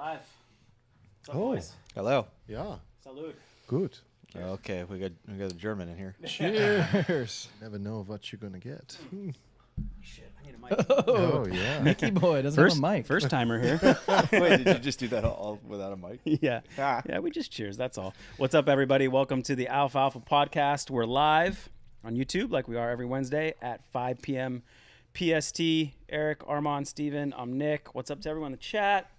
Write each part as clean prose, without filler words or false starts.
Live. What's up, Oh. boys? Hello. Yeah. Salud. Good. Okay, we got a German in here. Cheers. Never know what you're gonna get. Shit, I need a mic. Oh yeah. Mickey boy doesn't have a mic. First timer here. Wait, did you just do that all without a mic? Yeah. Yeah, we just cheers. That's all. What's up, everybody? Welcome to the Alfalfa podcast. We're live on YouTube like we are every Wednesday at 5 p.m. PST. Eric, Armand, Steven, I'm Nick. What's up to everyone in the chat?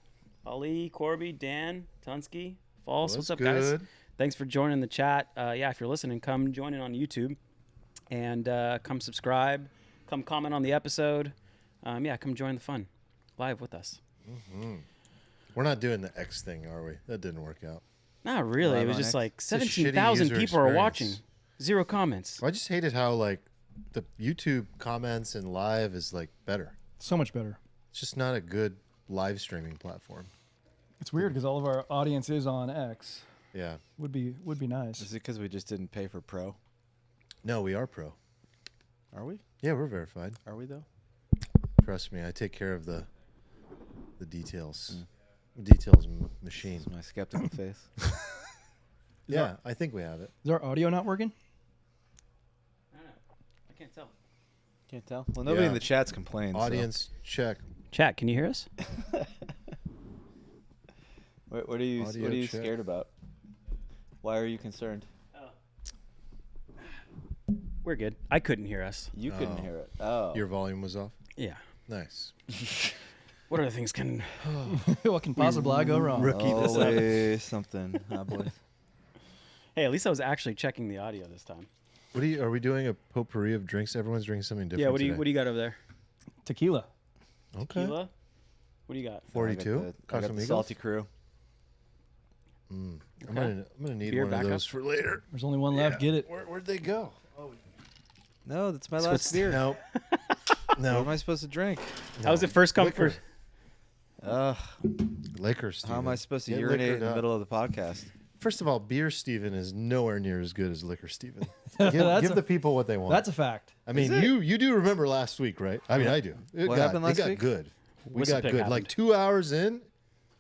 Ali, Corby, Dan, Tunsky, False. What's up, guys? Thanks for joining the chat. Yeah, if you're listening, come join in on YouTube and come subscribe. Come comment on the episode. Yeah, come join the fun live with us. Mm-hmm. We're not doing the X thing, are we? That didn't work out. Not really. Live it was on just X? like It's a shitty 17,000 user people are experience. watching. 0 comments. I just hated how like the YouTube comments and live is like better. So much better. It's just not a good live streaming platform. It's weird because all of our audience is on X. Yeah. Would be nice. Is it because we just didn't pay for Pro? No, we are pro. Are we? Yeah, we're verified. Are we though? Trust me, I take care of the details. Details machine. That's my skeptical face. Yeah, I think we have it. Is our audio not working? I don't know. I can't tell. Can't tell. Well, nobody Yeah. in the chat's complained. Audience check. Chat, can you hear us? So. What are you Audio check. scared about? Why are you concerned? We're good. I couldn't hear us. You couldn't Oh. hear it. Oh. Your volume was off. Yeah. Nice. What other things can... What can possibly go wrong? Rookie this up. Always something. Boys. Hey, at least I was actually checking the audio this time. Are we doing a potpourri of drinks? Everyone's drinking something different. Yeah, what do today. you got over there? Tequila. Okay. Tequila? What do you got? 42. I got the Salty Crew. I'm Okay. gonna need Beer one of backup? those for later. There's only one left. Get it. Where'd they go? No, that's my That's last beer. No. What No. am I supposed to drink? That was the first come Liquor. first. Liquor, How am I Steven. supposed to Get urinate in liquored the up. middle of the podcast? First of all, beer Steven is nowhere near as good as liquor Steven. That's Give a- the people what they want. That's a fact. I mean, Is it? you do remember last week, right? I mean, I do. What happened last it got week? good. We Whistle got pick good. happened. Like 2 hours in,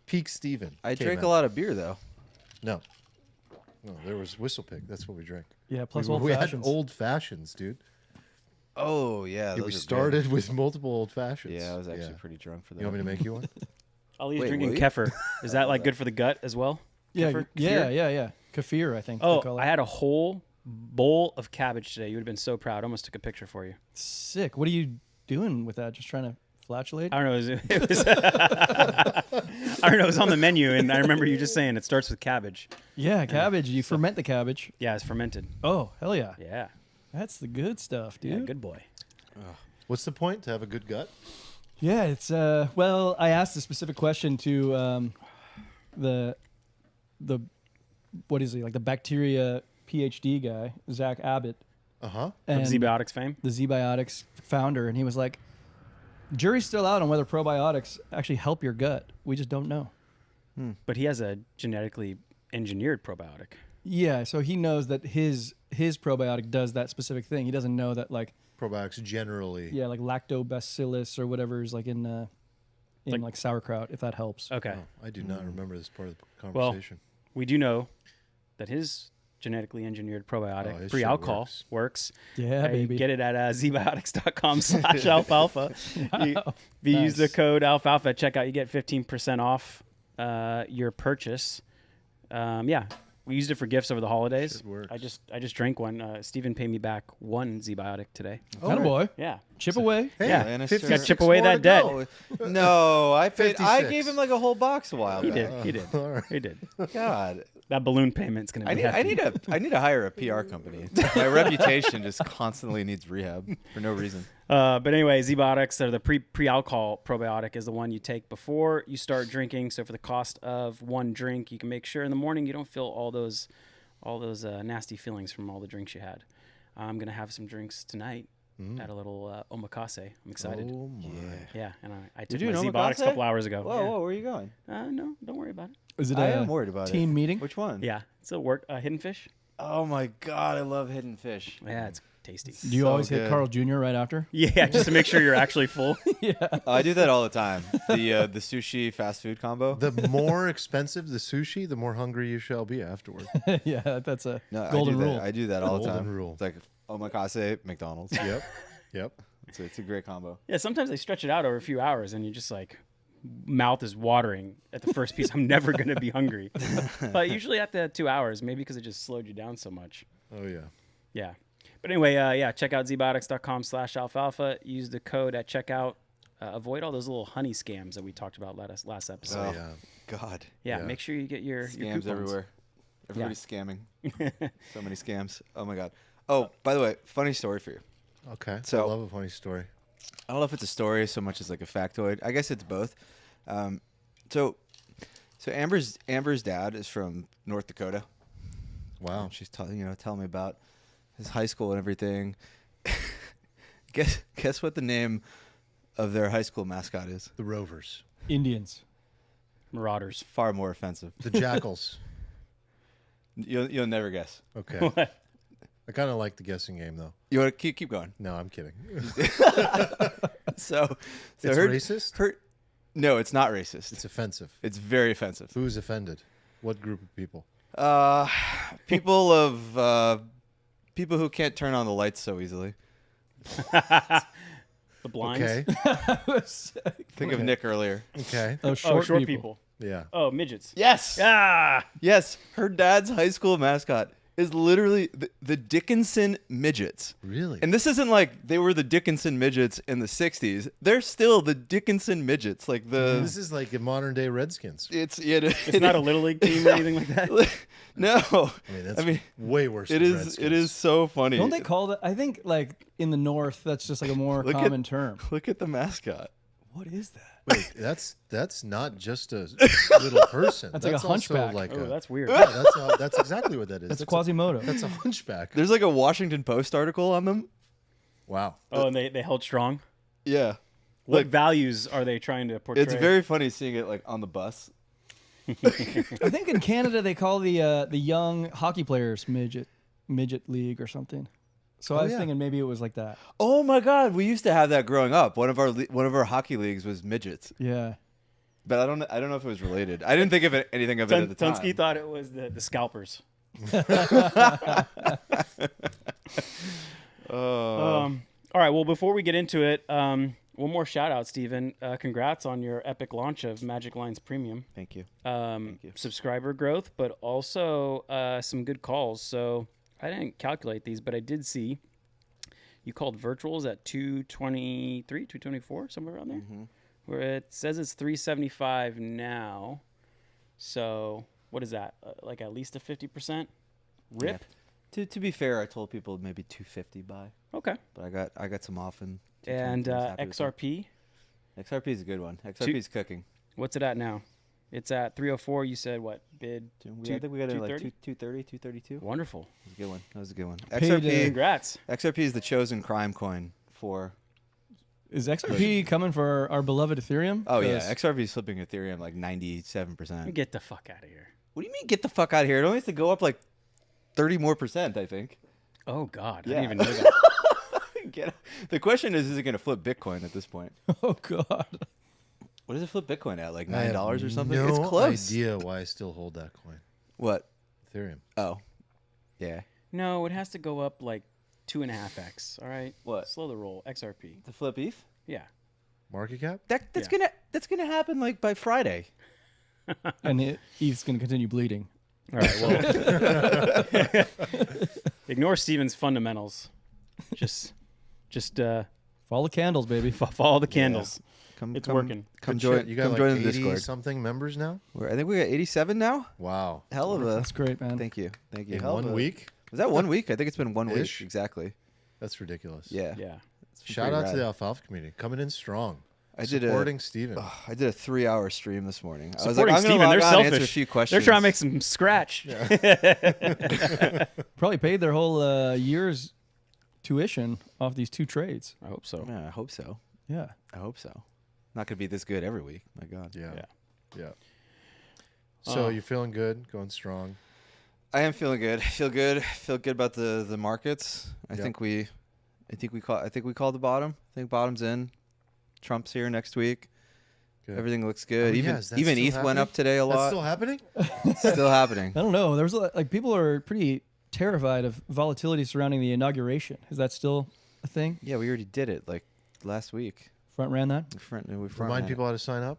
peak Steven. I came drank a out. lot of beer though. No. No, there was whistle pick. That's what we drank. Yeah. Plus we old had fashions. old fashions, dude. Oh yeah, Yeah, those we are good. started with multiple old fashions. Yeah, I was actually pretty drunk for that. You want me to make you one? Ali's Wait, drinking will you? kefir. Is that like good for the gut as well? Yeah. Kefir? Yeah. Kefir, I think. they Oh, call it. I had a whole bowl of cabbage today. You would have been so proud. I almost took a picture for you. Sick. What are you doing with that? Just trying to flatulate? I don't know. It was I don't know. It was on the menu, and I remember you just saying it starts with cabbage. Yeah, cabbage. You ferment the cabbage. Yeah, it's fermented. Oh, hell yeah. Yeah. That's the good stuff, dude. Yeah, good boy. What's the point? To have a good gut? Yeah, it's well, I asked a specific question to the what is he, like the bacteria PhD guy, Zach Abbott, Uh-huh. Of and ZBiotics fame. the ZBiotics founder, and he was like, jury's still out on whether probiotics actually help your gut. We just don't know. But he has a genetically engineered probiotic. Yeah, so he knows that his probiotic does that specific thing. He doesn't know that like Probiotics generally. like lactobacillus or whatever is like in Like- like sauerkraut, if that helps. Okay. Oh, I do not remember this part of the Well, conversation. We do know that his genetically enginered probiotic, his shit pre-alcohol, works. Yeah, baby. Get it at zbiotics.com/alfalfa. If you use the Nice. code alfalfa at checkout, you get 15% off your purchase. Yeah, we used it for gifts over the holidays. Shit works. I just drank one. Steven paid me back one ZBiotic today. Atta boy. Yeah. Chip away. Hey, Yeah. Lannister. 56 Gotta chip away more that to debt. go. No, I paid. I 56. gave him like a whole box a while He back. did. He did. All right. He did. God, That balloon payment's gonna be I hefty. need to hire a PR company. My reputation just constantly needs rehab for no reason. But anyway, ZBiotics, or the pre-alcohol probiotic, is the one you take before you start drinking. So for the cost of one drink, you can make sure in the morning you don't feel all those nasty feelings from all the drinks you had. I'm gonna have some drinks tonight at a little omakase. I'm excited. Oh my. Yeah, and I took you my do an ZBiotics omakase? a couple hours ago. Whoa, whoa, where are you going? No, don't worry about it. Is it I a am worried about team it. meeting? Which one? Yeah, it's a work hidden fish. Oh my God, I love hidden fish. Yeah, it's tasty. Do you So always hit good. Carl Jr. right after? Yeah, just to make sure you're actually full. I do that all the time. The sushi fast food combo. The more expensive the sushi, the more hungry you shall be afterward. Yeah, that's a No, golden I do rule. That. I do that all the Golden time. rule. It's like omakase, McDonald's. Yep. Yep. It's a great combo. Yeah, sometimes they stretch it out over a few hours, and you're just like, mouth is watering at the first piece. I'm never going to be hungry. But usually at the 2 hours, maybe because it just slowed you down so much. Oh yeah. Yeah. But anyway, yeah, check out zbiotics.com/alfalfa. Use the code at checkout. Avoid all those little honey scams that we talked about last episode. Oh yeah. God. Yeah, Yeah. make sure you get your Scams coupons. everywhere. Everybody's scamming. So many scams. Oh my God. Oh, by the way, funny story for you. Okay. So- I love a funny story. I don't know if it's a story so much as like a factoid. I guess it's both. So Amber's dad is from North Dakota. Wow. She's telling me about his high school and everything. Guess what the name of their high school mascot is? The Rovers. Indians. Marauders. Far more offensive. The Jackals. You'll never guess. Okay. What? I kind of like the guessing game though. You want to keep going? No, I'm kidding. So It's her, racist? No, it's not racist. It's offensive. It's very offensive. Who's offended? What group of people? People who can't turn on the lights so easily. The blinds. Okay. Think of Nick earlier. Okay. Oh, Oh, short people. Yeah. Oh, midgets. Yes. Ah! Yes. Her dad's high school mascot is literally the Dickinson Midgets. Really? And this isn't like they were the Dickinson Midgets in the 60s. They're still the Dickinson Midgets. Like This is like a modern day Redskins. it's It's not a little league team or anything like that. No. I mean, that's way worse it than is Redskins. it is so funny. Don't they call that? I think like in the North, that's just like a more Look at- common term. Look at the mascot. What is that? Wait, that's not just a little person. That's like a also hunchback. Like Oh, a, that's weird. yeah, that's exactly what that is. That's a- Quasimodo. That's a hunchback. There's like a Washington Post article on them. Wow. Oh, and they held strong. Yeah. What Like- values are they trying to portray? It's very funny seeing it like on the bus. I think in Canada they call the young hockey players midget league or something. So I was yeah. thinking maybe it was like that. Oh my God, we used to have that growing up. One of our hockey leagues was midgets, Yeah. but I don't know if it was related. I didn't think of anything of it at the time. Tunsky thought it was the scalpers. All right. Well, before we get into it, one more shout out, Steven. Congrats on your epic launch of Magic Lines Premium. Thank you. You. Subscriber growth, but also some good calls. So I didn't calculate these, but I did see you called virtuals at 223, 224, somewhere around there. Where it says it's 375 now. So what is that? Like at least a 50% rip? Yeah. To be fair, I told people maybe 250 buy, Okay. but I got some off and And XRP, XRP is a good one. XRP is cooking. what's it at now? It's at 304. You said what? Bid? I think we got it like 230? 230, 232. Wonderful. That was a good one. That was a good one. Paid, Congrats. XRP is the chosen crime coin for. Is XRP coming for our beloved Ethereum? Oh yeah, 'Cause XRP is flipping Ethereum like 97%. Get the fuck out of here. What do you mean? Get the fuck out of here! It only has to go up like 30 more percent, I think. Oh, God. Yeah. I didn't even know that. The question is it going to flip Bitcoin at this point? Oh God. What does it flip Bitcoin at? Like I have $9 or something? No It's close. idea why I still hold that coin. What? Ethereum. Oh, yeah. No, it has to go up like 2.5x. All right. What? Slow the roll. XRP. To flip ETH? Yeah. Market cap? That's Yeah. gonna happen like by Friday. And ETH's going to continue bleeding. All right. Well, ignore Steven's fundamentals. Just Follow the candles, baby. follow the candles. Come, It's come, working. Come Good join. shit. You got Come like join the 80 Discord. something members now? I think we got 87 now. Wow. Hell of a. That's great, man. Thank you. Thank you. In Hell of 1 a- week? Was that 1 week? I think it's been 1 week Ish. exactly. That's ridiculous. Yeah. Yeah. It's been Shout pretty out to rad. the Alfalfa community. Coming in strong. I did Supporting Steven. I did a 3-hour stream this morning. I was Supporting like, I'm Steven. gonna They're log on and selfish. answer a few questions. They're trying to make some scratch. Probably paid their whole year's tuition off these 2 trades. I hope so. Yeah, I hope so. Yeah. I hope so. Not gonna be this good every week. My God. Yeah. Yeah. Yeah. So you're feeling good, going strong. I am feeling good. I feel good. Feel good about the markets. I Yep. think we called the bottom. I think bottom's in. Trump's here next week. Good. Everything looks good. Oh, even yeah, is that even still ETH went happening? up today a That's lot. still happening? Still happening. I don't know. There's like people are pretty terrified of volatility surrounding the inauguration. Is that still a thing? Yeah, we already did it like last week. Front ran that. We front ran Remind it. people how to sign up.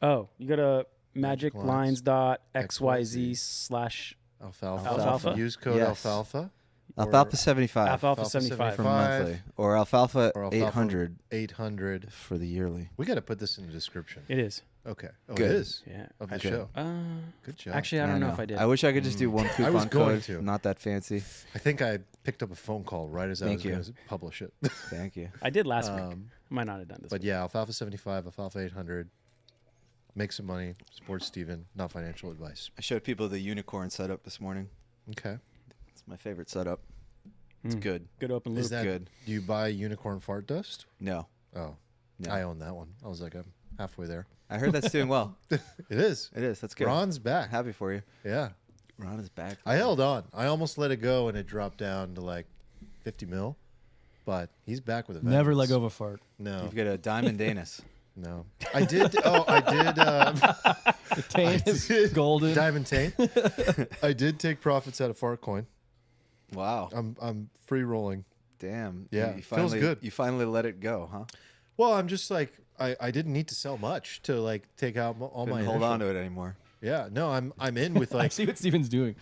Oh, you go to magiclines.xyz/. Alfalfa. Alfalfa? Use code Yes. Alfalfa. Alfalfa 75 Alfalfa Alfalfa 75. for 75. monthly, or Alfalfa Or Alfalfa 800 800. for the yearly. We got to put this in the description. It is. Okay. Oh, Good. it is Yeah. of the Okay. show. Good job. Actually, I don't know if I did. I wish I could just do one I coupon was going code. to. Not that fancy. I think I picked up a phone call right as I Thank was you. going to publish it. Thank you. I did last week. Might not have done this. But week. yeah, Alfalfa 75, Alfalfa 800. Make some money. Support Steven. Not financial advice. I showed people the unicorn setup this morning. Okay. It's my favorite setup. It's Mm. good. Good open loop. Is that good. Do you buy unicorn fart dust? No. Oh, No. I own that one. I was like, I'm halfway there. I heard that's doing well. It is. It is. That's good. Ron's back. Happy for you. Yeah. Ron is back. I held on. I almost let it go and it dropped down to like 50 mil. But he's back with a vengeance. Never let go of a fart. No. You've got a diamond Danis. No. I did. I did. The taint is did. golden. Diamond Taint. I did take profits out of Fartcoin. Wow. I'm free rolling. Damn. Yeah, You feels finally, good. You finally let it go, huh? Well, I'm just like I didn't need to sell much to like take out all my Couldn't hold initial- on to it anymore. Yeah, no, I'm in with I like see what Steven's doing.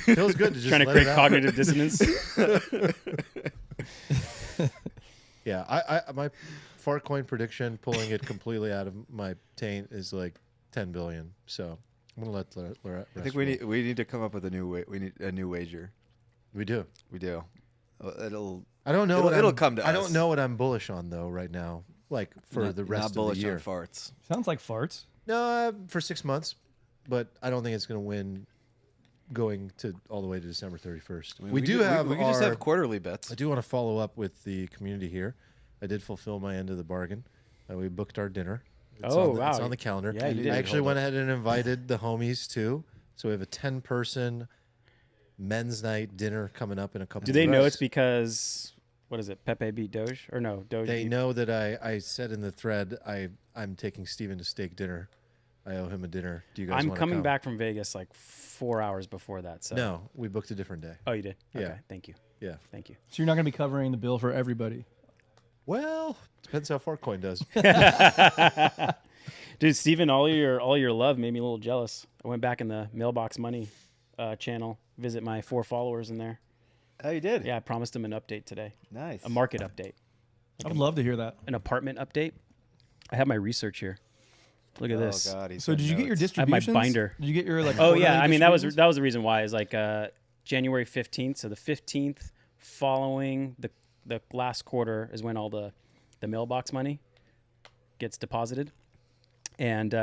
feels good to just Trying to let it create out. cognitive dissonance. Yeah, I my Fartcoin prediction pulling it completely out of my taint is like 10 billion. So I'm gonna let the rest I think roll. we need to come up with a new we need a new wager. We do. We do. It'll I don't know. It'll come to I us. don't know what I'm bullish on though right now. Like for not, the rest not of bullish the year. on farts. Sounds like farts. No, for 6 months, but I don't think it's gonna win. Going to all the way to December 31st. I mean, we do have. we can just have quarterly bets. I do want to follow up with the community here. I did fulfill my end of the bargain. We booked our dinner. It's Oh, on the, wow. It's on the calendar. Yeah, you did. I actually Hold went ahead and invited the homies too. So we have a 10-person men's night dinner coming up in a couple. Do they of know weeks. it's because what is it? Pepe beat Doge or no? Doge. They beat- know that I said in the thread I'm taking Steven to steak dinner. I owe him a dinner. Do you guys? I'm wanna coming come? back from Vegas like 4 hours before that. So No, we booked a different day. Oh, you did. Yeah. Okay. Thank you. Yeah. Thank you. So you're not going to be covering the bill for everybody. Well, depends how Fartcoin does. Dude, Steven, all your love made me a little jealous. I went back in the mailbox money channel, visit my 4 followers in there. Oh, you did. Yeah, I promised them an update today, Nice. a market update, I would love to hear that. an apartment update. I have my research here. Look at this. Oh God. he's So got did you get your notes. I have my distributions? binder. Did you get your like? Oh yeah, quarterly I mean that was distributions? the reason why is like January 15th. So the 15th following the last quarter is when all the mailbox money gets deposited, and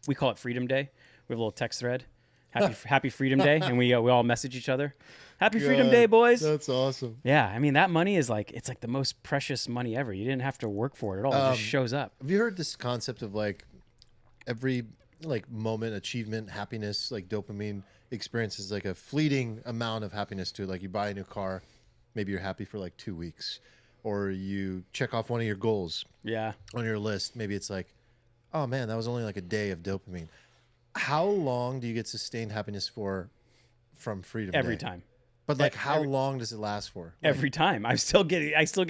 we call it Freedom Day. We have a little text thread, Happy Freedom Day, and we all message each other. Happy Freedom God, Day, boys. That's awesome. Yeah, I mean that money is like it's like the most precious money ever. You didn't have to work for it at all. It just shows up. Have you heard this concept of like every like moment, achievement, happiness, like dopamine experience is like a fleeting amount of happiness to it. Like you buy a new car, maybe you're happy for like 2 weeks, or you check off one of your goals Yeah. on your list. Maybe it's like, oh man, that was only like a day of dopamine. How long do you get sustained happiness for from Freedom Every Day? time. But like, how long does it last for? Like, Every time. I still get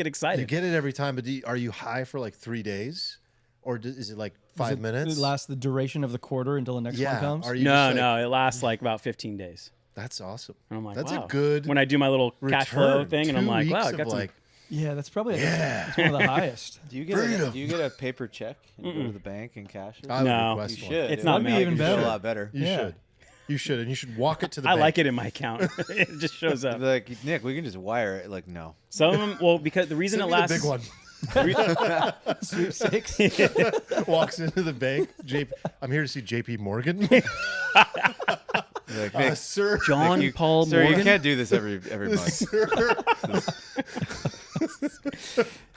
excited. you get it every time, but are you high for like 3 days, or is it like 5 minutes? It lasts the duration of the quarter until the next one comes. Are you No, just like, no, it lasts like about 15 days. That's awesome. And I'm like, That's wow. a good When I do my little cash flow return. thing, and I'm 2 like, wow, weeks I of got some. like, Yeah, that's probably it's one of the highest. Do you get a paper check and go to the bank and cash it? I would No. request You one. should. It's It not would mail. Even be better. a lot better. You Yeah. should. You should, and you should walk it to the I bank. like it in my account. It just shows You'd up. be like, Nick, we can just wire it. Like, no. Some of them, well, because the reason Send it me lasts. the big one. Sweepstakes. Walks into the bank. I'm here to see JP Morgan. Like, Nick, Sir. John you- Paul sir, Morgan. you can't do this every month.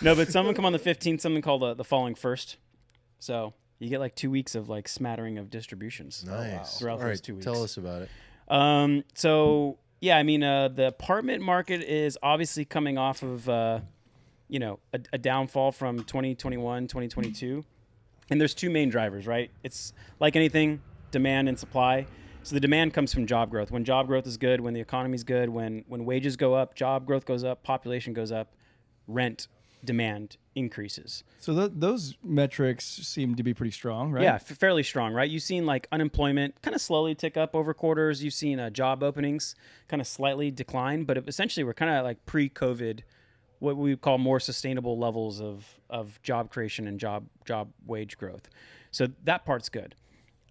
No, but some of them come on the 15th. Something called the following first. So You get like 2 weeks of like smattering of distributions. Nice. Throughout All those right, 2 weeks. tell us about it. So yeah, I mean, the apartment market is obviously coming off of, a downfall from 2021, 2022. And there's two main drivers, right? It's like anything, demand and supply. So the demand comes from job growth. When job growth is good, when the economy's good, when wages go up, job growth goes up, population goes up, rent demand increases. So those metrics seem to be pretty strong, right? Yeah, fairly strong, right? You've seen like unemployment kind of slowly tick up over quarters. You've seen job openings kind of slightly decline, but essentially we're kind of like pre-COVID, what we would call more sustainable levels of job creation and job wage growth. So that part's good.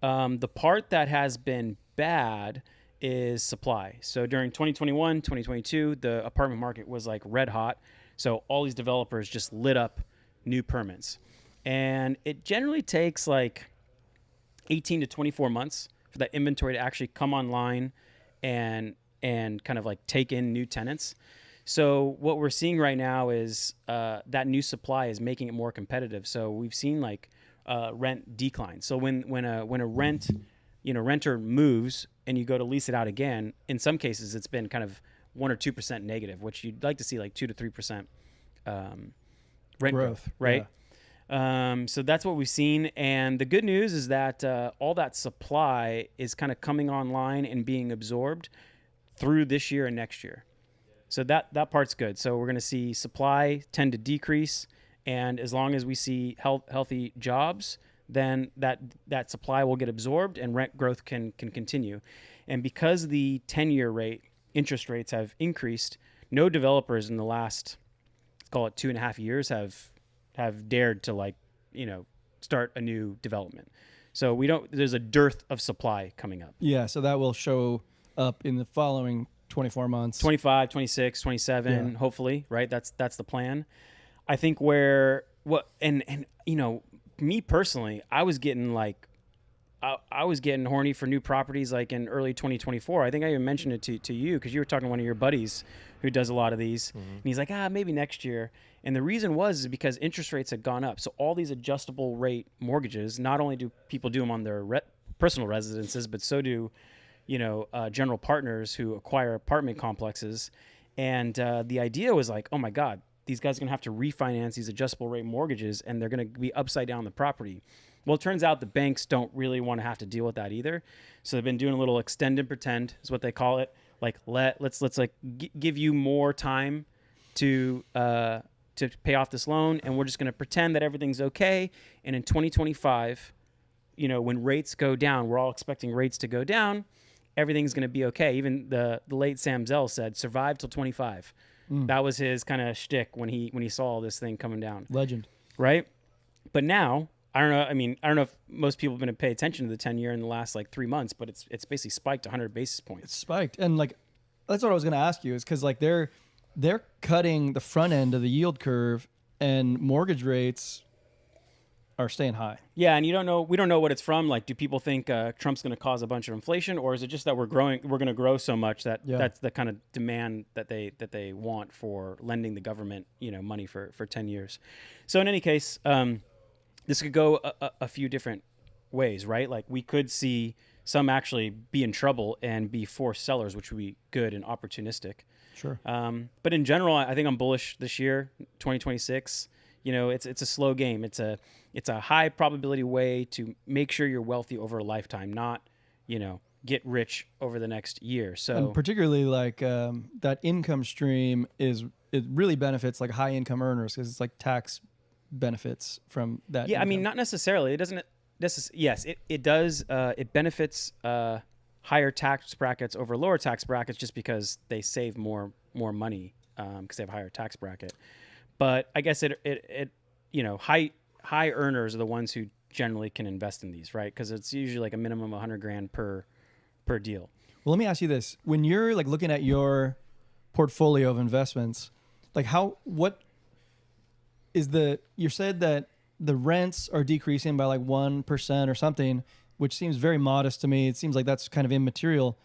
The part that has been bad is supply. So during 2021, 2022, the apartment market was like red hot. So all these developers just lit up new permits. And it generally takes like 18 to 24 months for that inventory to actually come online and kind of like take in new tenants. So what we're seeing right now is that new supply is making it more competitive. So we've seen like rent decline. So when a renter moves and you go to lease it out again, in some cases it's been kind of 1 or 2% negative, which you'd like to see like 2 to 3% rent growth, right? Yeah. So that's what we've seen. And the good news is that all that supply is kind of coming online and being absorbed through this year and next year. So that part's good. So we're going to see supply tend to decrease. And as long as we see healthy jobs, then that supply will get absorbed and rent growth can continue. And because the 10-year interest rates have increased, no developers in the last, let's call it 2.5 years, have dared to start a new development. So there's a dearth of supply coming up. Yeah, so that will show up in the following 24 months. 25, 26, 27, hopefully, right? That's the plan. I think me personally, I was getting horny for new properties like in early 2024. I think I even mentioned it to you because you were talking to one of your buddies who does a lot of these. And he's like, maybe next year. And the reason is because interest rates had gone up. So all these adjustable rate mortgages, not only do people do them on their personal residences, but so do, general partners who acquire apartment complexes. And the idea was like, oh my God, these guys are going to have to refinance these adjustable rate mortgages and they're going to be upside down the property. Well, it turns out the banks don't really want to have to deal with that either. So they've been doing a little extend and pretend is what they call it. Like let's give you more time to pay off this loan, and we're just going to pretend that everything's okay. And in 2025, when rates go down, we're all expecting rates to go down. Everything's going to be okay. Even the late Sam Zell said, "Survive till 25." That was his kind of shtick when he saw all this thing coming down. Legend, right? But now, I don't know. I mean, I don't know if most people have been to pay attention to the 10-year in the last 3 months, but it's basically spiked 100 basis points. It's spiked, and that's what I was going to ask you is because they're cutting the front end of the yield curve, and mortgage rates are staying high. Yeah, and we don't know what it's from. Like, do people think Trump's going to cause a bunch of inflation, or is it just that we're going to grow so much that's the kind of demand that they want for lending the government, money for 10 years. So in any case, this could go a few different ways, right? Like we could see some actually be in trouble and be forced sellers, which would be good and opportunistic. Sure. But in general, I think I'm bullish this year, 2026. It's a slow game. It's a high probability way to make sure you're wealthy over a lifetime, not, get rich over the next year. So and particularly that income stream it really benefits like high income earners because it's like tax benefits from that. Yeah, income. I mean, not necessarily. It doesn't. Yes, it does. It benefits higher tax brackets over lower tax brackets just because they save more money because they have a higher tax bracket. But I guess high earners are the ones who generally can invest in these, right? Because it's usually like a minimum of $100,000 per deal. Well, let me ask you this: when you're looking at your portfolio of investments, what is you said that the rents are decreasing by 1% or something, which seems very modest to me. It seems like that's kind of immaterial.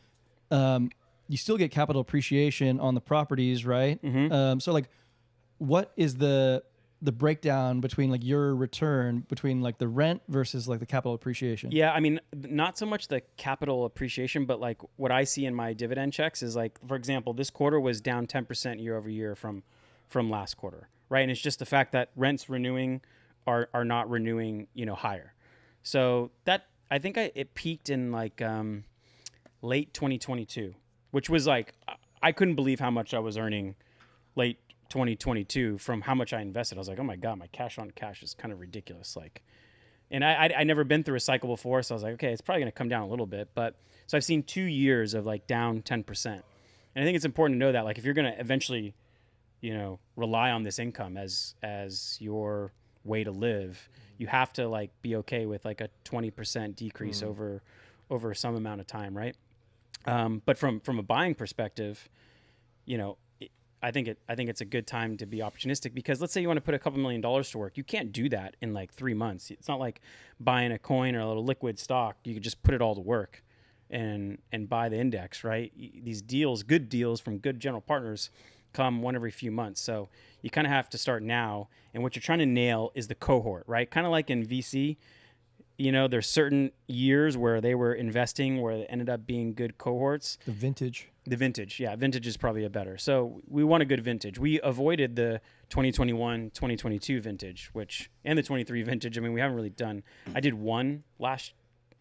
You still get capital appreciation on the properties, right? Mm-hmm. So what is the the breakdown between like your return between like the rent versus like the capital appreciation. Yeah, I mean, not so much the capital appreciation, but like what I see in my dividend checks is like, for example, this quarter was down 10% year over year from last quarter, right? And it's just the fact that rents renewing are not renewing, higher. So that I think it peaked in like late 2022, which was like I couldn't believe how much I was earning late 2022 from how much I invested. I was like, oh my God, my cash on cash is kind of ridiculous. Like, and I never been through a cycle before. So I was like, okay, it's probably going to come down a little bit. But so I've seen 2 years of like down 10%. And I think it's important to know that like, if you're going to eventually, rely on this income as your way to live, you have to like be okay with like a 20% decrease over some amount of time. Right. But from a buying perspective, I think it's a good time to be opportunistic, because let's say you want to put a couple $1 million to work. You can't do that in like 3 months. It's not like buying a coin or a little liquid stock. You could just put it all to work and buy the index, right? These deals, good deals from good general partners, come one every few months. So you kind of have to start now. And what you're trying to nail is the cohort, right? Kind of like in VC, there's certain years where they were investing where it ended up being good cohorts. The vintage. Yeah. Vintage is probably a better. So we want a good vintage. We avoided the 2021, 2022 vintage, and the 23 vintage. I mean, we haven't really done, I did one last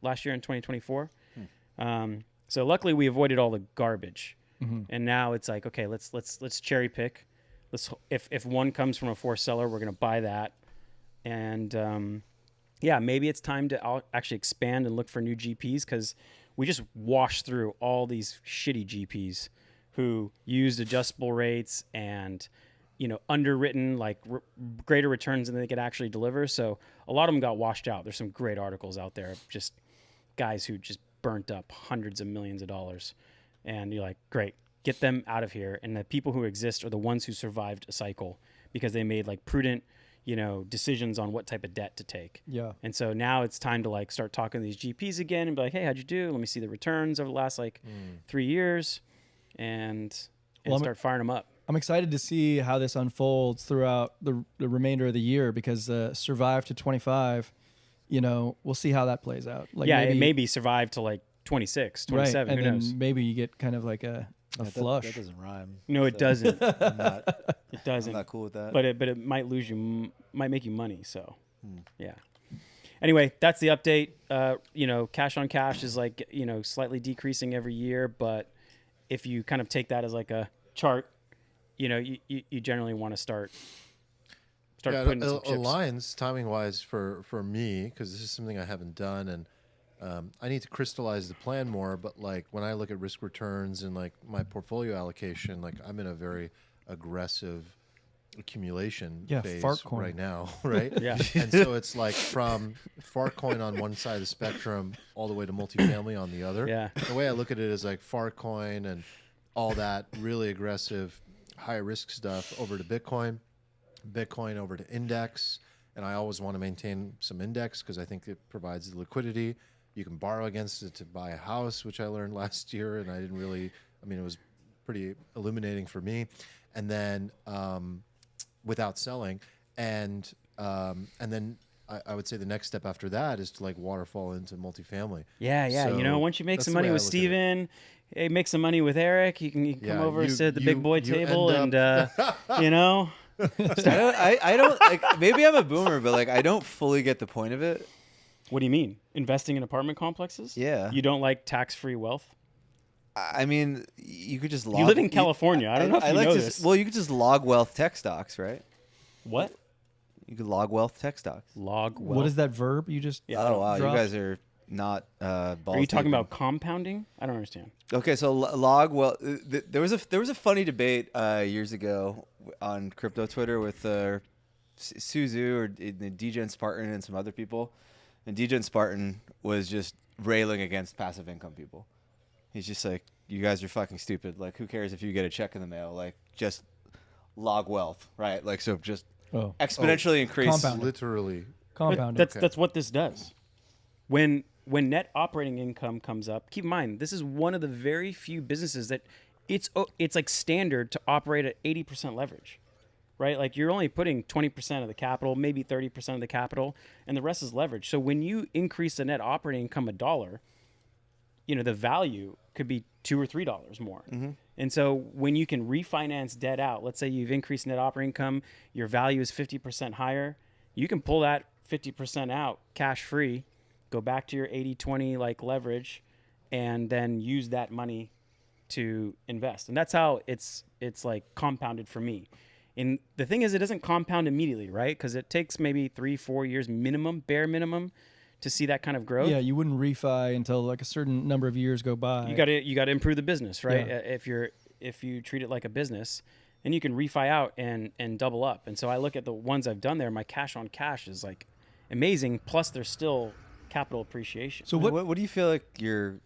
year in 2024. So luckily we avoided all the garbage. And now it's like, okay, let's cherry pick. If one comes from a forced seller, we're going to buy that. And, yeah, maybe it's time to actually expand and look for new GPs, because we just washed through all these shitty GPs who used adjustable rates and, underwritten like greater returns than they could actually deliver. So a lot of them got washed out. There's some great articles out there of just guys who just burnt up hundreds of millions of dollars. And you're like, great, get them out of here. And the people who exist are the ones who survived a cycle because they made like prudent, decisions on what type of debt to take. Yeah. And so now it's time to like start talking to these GPs again and be like, hey, how'd you do? Let me see the returns over the last 3 years and start firing them up. I'm excited to see how this unfolds throughout the remainder of the year, because survive to 25, we'll see how that plays out. Like it maybe survive to like 26, 27, right. who And knows? then maybe you get kind of like a flush. That doesn't rhyme. No, it doesn't. It I'm doesn't. not cool with that. But it might might make you money. So, yeah. Anyway, that's the update. Cash on cash is like, slightly decreasing every year. But if you kind of take that as like a chart, you generally want to start putting some chips. Aligns timing wise for me, because this is something I haven't done, and I need to crystallize the plan more. But like when I look at risk returns and like my portfolio allocation, like I'm in a very aggressive accumulation phase right now, right? Yeah. And so it's like from Farcoin on one side of the spectrum all the way to multifamily on the other. Yeah. The way I look at it is like Farcoin and all that really aggressive high risk stuff over to Bitcoin over to index. And I always want to maintain some index because I think it provides the liquidity. You can borrow against it to buy a house, which I learned last year, and it was pretty illuminating for me. And then without selling, and then I would say the next step after that is to like waterfall into multifamily. Yeah. So once you make that's some the money way I with look at it. Steven, hey, make some money with Eric. You can come over, sit at the big boy table, and I don't like. Maybe I'm a boomer, but like I don't fully get the point of it. What do you mean? Investing in apartment complexes? Yeah. You don't like tax-free wealth? I mean, you could just log. You live in California. I don't know if you know this. Well, you could just log wealth tech stocks, right? What? You could log wealth tech stocks. Log wealth. What is that verb you just? Oh wow, dropped? you guys are not. Are you talking about compounding? I don't understand. Okay, so log wealth. There was a funny debate years ago on crypto Twitter with Suzu or Degen Spartan and some other people, and Degen Spartan was just railing against passive income people. He's just like, you guys are fucking stupid. Like, who cares if you get a check in the mail? Like, just log wealth, right? Like, so just exponentially increase. Compound. Literally. Compounding. That's what this does. When net operating income comes up, keep in mind, this is one of the very few businesses that it's like standard to operate at 80% leverage. right? Like you're only putting 20% of the capital, maybe 30% of the capital, and the rest is leverage. So when you increase the net operating income $1, the value could be $2 or $3 more. And so when you can refinance debt out, let's say you've increased net operating income, your value is 50% higher, you can pull that 50% out cash free, go back to your 80-20 like leverage, and then use that money to invest. And that's how it's like compounded for me. And the thing is, it doesn't compound immediately, right? Because it takes maybe 3-4 years minimum, bare minimum, to see that kind of growth. Yeah, you wouldn't refi until like a certain number of years go by. You got to improve the business, right? Yeah. If you treat it like a business, then you can refi out and double up. And so I look at the ones I've done there, my cash on cash is like amazing. Plus there's still capital appreciation. So what do you feel like your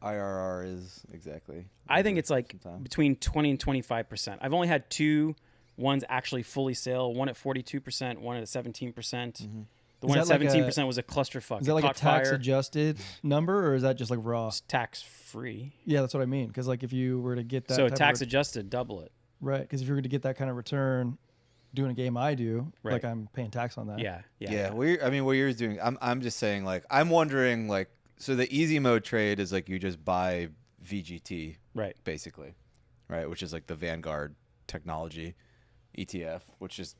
IRR is exactly? I think it's like between 20 and 25%. I've only had 2 ones actually fully sale, one at 42%, one at 17%. The one at 17% was a clusterfuck. Is that like a tax adjusted number, or is that just like raw? It's tax free. Yeah, that's what I mean. Because like if you were to get that, so tax adjusted, double it. Right. Because if you're going to get that kind of return, doing a game I do, right. like I'm paying tax on that. Yeah. What you're doing. I'm just saying, like, I'm wondering, like, so the easy mode trade is like you just buy VGT, right? Basically, right, which is like the Vanguard technology ETF, which just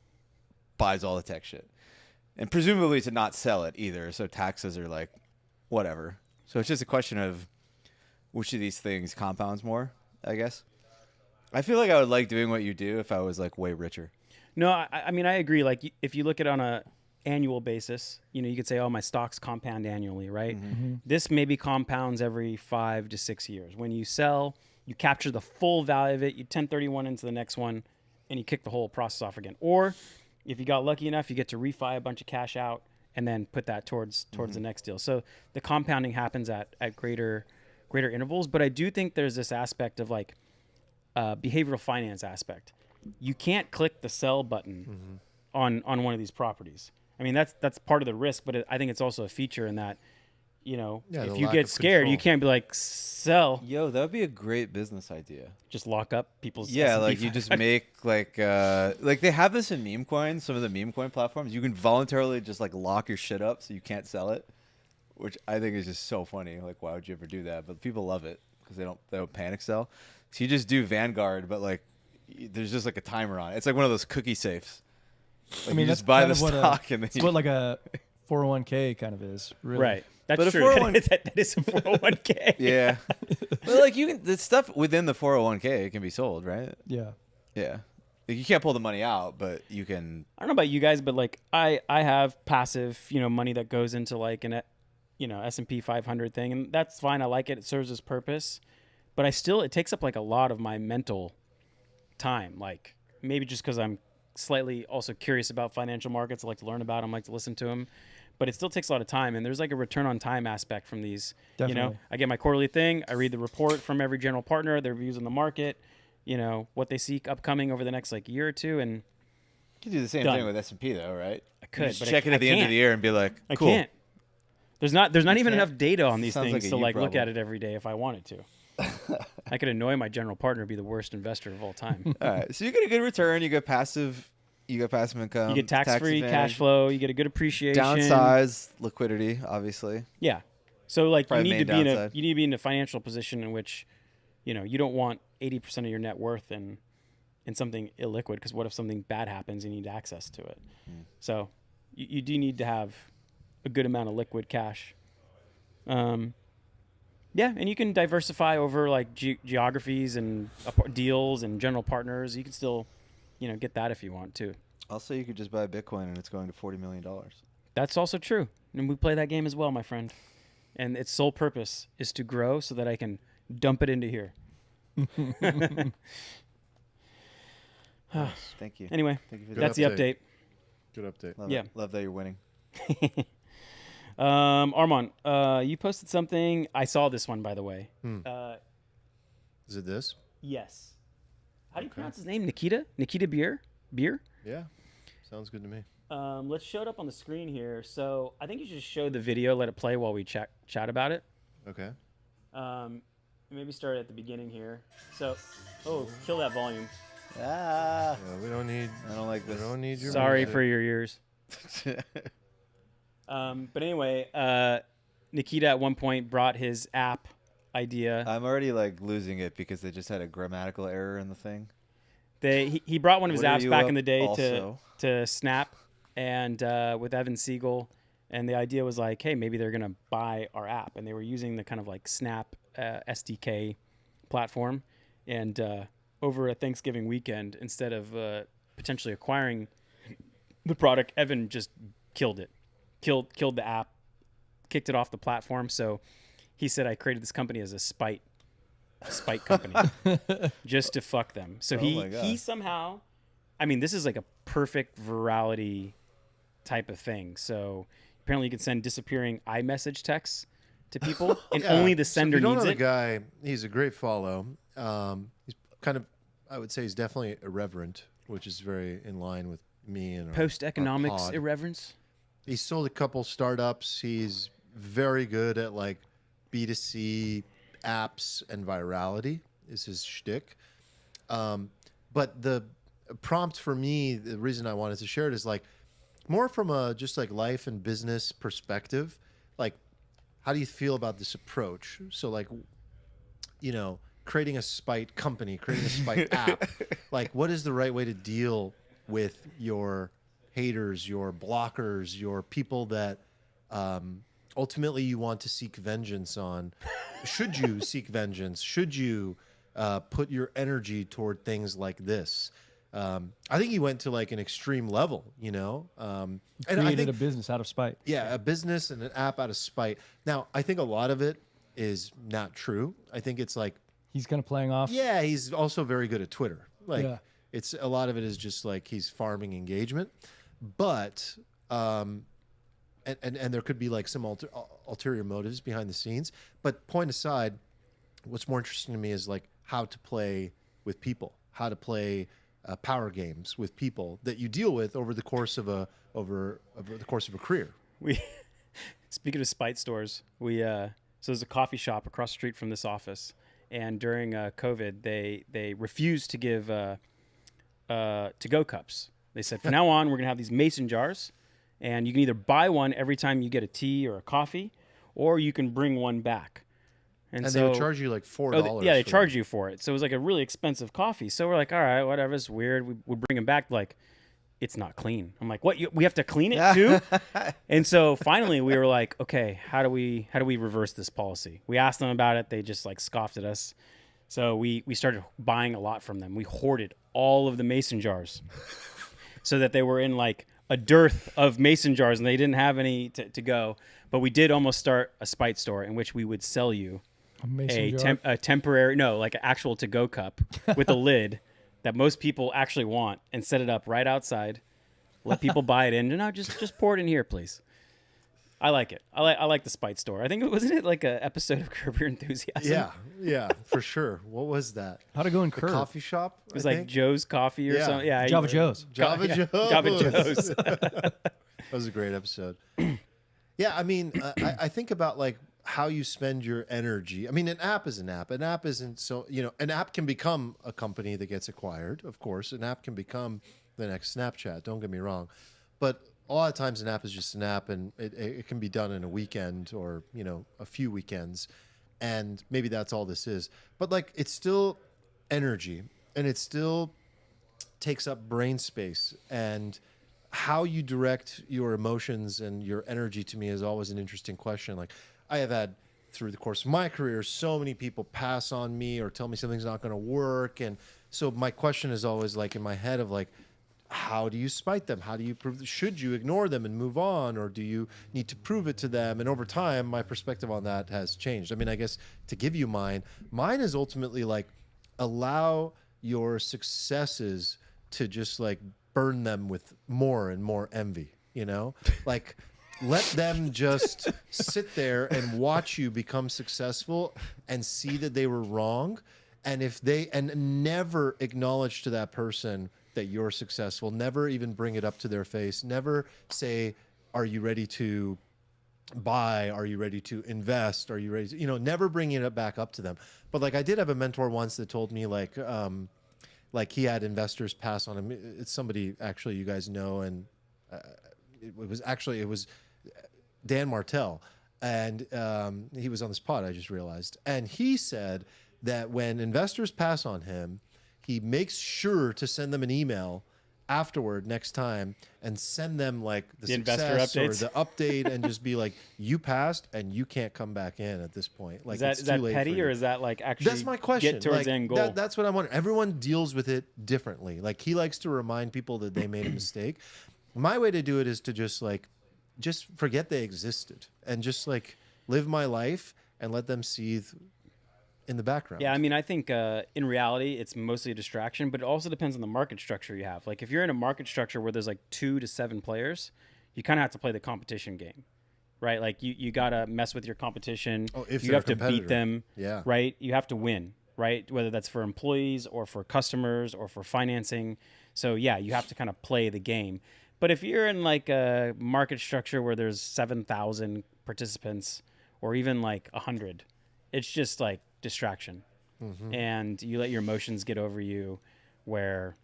buys all the tech shit. And presumably to not sell it either, so taxes are like whatever. So it's just a question of which of these things compounds more, I guess. I feel like I would like doing what you do if I was like way richer. No, I mean I agree. Like if you look at it on a annual basis, you could say, oh, my stocks compound annually, right? This maybe compounds every 5 to 6 years. When you sell, you capture the full value of it, you 1031 into the next one, and you kick the whole process off again. Or if you got lucky enough, you get to refi a bunch of cash out and then put that towards the next deal. So the compounding happens at greater intervals. But I do think there's this aspect of like behavioral finance aspect. You can't click the sell button on one of these properties. I mean, that's part of the risk, but I think it's also a feature in that, if you get scared, you can't be like, sell. Yo, that would be a great business idea. Just lock up people's Yeah, S&P like you just make like they have this in meme coins, some of the meme coin platforms. You can voluntarily just like lock your shit up so you can't sell it, which I think is just so funny. Like, why would you ever do that? But people love it because they don't panic sell. So you just do Vanguard, but like there's just like a timer on it. It's like one of those cookie safes. Like, I mean, you just buy the stock and then it's what like a 401k kind of is, really. Right. That's but true. That is a 401k. Yeah. But like the stuff within the 401k can be sold, right? Yeah. Yeah. Like, you can't pull the money out, but you can. I don't know about you guys, but like I have passive, money that goes into like an S&P 500 thing, and that's fine. I like it. It serves its purpose, but it takes up like a lot of my mental time. Like maybe just because I'm slightly also curious about financial markets. I like to learn about them, I like to listen to them, but it still takes a lot of time. And there's like a return on time aspect from these. Definitely. I get my quarterly thing. I read the report from every general partner, their views on the market, what they see upcoming over the next like year or two. And you can do the same thing with S&P though, right? I could, just check it at the end of the year and be like, cool. I can't. There's not even enough data on these Sounds things like to like problem. look at it every day if I wanted to. I could annoy my general partner, be the worst investor of all time. All right. So you get a good return, you get passive income. You get tax-free cash flow. You get a good appreciation. Downsize liquidity, obviously. Yeah. So like Probably you need to main be in a financial position in which, you don't want 80% of your net worth in something illiquid, because what if something bad happens and you need access to it? So you do need to have a good amount of liquid cash. Yeah, and you can diversify over like geographies and deals and general partners. You can still, get that if you want to. Also, you could just buy Bitcoin and it's going to $40 million. That's also true. And we play that game as well, my friend. And its sole purpose is to grow so that I can dump it into here. Thank you. Anyway, that's the update. Good update. Love that you're winning. Armand, you posted something. I saw this one, by the way. Is it this? Yes. How do you pronounce his name? Nikita? Nikita Beer? Yeah. Sounds good to me. Let's show it up on the screen here. So I think you should show the video, let it play while we chat about it. Okay. Maybe start at the beginning here. So, kill that volume. Ah, we don't need. I don't like We this. don't need your. Sorry music. for your ears. But anyway, Nikita at one point brought his app idea. I'm already like losing it because they just had a grammatical error in the thing. He brought one of his What are apps you back up in the day also? to Snap, and with Evan Siegel, and the idea was like, hey, maybe they're gonna buy our app, and they were using the kind of like Snap SDK platform, and over a Thanksgiving weekend, instead of potentially acquiring the product, Evan just killed it, killed the app, kicked it off the platform. So he said, I created this company as a spite company just to fuck them. So Oh my he gosh. somehow, I mean, this is like a perfect virality type of thing. So apparently you can send disappearing iMessage texts to people, and Yeah. only the So if sender you don't needs know it. the guy, he's a great follow. He's kind of, I would say, he's definitely irreverent, which is very in line with me and our Post-economics pod. irreverence. He's sold a couple startups. He's very good at like B2C apps, and virality is his shtick. But the prompt for me, the reason I wanted to share it is like more from a just like life and business perspective. Like, how do you feel about this approach? So like, you know, creating a spite company, creating a spite app, like what is the right way to deal with your haters, your blockers, your people that ultimately you want to seek vengeance on? Should you seek vengeance? Should you put your energy toward things like this? I think he went to like an extreme level, you know? And I Created think, a business out of spite. yeah, a business and an app out of spite. Now, I think a lot of it is not true. I think it's like, He's kind of playing off. yeah, he's also very good at Twitter. Like, Yeah. it's a lot of it is just like he's farming engagement, but and there could be like some ulterior motives behind the scenes. But point aside, what's more interesting to me is like how to play with people, how to play power games with people that you deal with over the course of a career. We speaking of spite stores, so there's a coffee shop across the street from this office, and during COVID, they refused to give to-go cups. They said, from now on, we're gonna have these mason jars, and you can either buy one every time you get a tea or a coffee, or you can bring one back. And so, they would charge you like $4. yeah, they for charge them. you for it. So it was like a really expensive coffee. So we're like, all right, whatever, it's weird. We bring them back. Like, it's not clean. I'm like, what? We have to clean it too? And so finally we were like, okay, how do we reverse this policy? We asked them about it. They just like scoffed at us. So we started buying a lot from them. We hoarded all of the mason jars so that they were in like a dearth of mason jars and they didn't have any to go. But we did almost start a spite store in which we would sell you a temporary, like an actual to-go cup with a lid that most people actually want, and set it up right outside. Let people buy it in. No, just pour it in here, please. I like it. I like the spite store. I think wasn't it like an episode of Curb Your Enthusiasm? Yeah, for sure. What was that? How to go in The Curb. coffee shop? It was like Joe's Coffee or Yeah. something. Yeah, Java Joe's. Java Joe's. Java Joe's. That was a great episode. Yeah, I mean, I think about like how you spend your energy. I mean, an app is an app. An app isn't so, an app can become a company that gets acquired, of course. An app can become the next Snapchat, don't get me wrong. But a lot of times an app is just an app, and it can be done in a weekend or, a few weekends. And maybe that's all this is. But like, it's still energy, and it still takes up brain space, and how you direct your emotions and your energy to me is always an interesting question. Like, I have had through the course of my career so many people pass on me or tell me something's not going to work, and so my question is always like in my head of like, how do you spite them? How do you prove? Should you ignore them and move on, or do you need to prove it to them? And over time, my perspective on that has changed. I mean, I guess to give you mine is ultimately like allow your successes to just like burn them with more and more envy, like let them just sit there and watch you become successful and see that they were wrong. And and never acknowledge to that person that you're successful, never even bring it up to their face, never say, are you ready to buy? Are you ready to invest? Are you ready to, never bringing it back up to them. But like, I did have a mentor once that told me like, like he had investors pass on him. It's somebody actually you guys know, and it was Dan Martell, and he was on this pod. I just realized, and he said that when investors pass on him, he makes sure to send them an email afterward next time and send them like the investor success or updates. the update and just be like, you passed and you can't come back in at this point. Like, Is that petty or is that like actually that's my question. get towards like, the end goal? That's what I want. Everyone deals with it differently. Like he likes to remind people that they made a mistake. My way to do it is to just forget they existed and just like live my life and let them seethe in the background. Yeah, I mean, I think in reality, it's mostly a distraction, but it also depends on the market structure you have. Like if you're in a market structure where there's like 2 to 7 players, you kind of have to play the competition game, right? Like you got to mess with your competition. Oh, if you they're have a to beat competitor. them, Yeah. right? You have to win, right? Whether that's for employees or for customers or for financing. So yeah, you have to kind of play the game. But if you're in like a market structure where there's 7,000 participants or even like 100, it's just like distraction. And you let your emotions get over you where,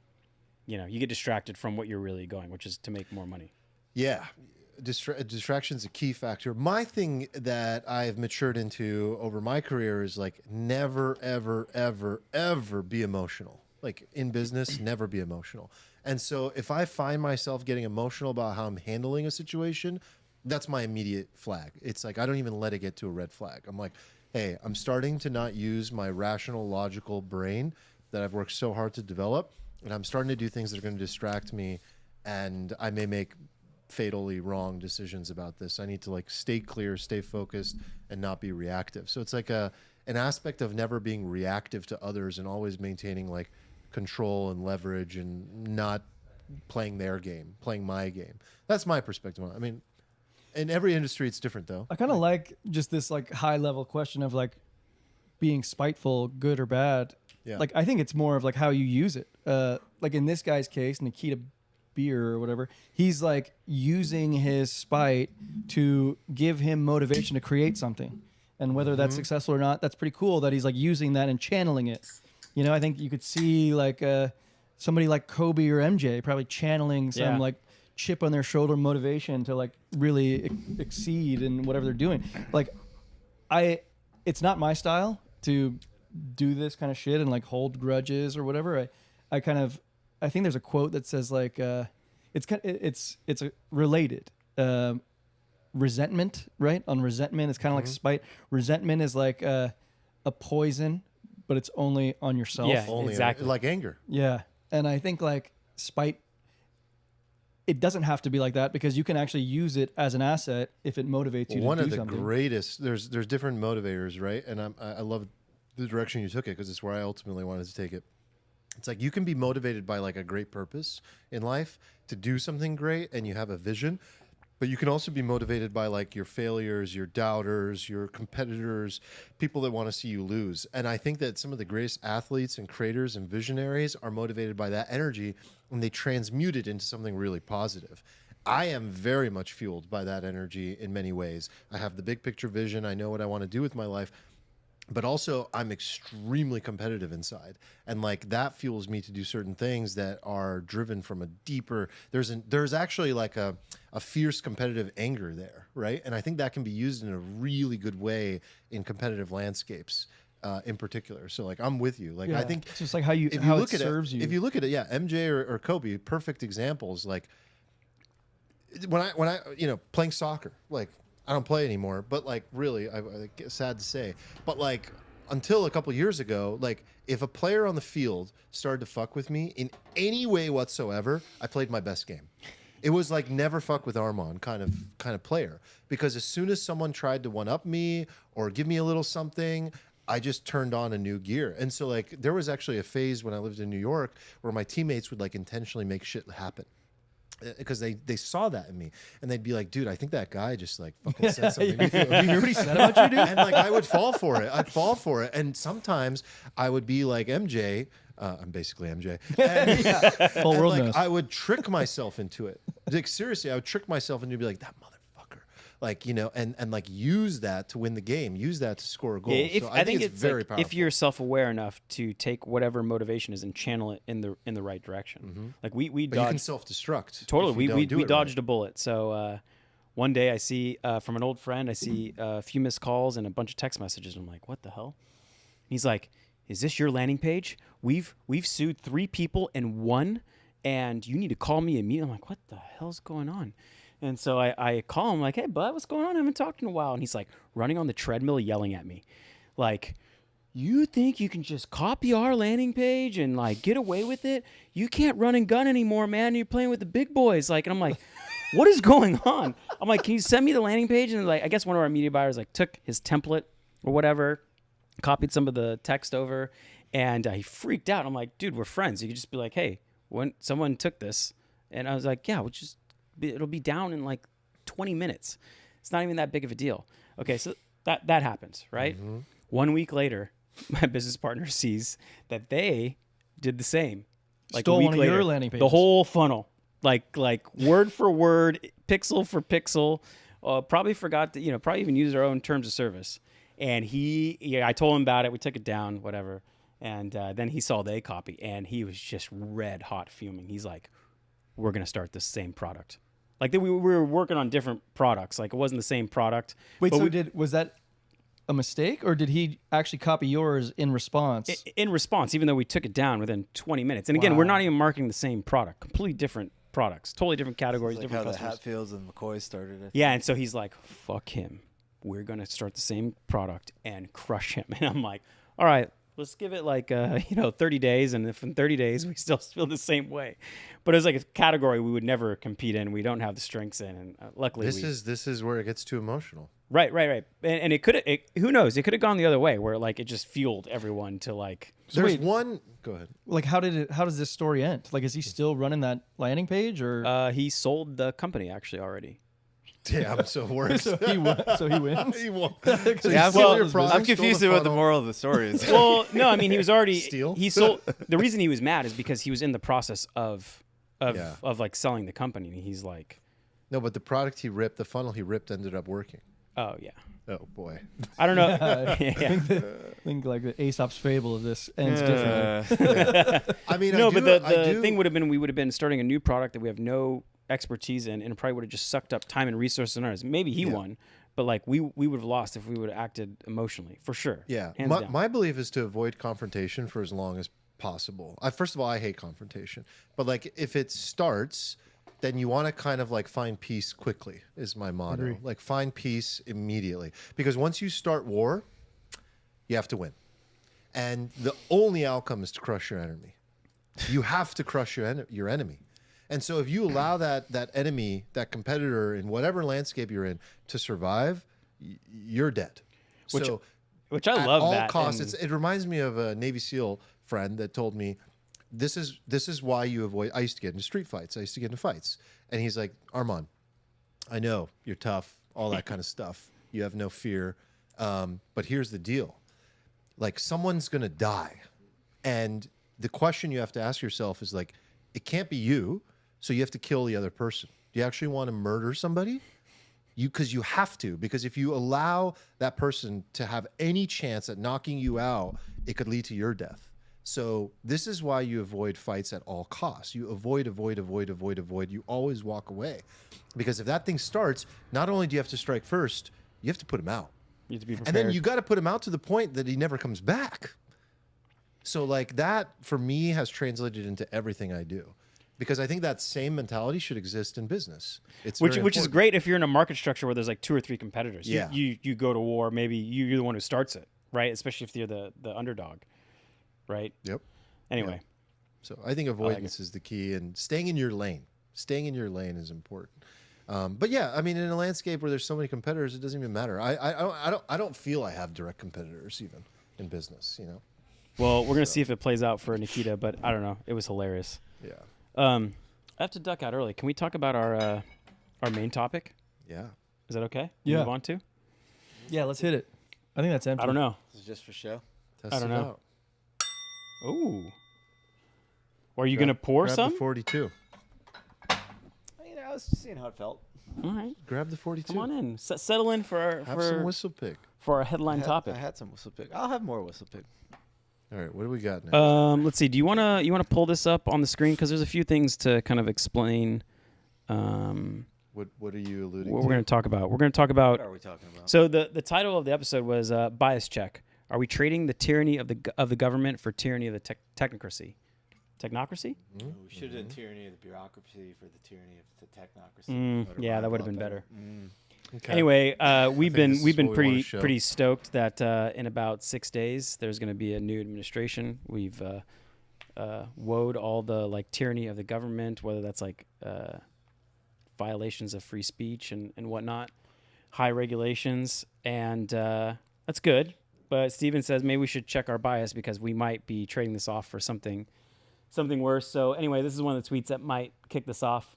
you know, you get distracted from what you're really going, which is to make more money. Yeah. Distraction's a key factor. My thing that I've matured into over my career is like never, ever, ever, ever be emotional. Like in business, never be emotional. And so if I find myself getting emotional about how I'm handling a situation, that's my immediate flag. It's like I don't even let it get to a red flag. I'm like, hey, I'm starting to not use my rational, logical brain that I've worked so hard to develop, and I'm starting to do things that are going to distract me, and I may make fatally wrong decisions about this. I need to like stay clear, stay focused, and not be reactive. So it's like an aspect of never being reactive to others and always maintaining like control and leverage and not playing their game, playing my game. That's my perspective on it. I mean, in every industry, it's different though. I kind of like just this like high level question of like being spiteful, good or bad. Yeah. Like I think it's more of like how you use it. Like in this guy's case, Nikita Beer or whatever, he's like using his spite to give him motivation to create something. And whether that's successful or not, that's pretty cool that he's like using that and channeling it. You know, I think you could see like somebody like Kobe or MJ probably channeling some like chip on their shoulder motivation to like really exceed in whatever they're doing. Like it's not my style to do this kind of shit and like hold grudges or whatever. I think there's a quote that says like it's related. Resentment, right? On resentment, it's kind of like spite. Resentment is like a poison, but it's only on yourself. Yeah, Only exactly. like anger. Yeah. And I think like spite, it doesn't have to be like that because you can actually use it as an asset if it motivates you One to of do the something. greatest. There's different motivators, right? And I love the direction you took it because it's where I ultimately wanted to take it. It's like you can be motivated by like a great purpose in life to do something great, and you have a vision. But you can also be motivated by like your failures, your doubters, your competitors, people that want to see you lose. And I think that some of the greatest athletes and creators and visionaries are motivated by that energy, and they transmute it into something really positive. I am very much fueled by that energy in many ways. I have the big picture vision. I know what I want to do with my life. But also, I'm extremely competitive inside, and like that fuels me to do certain things that are driven from a deeper. There's actually like a fierce competitive anger there, right? And I think that can be used in a really good way in competitive landscapes, in particular. So like I'm with you. Like I think it's just like how it serves you. If you look at it, yeah, MJ or Kobe, perfect examples. Like when I playing soccer, like. I don't play anymore, but like really, I sad to say, but like until a couple years ago, like if a player on the field started to fuck with me in any way whatsoever, I played my best game. It was like never fuck with Armand kind of player, because as soon as someone tried to one up me or give me a little something, I just turned on a new gear. And so like there was actually a phase when I lived in New York where my teammates would like intentionally make shit happen. Because they saw that in me, and they'd be like, "Dude, I think that guy just like fucking said something." You hear what he said about you, dude? And like I would fall for it. I'd fall for it, and sometimes I would be like MJ. I'm basically MJ. And, Whole world like knows. I would trick myself into it. Like seriously, I would trick myself into be like that motherfucker. like, and like use that to win the game, use that to score a goal. Yeah, So I think it's very like, powerful. if you're self-aware enough to take whatever motivation is and channel it in the right direction. Like we but you dodged can self-destruct. totally. if you We don't do it dodged right. a bullet. So one day I see from an old friend, I see a few missed calls and a bunch of text messages. I'm like, what the hell? He's like, is this your landing page? We've sued 3 people and won, and you need to call me immediately. I'm like, what the hell's going on? And so I call him like, hey, bud, what's going on? I haven't talked in a while. And he's like running on the treadmill yelling at me. Like, you think you can just copy our landing page and like get away with it? You can't run and gun anymore, man. You're playing with the big boys. Like, and I'm like, what is going on? I'm like, can you send me the landing page? And like, I guess one of our media buyers like took his template or whatever, copied some of the text over, and he freaked out. I'm like, dude, we're friends. You could just be like, hey, when someone took this, and I was like, yeah, it'll be down in like 20 minutes. It's not even that big of a deal. Okay, so that happens, right? 1 week later, my business partner sees that they did the same. Like Stole a week one of later, your landing the pages. whole funnel, like word for word, pixel for pixel. Probably forgot to, probably even used our own terms of service. And I told him about it. We took it down, whatever. And then he saw they copy, and he was just red hot fuming. He's like, we're going to start the same product. Like we were working on different products. Like it wasn't the same product. Wait, but so was that a mistake, or did he actually copy yours in response? in response, even though we took it down within 20 minutes. And again, we're not even marketing the same product. Completely different products. Totally different categories, It's like different how customers. the Hatfields and McCoys started. I think. Yeah, and so he's like, fuck him. We're going to start the same product and crush him. And I'm like, all right, let's give it like 30 days, and if in 30 days we still feel the same way. But it's like a category we would never compete in. We don't have the strengths in, and luckily This is where it gets too emotional. Right. And it could who knows? It could have gone the other way, where like it just fueled everyone to like. There's one. Go ahead. Like, how does this story end? Like, is he still running that landing page, or He sold the company actually already. Damn, so it works. so he wins? He won. Yeah, I'm confused confused about the moral of the story is. Well, no, I mean he was already Steal? he sold. The reason he was mad is because he was in the process of Yeah. like selling the company. And he's like, No, but the product he ripped, the funnel he ripped, ended up working. oh yeah, Oh boy. I don't know. I Yeah. think like the Aesop's fable of this ends differently. I mean, No, I but do, the thing would have been we would have been starting a new product that we have no expertise in, and it probably would have just sucked up time and resources on ours. Maybe he won, but like we would have lost if we would have acted emotionally, for sure. Yeah, Hands down. my belief is to avoid confrontation for as long as possible. First of all, I hate confrontation, but like if it starts, then you want to kind of like find peace quickly. Is my motto. Agree. Like find peace immediately, because once you start war, you have to win, and the only outcome is to crush your enemy. You have to crush your enemy. And so if you allow that enemy, that competitor in whatever landscape you're in to survive, you're dead. Which I at love all that. costs, and- it reminds me of a Navy SEAL friend that told me, this is why you avoid. I used to get into street fights. I used to get into fights. And he's like, Armand, I know you're tough, all that kind of stuff. You have no fear. But here's the deal. Like someone's going to die. And the question you have to ask yourself is like, it can't be you. So you have to kill the other person. Do you actually want to murder somebody? Because you have to. Because if you allow that person to have any chance at knocking you out, it could lead to your death. So this is why you avoid fights at all costs. You avoid. You always walk away. Because if that thing starts, not only do you have to strike first, you have to put him out. You have to be And prepared. then you got to put him out to the point that he never comes back. So like that, for me, has translated into everything I do. Because I think that same mentality should exist in business. It's which very is important. great if you're in a market structure where there's like 2 or 3 competitors. Yeah. You go to war. Maybe you're the one who starts it, right? Especially if you're the underdog, right? Yep. Anyway, So I think avoidance is the key, and staying in your lane. Staying in your lane is important. But yeah, I mean, in a landscape where there's so many competitors, it doesn't even matter. I don't feel I have direct competitors even in business. You know. well, we're gonna see if it plays out for Nikita, but I don't know. It was hilarious. Yeah. I have to duck out early. Can we talk about our main topic? Yeah. Is that okay? Yeah. Move on to? Yeah, let's hit it. I think that's empty. I don't know. This is just for show. Test I don't it know. out. Ooh. Or are you gonna pour Grab some? the 42. I was just seeing how it felt. All right. Grab the 42. Come on in. Settle in for our Have some whistle pig. for our headline topic. I had some whistle pig. I'll have more whistle pig. All right, what do we got now? Let's see. Do you wanna pull this up on the screen because there's a few things to kind of explain. What are you alluding What to? we're going to talk about. We're going to talk about. What are we talking about? So the title of the episode was bias check. Are we trading the tyranny of the government for tyranny of the technocracy? Technocracy? We should have done tyranny of the bureaucracy for the tyranny of the technocracy. Yeah, that would have been better. Okay. Anyway, we've this is been what we wanna show. pretty stoked that in about 6 days there's going to be a new administration. We've woed all the like tyranny of the government, whether that's like violations of free speech and whatnot, high regulations, and that's good. But Steven says maybe we should check our bias because we might be trading this off for something worse. So anyway, this is one of the tweets that might kick this off.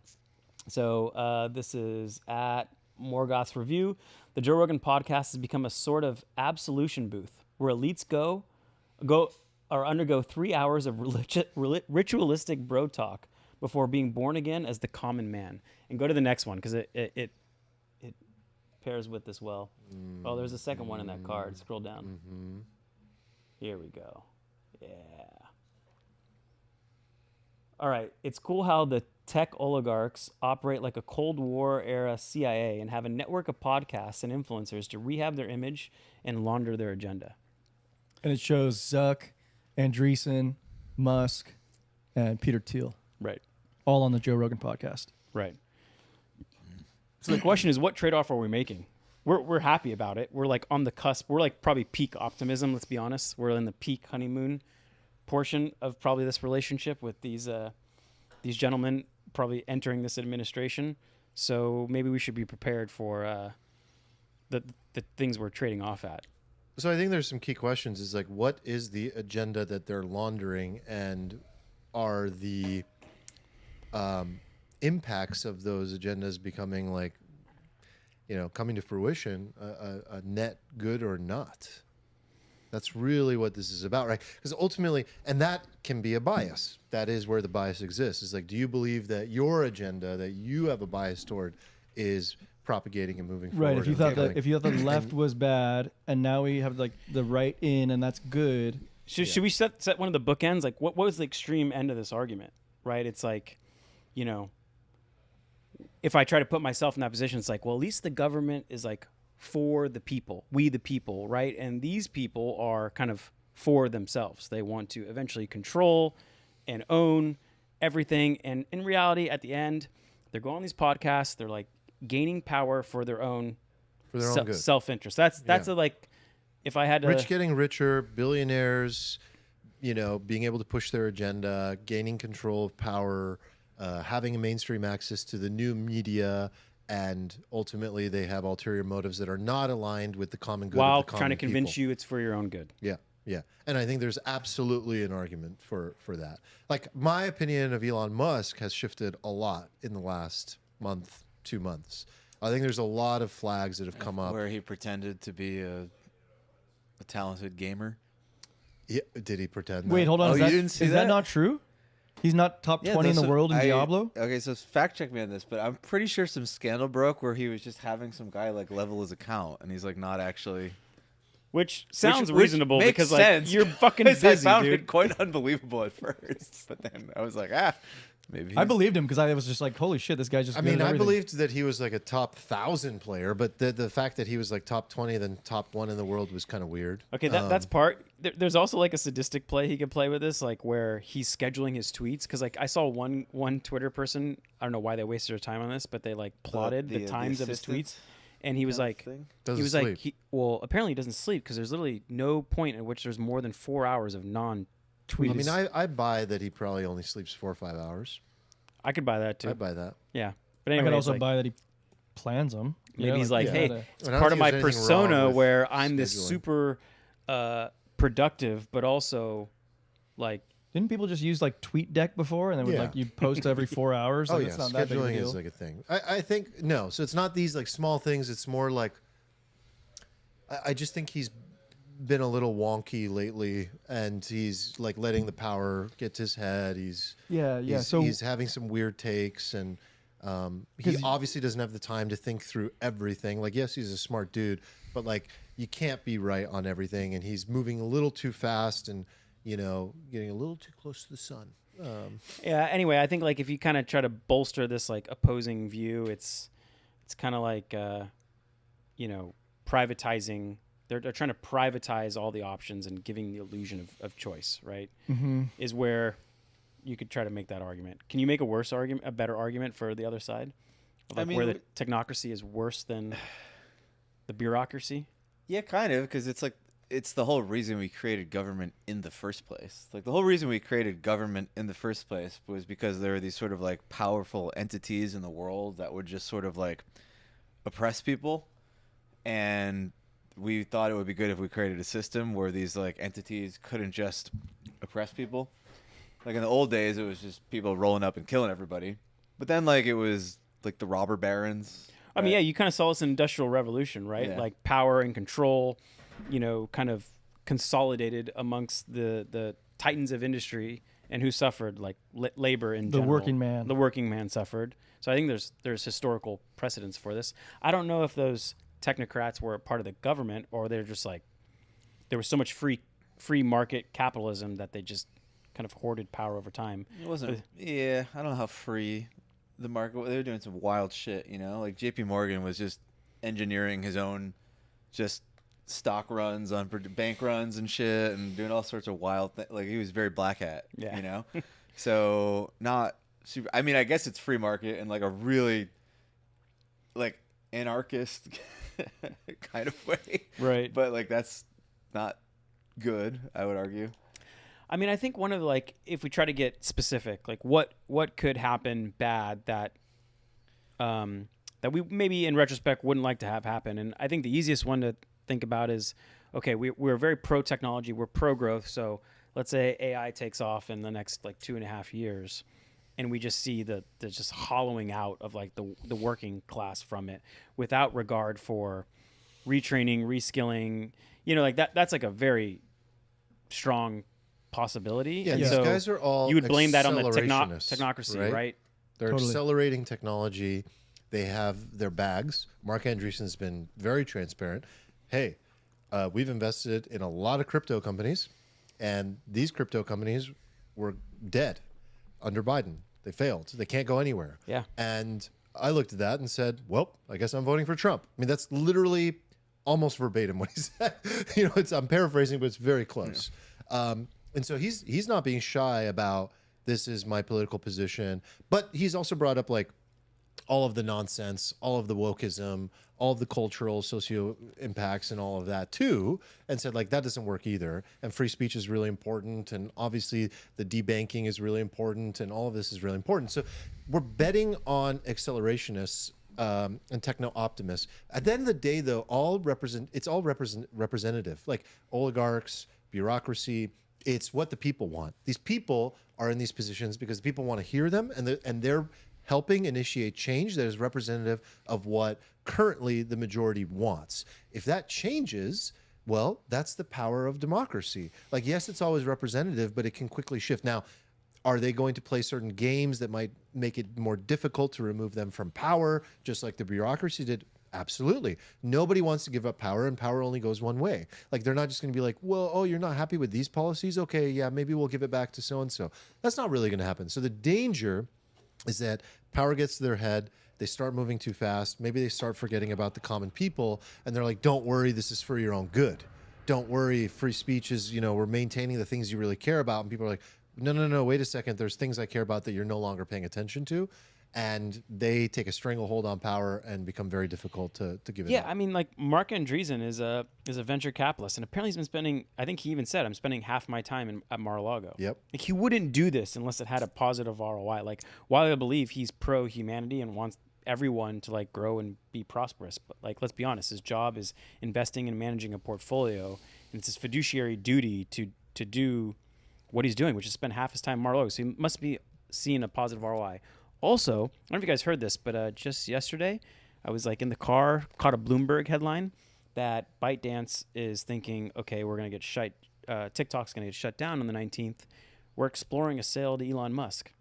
So this is at Morgoth's Review. The Joe Rogan podcast has become a sort of absolution booth where elites go or undergo 3 hours of ritualistic bro talk before being born again as the common man. And go to the next one because it pairs with this well. Oh, there's a second one in that card. Scroll down. Here we go. Yeah. All right. It's cool how the tech oligarchs operate like a Cold War era CIA and have a network of podcasts and influencers to rehab their image and launder their agenda. And it shows Zuck, Andreessen, Musk, and Peter Thiel, Right. all on the Joe Rogan podcast. Right. So the question is, what trade-off are we making? We're happy about it. We're like on the cusp. We're like probably peak optimism. Let's be honest. We're in the peak honeymoon portion of probably this relationship with these gentlemen probably entering this administration. So maybe we should be prepared for the things we're trading off at. So I think there's some key questions. Is like, what is the agenda that they're laundering, and are the impacts of those agendas becoming like, coming to fruition, a net good or not? That's really what this is about, right? Because ultimately, and that can be a bias. That is where the bias exists. It's like, do you believe that your agenda that you have a bias toward is propagating and moving forward? Right. If you thought the left was bad, and now we have like the right in, and that's good. Should we set one of the bookends? Like, what was the extreme end of this argument? Right? It's like, if I try to put myself in that position, it's like, well, at least the government is like for the people, we the people, right? And these people are kind of for themselves. They want to eventually control and own everything. And in reality, at the end, they're going on these podcasts. They're like gaining power for their own good. self-interest. That's a like, if I had to... Rich getting richer, billionaires, being able to push their agenda, gaining control of power, having a mainstream access to the new media, and ultimately they have ulterior motives that are not aligned with the common good while of the common trying to convince people. you it's for your own good. Yeah. And I think there's absolutely an argument for that. Like, my opinion of Elon Musk has shifted a lot in the last month, 2 months. I think there's a lot of flags that have come up. Where he pretended to be a talented gamer. Yeah, did he pretend Wait, that? hold on. Oh, Is you that- didn't see is that that? not true? He's not top 20 in the world in Diablo? Okay, so fact check me on this, but I'm pretty sure some scandal broke where he was just having some guy like level his account, and he's like not actually. Which sounds Which reasonable makes because sense, like you're fucking 'cause busy, I found dude. it quite unbelievable at first, but then I was like, maybe. I believed him because I was just like, holy shit, this guy's just I good mean, at I everything. believed that he was like a top 1,000 player, but the fact that he was like top 20, then top 1 in the world was kind of weird. Okay, that's part. There's also like a sadistic play he could play with this, like where he's scheduling his tweets. Because like I saw one Twitter person, I don't know why they wasted their time on this, but they like plotted the times of his assistant tweets, and he was like, Doesn't he was sleep. like, apparently he doesn't sleep because there's literally no point at which there's more than 4 hours of non-tweets. I mean, I buy that he probably only sleeps 4 or 5 hours. I could buy that too. I buy that. Yeah, but I anyway, could it's also like, buy that he plans them. maybe he's like, yeah. hey, gotta- it's I don't part of think my there's anything persona wrong with where I'm this scheduling. super productive, but also like. Didn't people just use like TweetDeck before, and then would Yeah. like you'd post every 4 hours? Oh Like, yeah, it's not that big of a scheduling deal. is like a thing. I think no. So it's not these like small things. It's more like I just think he's been a little wonky lately, and he's like letting the power get to his head. Yeah. He's, So he's having some weird takes, and He obviously doesn't have the time to think through everything. Like, yes, he's a smart dude, but like, you can't be right on everything. And he's moving a little too fast and, getting a little too close to the sun. Yeah. Anyway, I think like if you kind of try to bolster this like opposing view, it's kind of like, privatizing. They're trying to privatize all the options and giving the illusion of choice, right? Mm-hmm. Is where you could try to make that argument. Can you make a better argument for the other side? Like where the technocracy is worse than the bureaucracy? Yeah, kind of, because it's the whole reason we created government in the first place. Like the whole reason we created government in the first place was because there are these sort of like powerful entities in the world that would just sort of like oppress people, and we thought it would be good if we created a system where these like entities couldn't just oppress people. Like in the old days, it was just people rolling up and killing everybody. But then like it was like the robber barons. I mean, yeah, you kind of saw this in Industrial Revolution, right? Yeah. Like power and control, kind of consolidated amongst the titans of industry, and who suffered, like labor in The general. working man. The working man suffered. So I think there's historical precedence for this. I don't know if those technocrats were part of the government or they're just like there was so much free market capitalism that they just kind of hoarded power over time. It wasn't. Yeah, I don't know how free the market. They were doing some wild shit, Like J.P. Morgan was just engineering his own, just stock runs on bank runs and shit, and doing all sorts of wild things. Like he was very black hat, Yeah. So not super. I mean, I guess it's free market in like a really, like anarchist kind of way, Right. But like that's not good, I would argue. I mean, I think one of like if we try to get specific, like what could happen bad that we maybe in retrospect wouldn't like to have happen. And I think the easiest one to think about is, okay, we're very pro technology, we're pro growth. So let's say AI takes off in the next like 2.5 years, and we just see the just hollowing out of like the working class from it, without regard for retraining, reskilling. Like that's like a very strong possibility. Yeah, And these so guys are all you would blame that on the accelerationists, technocracy, right? They're Totally. accelerating technology. They have their bags. Mark Andreessen's been very transparent. Hey, we've invested in a lot of crypto companies, and these crypto companies were dead under Biden. They failed. They can't go anywhere. Yeah. And I looked at that and said, well, I guess I'm voting for Trump. I mean, that's literally almost verbatim what he said. I'm paraphrasing, but it's very close. Yeah. And so he's not being shy about this is my political position, but he's also brought up like all of the nonsense, all of the wokeism, all of the cultural socio impacts and all of that too, and said like that doesn't work either. And free speech is really important, and obviously the debanking is really important, and all of this is really important. So we're betting on accelerationists and techno optimists. At the end of the day, though, it's all representative, like oligarchs, bureaucracy. It's what the people want. These people are in these positions because people want to hear them, and they're helping initiate change that is representative of what currently the majority wants. If that changes, well, that's the power of democracy. Like, yes, it's always representative, but it can quickly shift. Now, are they going to play certain games that might make it more difficult to remove them from power, just like the bureaucracy did? Absolutely. Nobody wants to give up power, and power only goes one way. Like, they're not just going to be like, well, oh, you're not happy with these policies? Okay, yeah, maybe we'll give it back to so-and-so. That's not really going to happen. So the danger is that power gets to their head, they start moving too fast, maybe they start forgetting about the common people, and they're like, don't worry, this is for your own good. Don't worry, free speech is, we're maintaining the things you really care about. And people are like, no, wait a second, there's things I care about that you're no longer paying attention to. And they take a stranglehold on power and become very difficult to give it up. I mean, like Mark Andreessen is a venture capitalist, and apparently he's been spending, I think he even said, I'm spending half my time at Mar-a-Lago. Yep. Like, he wouldn't do this unless it had a positive ROI. Like, while I believe he's pro-humanity and wants everyone to like grow and be prosperous, but like, let's be honest, his job is investing and managing a portfolio, and it's his fiduciary duty to do what he's doing, which is spend half his time at Mar-a-Lago. So he must be seeing a positive ROI. Also, I don't know if you guys heard this, but just yesterday, I was like in the car, caught a Bloomberg headline that ByteDance is thinking, okay, we're going to get TikTok's going to get shut down on the 19th. We're exploring a sale to Elon Musk.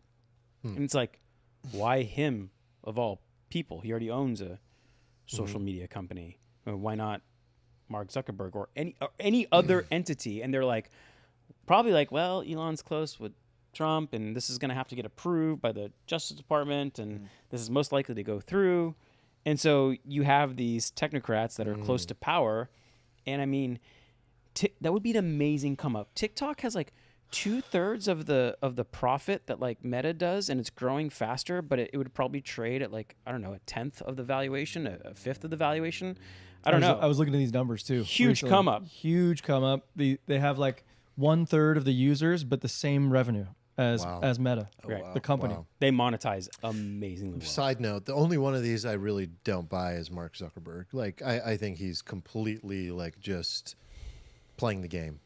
And it's like, why him of all people. He already owns a social media company. Why not Mark Zuckerberg or any other entity? And they're like, probably like, well, Elon's close with Trump, and this is going to have to get approved by the Justice Department, and this is most likely to go through. And so you have these technocrats that are close to power. And I mean, that would be an amazing come up. TikTok has like 2/3 of the profit that like Meta does, and it's growing faster, but it would probably trade at like, I don't know, 1/10 of the valuation, a 1/5 of the valuation. I don't know. I was looking at these numbers too. Huge recently. come up. Huge come up. They have like 1/3 of the users, but the same revenue as Meta, Right. wow. the company. Wow. They monetize amazingly well. Side note: the only one of these I really don't buy is Mark Zuckerberg. Like, I think he's completely like just playing the game.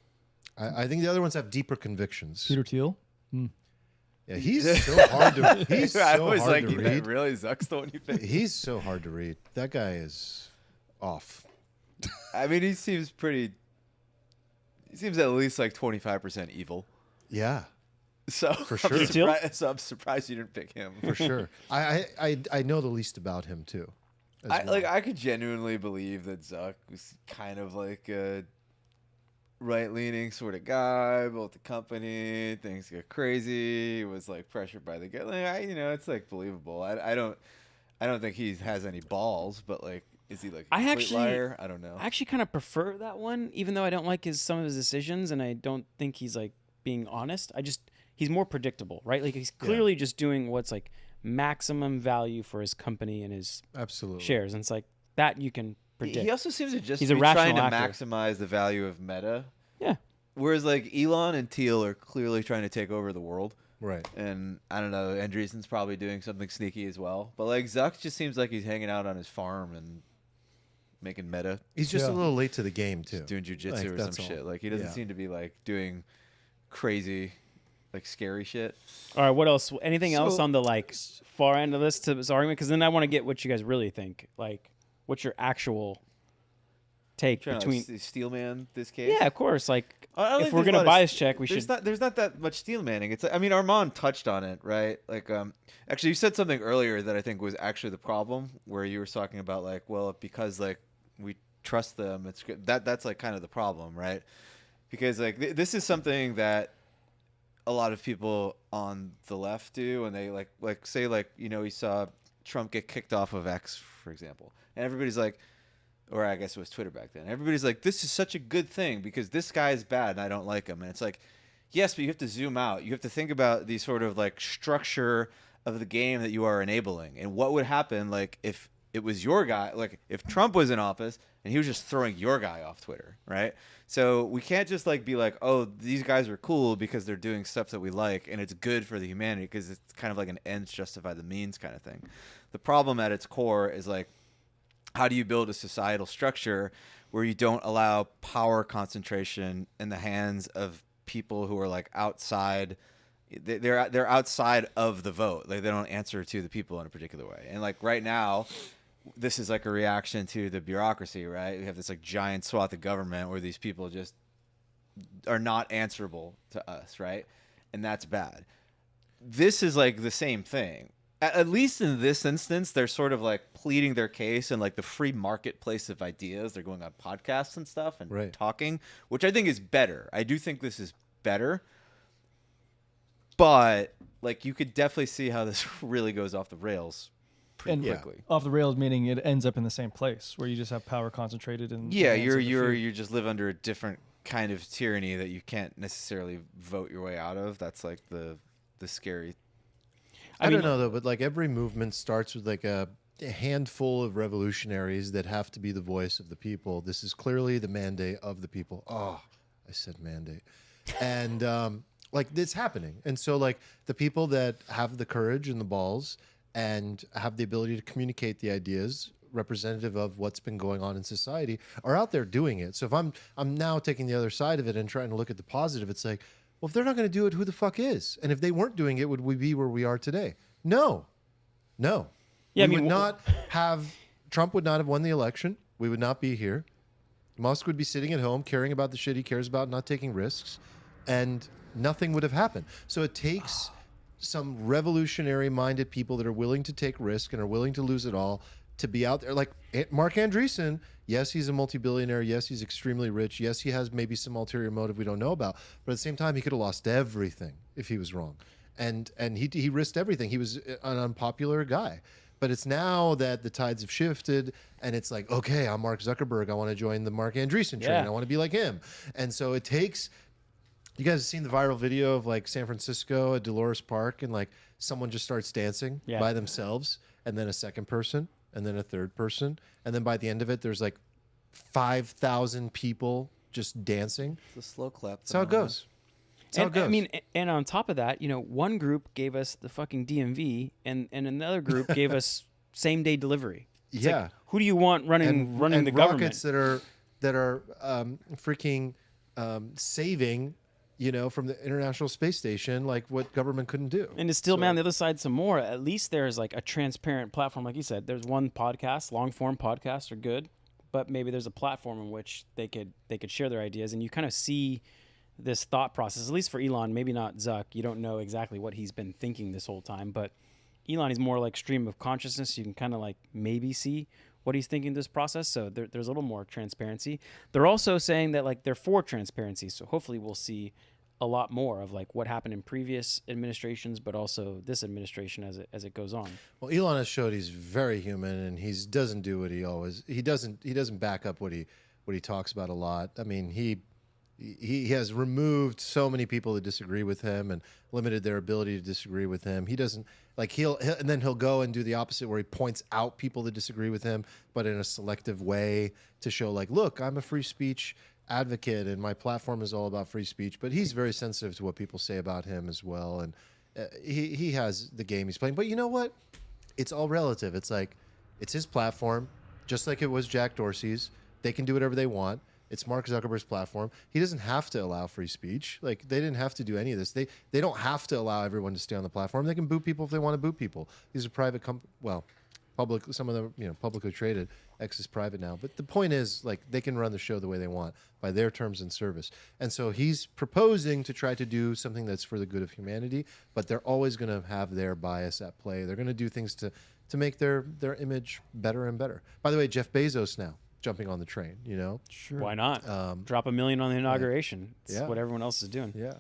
I think the other ones have deeper convictions. Peter Thiel. Yeah, he's so hard to. He's I so was hard like, to read. really, Zuck's the one you picked? He's so hard to read. That guy is off. I mean, he seems at least like 25% evil. Yeah, So For sure. I'm surprised you didn't pick him. for sure. I know the least about him too. as well. I could genuinely believe that Zuck was kind of like a right-leaning sort of guy, built the company, things get crazy, he was like pressured by the guy. Like, it's like believable. I don't think he has any balls, but like, is he like a complete liar? I don't know. I actually kind of prefer that one, even though I don't like some of his decisions, and I don't think he's like being honest. He's more predictable, right? Like he's clearly just doing what's like maximum value for his company and his Absolutely. shares, and it's like that you can predict. He also seems to just He's be a trying rational to actor. maximize the value of Meta. Yeah. Whereas like Elon and Thiel are clearly trying to take over the world. Right. And I don't know, Andreessen's probably doing something sneaky as well. But like Zuck just seems like he's hanging out on his farm and making Meta, He's just Yeah. a little late to the game too. doing jujitsu Like, or some that's all. shit. Like he doesn't Yeah. seem to be like doing crazy, like scary shit. All right, what else? Anything else So- on the like far end of this argument? Because then I want to get what you guys really think. Like, what's your actual take Trying between? to like, steelman this case. Yeah, of course. Like, I don't if think we're there's a gonna lot of bias check, we there's should. There's not that much steel manning. It's. I mean, Armand touched on it, right? Like, actually, you said something earlier that I think was actually the problem, where you were talking about like, well, because like we trust them, it's good. That's like kind of the problem, right? Because like this is something that a lot of people on the left do, and they like say like you saw Trump get kicked off of X, for example, and everybody's like. Or I guess it was Twitter back then. Everybody's like, this is such a good thing because this guy is bad and I don't like him. And it's like, yes, but you have to zoom out. You have to think about the sort of like structure of the game that you are enabling. And what would happen like if it was your guy, like if Trump was in office and he was just throwing your guy off Twitter, right? So we can't just like be like, oh, these guys are cool because they're doing stuff that we like and it's good for the humanity because it's kind of like an ends justify the means kind of thing. The problem at its core is like, how do you build a societal structure where you don't allow power concentration in the hands of people who are like outside? They're outside of the vote. Like they don't answer to the people in a particular way. And like right now, this is like a reaction to the bureaucracy, right? We have this like giant swath of government where these people just are not answerable to us, right? And that's bad. This is like the same thing. At least in this instance, they're sort of like pleading their case in like the free marketplace of ideas. They're going on podcasts and stuff and Right. talking, which I think is better. I do think this is better. But like you could definitely see how this really goes off the rails pretty And quickly. off the rails, meaning it ends up in the same place where you just have power concentrated in. Yeah, the hands of the few. you just live under a different kind of tyranny that you can't necessarily vote your way out of. That's like the scary. I don't know though, but like every movement starts with like a handful of revolutionaries that have to be the voice of the people. This is clearly the mandate of the people. Oh, I said mandate. And like it's happening. And so like the people that have the courage and the balls and have the ability to communicate the ideas representative of what's been going on in society are out there doing it. So if I'm now taking the other side of it and trying to look at the positive, it's like, well, if they're not going to do it, who the fuck is? And if they weren't doing it, would we be where we are today? No. Yeah, We would not have, Trump would not have won the election. We would not be here. Musk would be sitting at home caring about the shit he cares about, not taking risks, and nothing would have happened. So it takes some revolutionary-minded people that are willing to take risk and are willing to lose it all to be out there. Like Mark Andreessen, yes, he's a multi-billionaire. Yes, he's extremely rich. Yes, he has maybe some ulterior motive we don't know about. But at the same time, he could have lost everything if he was wrong. And he risked everything. He was an unpopular guy. But it's now that the tides have shifted, and it's like, okay, I'm Mark Zuckerberg. I want to join the Mark Andreessen train. Yeah. I want to be like him. And so it takes... You guys have seen the viral video of like San Francisco at Dolores Park, and like someone just starts dancing by themselves, and then a second person, and then a third person, and then by the end of it, there's like 5,000 people just dancing. It's a slow clap. That's how it goes. That's how it goes. I mean, and on top of that, one group gave us the fucking DMV, and another group gave us same day delivery. It's yeah. like, who do you want running the government? Rockets that are freaking saving, from the International Space Station, like what government couldn't do. And to still, man, the other side some more. At least there's like a transparent platform, like you said. There's one podcast, long form podcasts are good, but maybe there's a platform in which they could share their ideas, and you kind of see this thought process. At least for Elon, maybe not Zuck. You don't know exactly what he's been thinking this whole time, but Elon is more like stream of consciousness. You can kind of like maybe see what he's thinking this process. So there's a little more transparency. They're also saying that like they're for transparency. So hopefully we'll see a lot more of like what happened in previous administrations, but also this administration as it goes on. Well, Elon has showed he's very human, and he doesn't do what he doesn't back up what he talks about a lot. I mean, he has removed so many people that disagree with him and limited their ability to disagree with him. He doesn't like and then he'll go and do the opposite, where he points out people that disagree with him, but in a selective way to show like, look, I'm a free speech advocate and my platform is all about free speech. But he's very sensitive to what people say about him as well, and he has the game he's playing. But you know what? It's all relative. It's like it's his platform, just like it was Jack Dorsey's. They can do whatever they want. It's Mark Zuckerberg's platform. He doesn't have to allow free speech. Like, they didn't have to do any of this. They don't have to allow everyone to stay on the platform. They can boot people if they want to boot people. These are private public. Some of them, publicly traded. X is private now. But the point is, like, they can run the show the way they want by their terms and service. And so he's proposing to try to do something that's for the good of humanity, but they're always going to have their bias at play. They're going to do things to make their image better and better. By the way, Jeff Bezos now jumping on the train, Sure. Why not? Drop $1 million on the inauguration. It's what everyone else is doing. Yeah.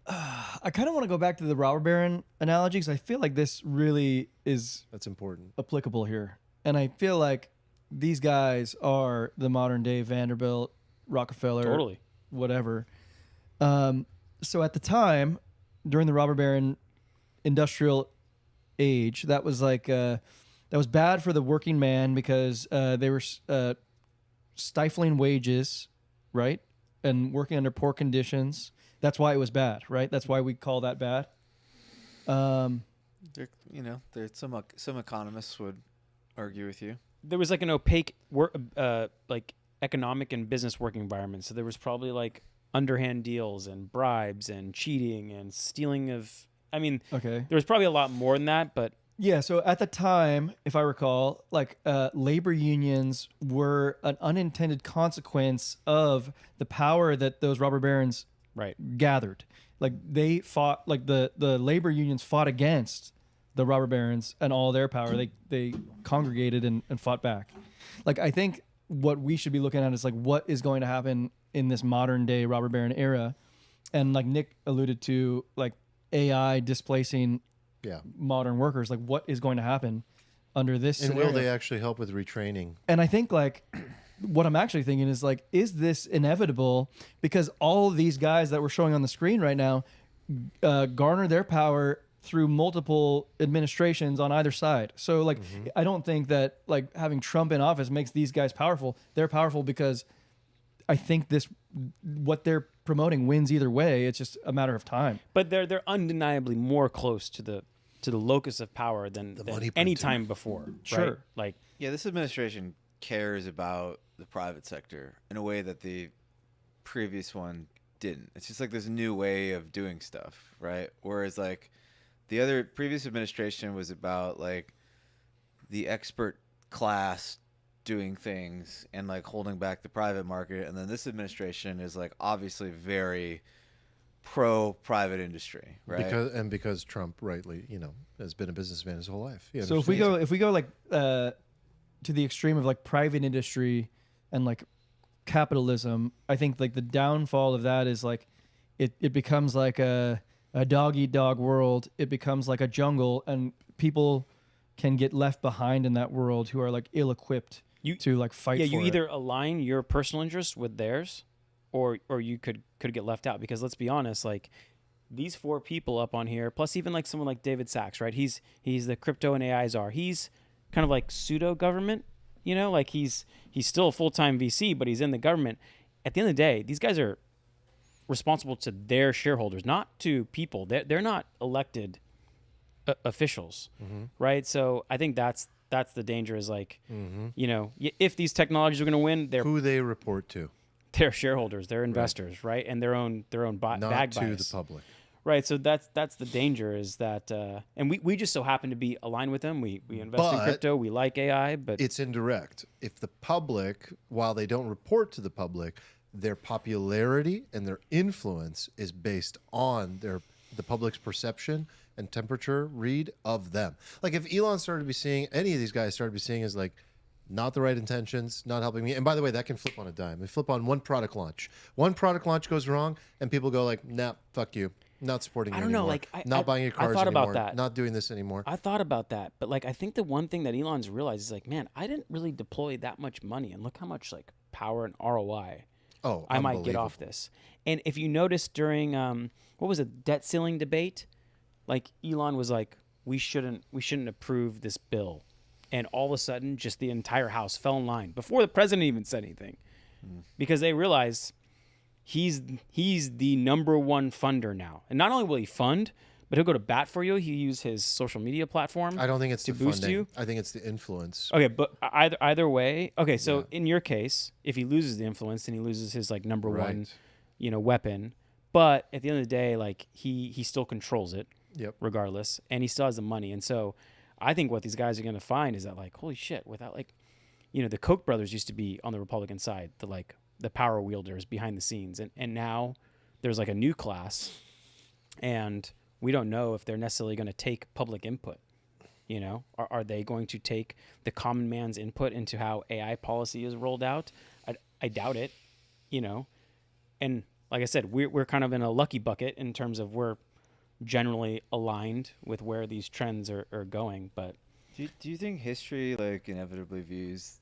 I kind of want to go back to the robber baron analogy, because I feel like this really is That's important. applicable here. And I feel like these guys are the modern day Vanderbilt, Rockefeller, Totally. whatever. So at the time, during the robber baron industrial age, that was like that was bad for the working man, because they were stifling wages, right, and working under poor conditions. That's why it was bad, right? That's why we call that bad. There's some economists would argue with you. There was like an opaque like economic and business working environment. So there was probably like underhand deals and bribes and cheating and stealing of. I mean, Okay. there was probably a lot more than that, but Yeah, so at the time, if I recall, like labor unions were an unintended consequence of the power that those robber barons right. gathered. Like they fought, like the labor unions fought against the robber barons and all their power. They congregated and fought back. Like, I think what we should be looking at is like what is going to happen in this modern day robber baron era. And like Nick alluded to, like AI displacing modern workers. Like, what is going to happen under this And scenario? will they actually help with retraining? And I think like what I'm actually thinking is like, is this inevitable? Because all these guys that we're showing on the screen right now garner their power through multiple administrations on either side. So like, I don't think that like having Trump in office makes these guys powerful. They're powerful because I think what they're promoting wins either way. It's just a matter of time. But they're undeniably more close to the locus of power than any time before. Sure. Right? Like, Yeah, this administration cares about the private sector in a way that the previous one didn't. It's just like this new way of doing stuff, right? Whereas like the other previous administration was about like the expert class doing things and like holding back the private market, and then this administration is like obviously very pro private industry, right? Because Trump rightly, has been a businessman his whole life. He So if we understands go like to the extreme of like private industry and like capitalism, I think like the downfall of that is like it becomes like a dog eat dog world. It becomes like a jungle, and people can get left behind in that world who are like ill equipped to like fight. Yeah, for you it. either align your personal interests with theirs, or you could get left out. Because let's be honest, like these 4 people up on here, plus even like someone like David Sachs, right? He's the crypto and AI czar. He's kind of like pseudo government, like he's still a full-time VC, but he's in the government. At the end of the day, these guys are responsible to their shareholders, not to people. They're not elected officials, right? So I think that's the danger is like, if these technologies are going to win, they're who they report to. Their shareholders, their investors, right? And their own Not bag to bias. the public. Right, so that's the danger is that, and we just so happen to be aligned with them. We invest in crypto, we like AI, but it's indirect. If the public, while they don't report to the public, their popularity and their influence is based on the public's perception and temperature read of them. Like if Elon started to be seeing, any of these guys started to be seeing as like not the right intentions, not helping me. And by the way, that can flip on a dime. They flip on one product launch. One product launch goes wrong and people go like, nah, fuck you. Not supporting you I don't know, anymore. like Not buying your cars I thought anymore. about that. Not doing this anymore. I thought about that. But like I think the one thing that Elon's realized is like, man, I didn't really deploy that much money, and look how much like power and ROI I might get off this. And if you notice during what was it, debt ceiling debate, like Elon was like, we shouldn't approve this bill, and all of a sudden just the entire house fell in line before the president even said anything, because they realized he's the number one funder now. And not only will he fund, but he'll go to bat for you. He'll use his social media platform. I don't think it's to the boost funding. you. I think it's the influence. Okay, but either way. Okay, so in your case, if he loses the influence, then he loses his like number one, weapon. But at the end of the day, like he still controls it. Yep. Regardless, and he still has the money. And so, I think what these guys are going to find is that like, holy shit, without like, the Koch brothers used to be on the Republican side, the power wielders behind the scenes, and now there's like a new class, and we don't know if they're necessarily going to take public input. Are they going to take the common man's input into how AI policy is rolled out? I doubt it. And like I said, we're kind of in a lucky bucket in terms of we're generally aligned with where these trends are going. But do you think history like inevitably views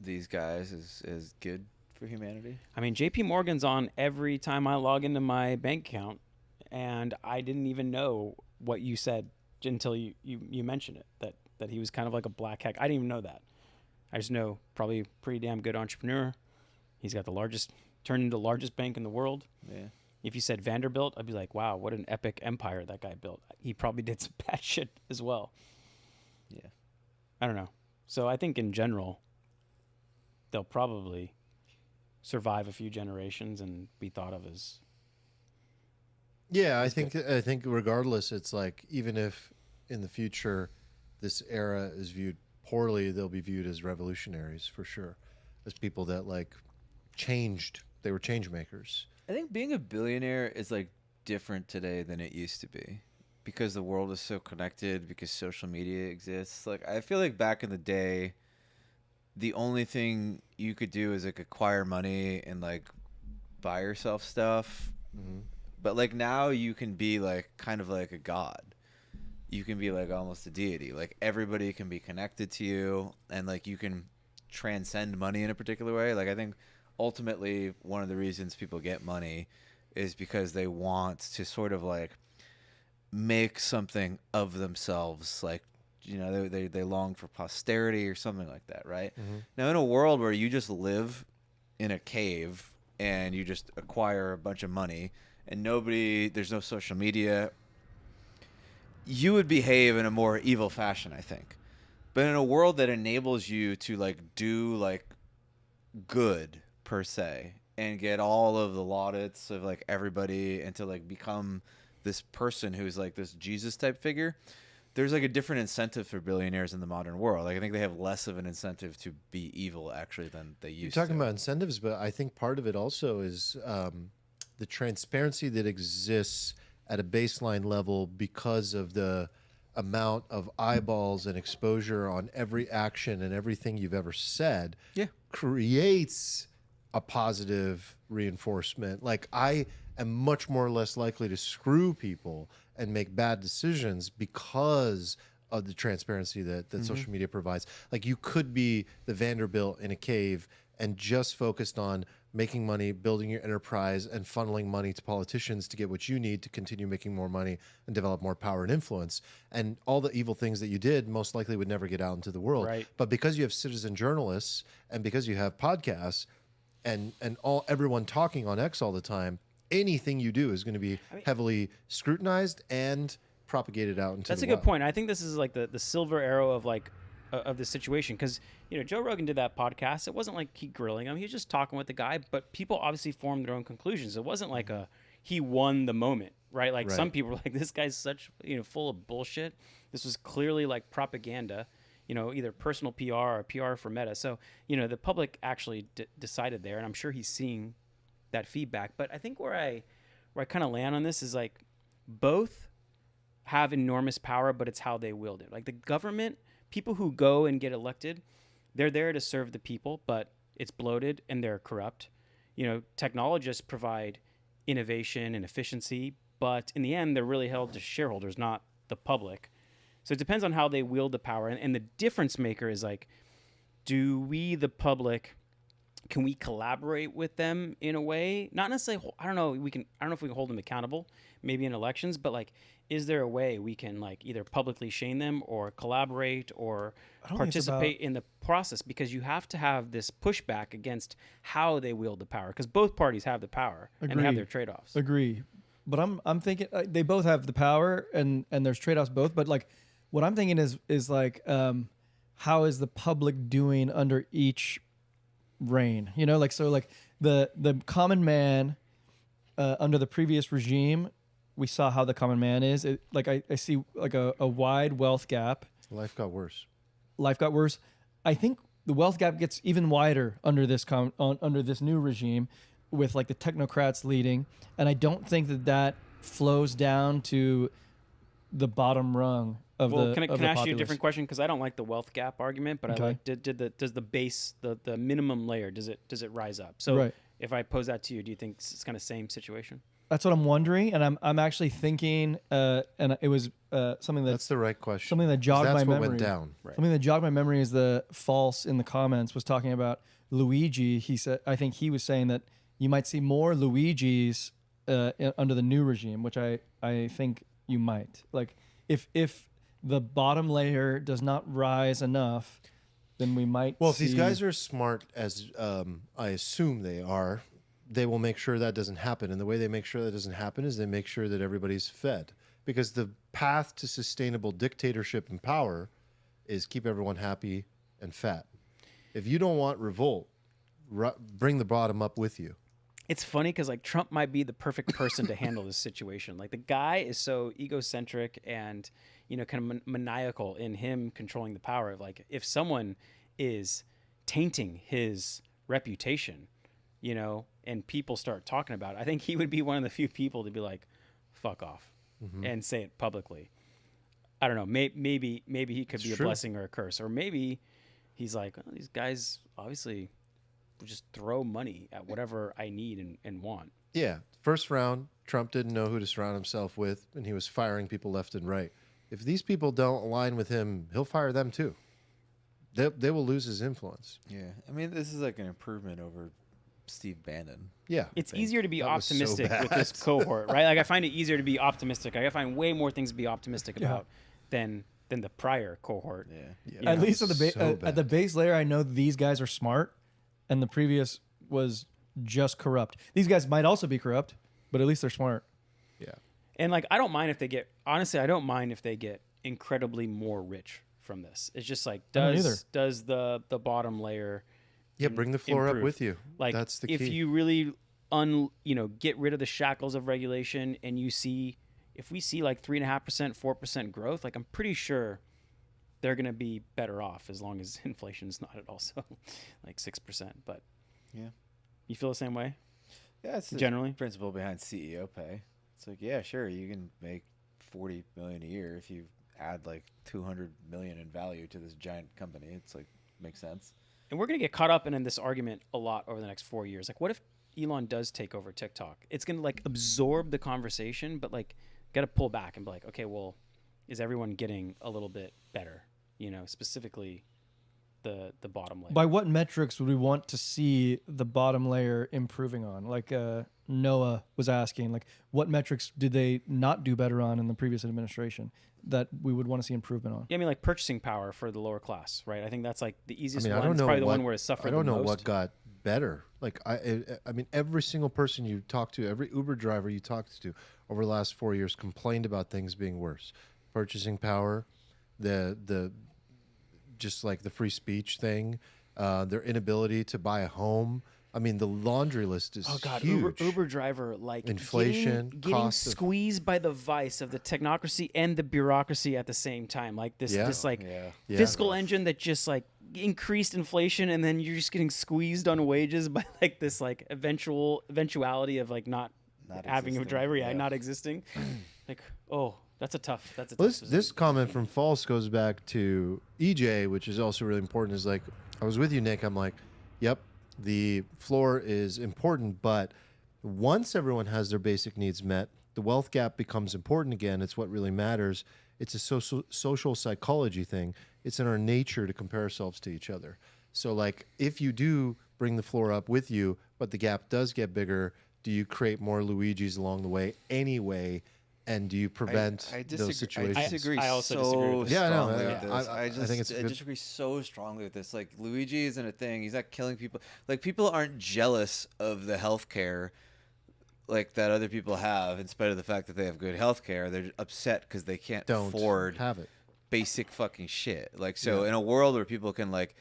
these guys as good for humanity? I mean, JP Morgan's on every time I log into my bank account, and I didn't even know what you said until you mentioned it, that he was kind of like a black hack. I didn't even know that. I just know probably a pretty damn good entrepreneur. He's got turned into the largest bank in the world. Yeah. If you said Vanderbilt, I'd be like, wow, what an epic empire that guy built. He probably did some bad shit as well. Yeah. I don't know. So I think in general, they'll probably survive a few generations and be thought of as. Yeah, I think regardless, it's like even if in the future this era is viewed poorly, they'll be viewed as revolutionaries for sure, as people that like changed. They were change makers. I think being a billionaire is like different today than it used to be, because the world is so connected, because social media exists. Like I feel like back in the day, the only thing you could do is like acquire money and like buy yourself stuff. Mm-hmm. But like now you can be like kind of like a god. You can be like almost a deity. Like everybody can be connected to you, and like you can transcend money in a particular way. Like I think ultimately one of the reasons people get money is because they want to sort of like make something of themselves. Like, they long for posterity or something like that, right? Mm-hmm. Now in a world where you just live in a cave and you just acquire a bunch of money and there's no social media, you would behave in a more evil fashion, I think. But in a world that enables you to like do like good per se and get all of the laudits of like everybody and to like become this person who's like this Jesus type figure, there's like a different incentive for billionaires in the modern world. Like I think they have less of an incentive to be evil actually than they used to. You're talking about incentives, but I think part of it also is the transparency that exists at a baseline level because of the amount of eyeballs and exposure on every action and everything you've ever said creates a positive reinforcement. Like, I am much more or less likely to screw people and make bad decisions because of the transparency that social media provides. Like, you could be the Vanderbilt in a cave and just focused on making money, building your enterprise, and funneling money to politicians to get what you need to continue making more money and develop more power and influence. And all the evil things that you did most likely would never get out into the world. Right. But because you have citizen journalists and because you have podcasts and everyone talking on X all the time, anything you do is going to be heavily scrutinized and propagated out into That's the a good wild. point. I think this is like the silver arrow of like of the situation, because Joe Rogan did that podcast. It wasn't like he grilling him; he was just talking with the guy. But people obviously formed their own conclusions. It wasn't like he won the moment, right? Like some people were like, "This guy's such full of bullshit." This was clearly like propaganda, either personal PR or PR for Meta. So the public actually decided there, and I'm sure he's seeing that feedback. But I think where I kind of land on this is like both have enormous power, but it's how they wield it. Like the government, people who go and get elected, they're there to serve the people, but it's bloated and they're corrupt. Technologists provide innovation and efficiency, but in the end, they're really held to shareholders, not the public. So it depends on how they wield the power. And the difference maker is like, do we, the public, can we collaborate with them in a way? Not necessarily, I don't know if we can hold them accountable, maybe in elections, but like, is there a way we can like either publicly shame them or collaborate or participate in the process? Because you have to have this pushback against how they wield the power, because both parties have the power and have their trade-offs. Agree. But I'm thinking they both have the power and there's trade-offs both. But like what I'm thinking is like how is the public doing under each reign? So like the common man under the previous regime, we saw how the common man is. I see like a wide wealth gap. Life got worse. I think the wealth gap gets even wider under this under this new regime, with like the technocrats leading, and I don't think that flows down to the bottom rung of the. Can I ask populace. you a different question? Because I don't like the wealth gap argument, but Okay. I like does the base, the minimum layer, does it rise up? So Right. if I pose that to you, do you think it's kind of same situation? That's what I'm wondering, and I'm actually thinking, and it was something That's the right question. something that 'Cause jogged that's my what memory. went down. Right. Something that jogged my memory is the false in the comments was talking about Luigi. He said, I think he was saying that you might see more Luigis under the new regime, which I think you might. Like if the bottom layer does not rise enough, then we might. Well, if these see- guys are as smart as I assume they are, they will make sure that doesn't happen. And the way they make sure that doesn't happen is they make sure that everybody's fed. Because the path to sustainable dictatorship and power is keep everyone happy and fat. If you don't want revolt, bring the bottom up with you. It's funny because like Trump might be the perfect person to handle this situation. Like the guy is so egocentric and kind of maniacal in him controlling the power. Like if someone is tainting his reputation, and people start talking about it, I think he would be one of the few people to be like, "Fuck off," and say it publicly. I don't know. Maybe he could be a blessing or a curse, or maybe he's like, oh, these guys obviously just throw money at whatever I need and want. Yeah. First round, Trump didn't know who to surround himself with, and he was firing people left and right. If these people don't align with him, he'll fire them too. They will lose his influence. Yeah, I mean, this is like an improvement over Steve Bannon. Yeah. It's easier to be That was so optimistic with bad. this cohort, right? Like I find it easier to be optimistic. I find way more things to be optimistic about than the prior cohort. Yeah. at least at the so at the bad. base layer, I know these guys are smart, and the previous was just corrupt. These guys might also be corrupt, but at least they're smart. Yeah. And like I don't mind if they get incredibly more rich from this. It's just like I don't either. does the bottom layer Yeah, bring the floor improve? up with you. Like That's the if key. you really get rid of the shackles of regulation and if we see like 3.5%, 4% growth, like I'm pretty sure they're going to be better off as long as inflation is not at also like 6%. But Yeah. you feel the same way? Yeah, it's the generally. principle behind CEO pay. It's like, yeah, sure, you can make 40 million a year if you add like 200 million in value to this giant company. It's like makes sense. And we're going to get caught up in this argument a lot over the next 4 years. Like, what if Elon does take over TikTok? It's going to like absorb the conversation, but like got to pull back and be like, okay, well, is everyone getting a little bit better? You know, specifically the bottom layer. By what metrics would we want to see the bottom layer improving on? Like Noah was asking, like, what metrics did they not do better on in the previous administration that we would want to see improvement on? Yeah, I mean, like purchasing power for the lower class, right? I think that's like the easiest one. I don't It's know probably the what, one where it suffered I don't the know most. what got better. Like I mean, every single person you talk to, every Uber driver you talked to over the last 4 years complained about things being worse. Purchasing power, the just like the free speech thing, their inability to buy a home. I mean, the laundry list is huge. Uber driver, like Inflation, getting cost of- squeezed by the vice of the technocracy and the bureaucracy at the same time. Like this, Yeah. this like Yeah. fiscal engine that just like increased inflation, and then you're just getting squeezed on wages by like this like eventuality of like not having a existing. driver, Yeah. not existing. Like, oh, that's a tough. Well, this comment from False goes back to EJ, which is also really important. Is like, I was with you, Nick. I'm like, yep, the floor is important, but once everyone has their basic needs met, the wealth gap becomes important again. It's what really matters. It's a social psychology thing. It's in our nature to compare ourselves to each other. So, like, if you do bring the floor up with you, but the gap does get bigger, do you create more Luigis along the way anyway? And do you prevent I those situations? I disagree. I also so disagree with this. Yeah, I know. strongly I- with this. I- I just, think it's a good- disagree so strongly with this. Like Luigi isn't a thing. He's not killing people. Like people aren't jealous of the healthcare like that other people have. In spite of the fact that they have good healthcare, they're upset because they can't Don't afford have it. basic fucking shit. Like so, in a world where people can like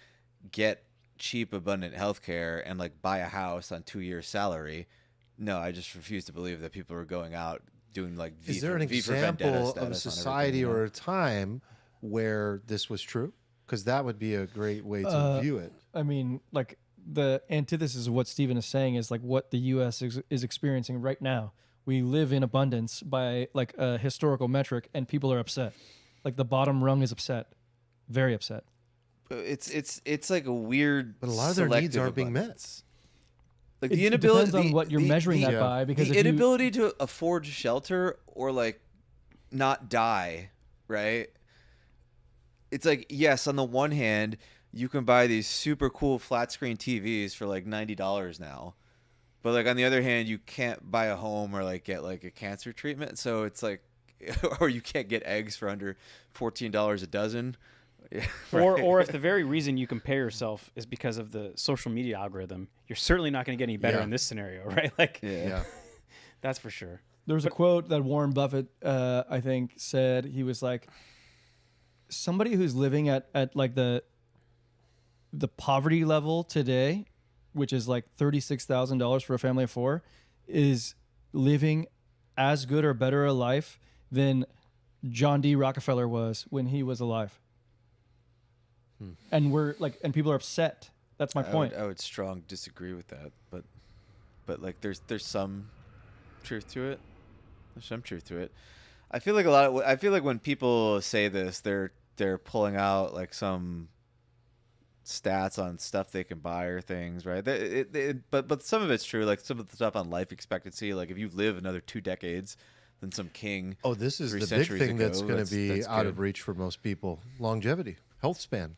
get cheap, abundant healthcare and like buy a house on 2 years' salary, no, I just refuse to believe that people are going out doing like Is there an V for Vendetta example of a status on society everything, you know? or a time where this was true? Because that would be a great way to view it. I mean, like the antithesis of what Steven is saying is like what the U.S. is experiencing right now. We live in abundance by like a historical metric, and people are upset. Like the bottom rung is upset, very upset. It's like a weird. But a lot of their needs selective aren't being met. abundance. Like It the inability depends on what you're measuring that yeah. by. Because the if you, inability to afford shelter or like not die, right? It's like yes, on the one hand, you can buy these super cool flat screen TVs for like $90 now, but like on the other hand, you can't buy a home or like get like a cancer treatment. So it's like, or you can't get eggs for under $14 a dozen. Yeah, or if the very reason you compare yourself is because of the social media algorithm, you're certainly not going to get any better Yeah. in this scenario, right? Like, Yeah. that's for sure. there was a quote that Warren Buffett, I think, said. He was like, somebody who's living at like the poverty level today, which is like $36,000 for a family of four, is living as good or better a life than John D. Rockefeller was when he was alive. And we're like, and people are upset. That's my point. I would strong disagree with that, but like there's some truth to it. There's some truth to it. I feel like when people say this, they're pulling out like some stats on stuff they can buy or things, right? But some of it's true. Like some of the stuff on life expectancy, like if you live another 2 decades than some king. Oh, this is 3 the big centuries thing that's ago, going to be that's out good. of reach for most people. Longevity, health span.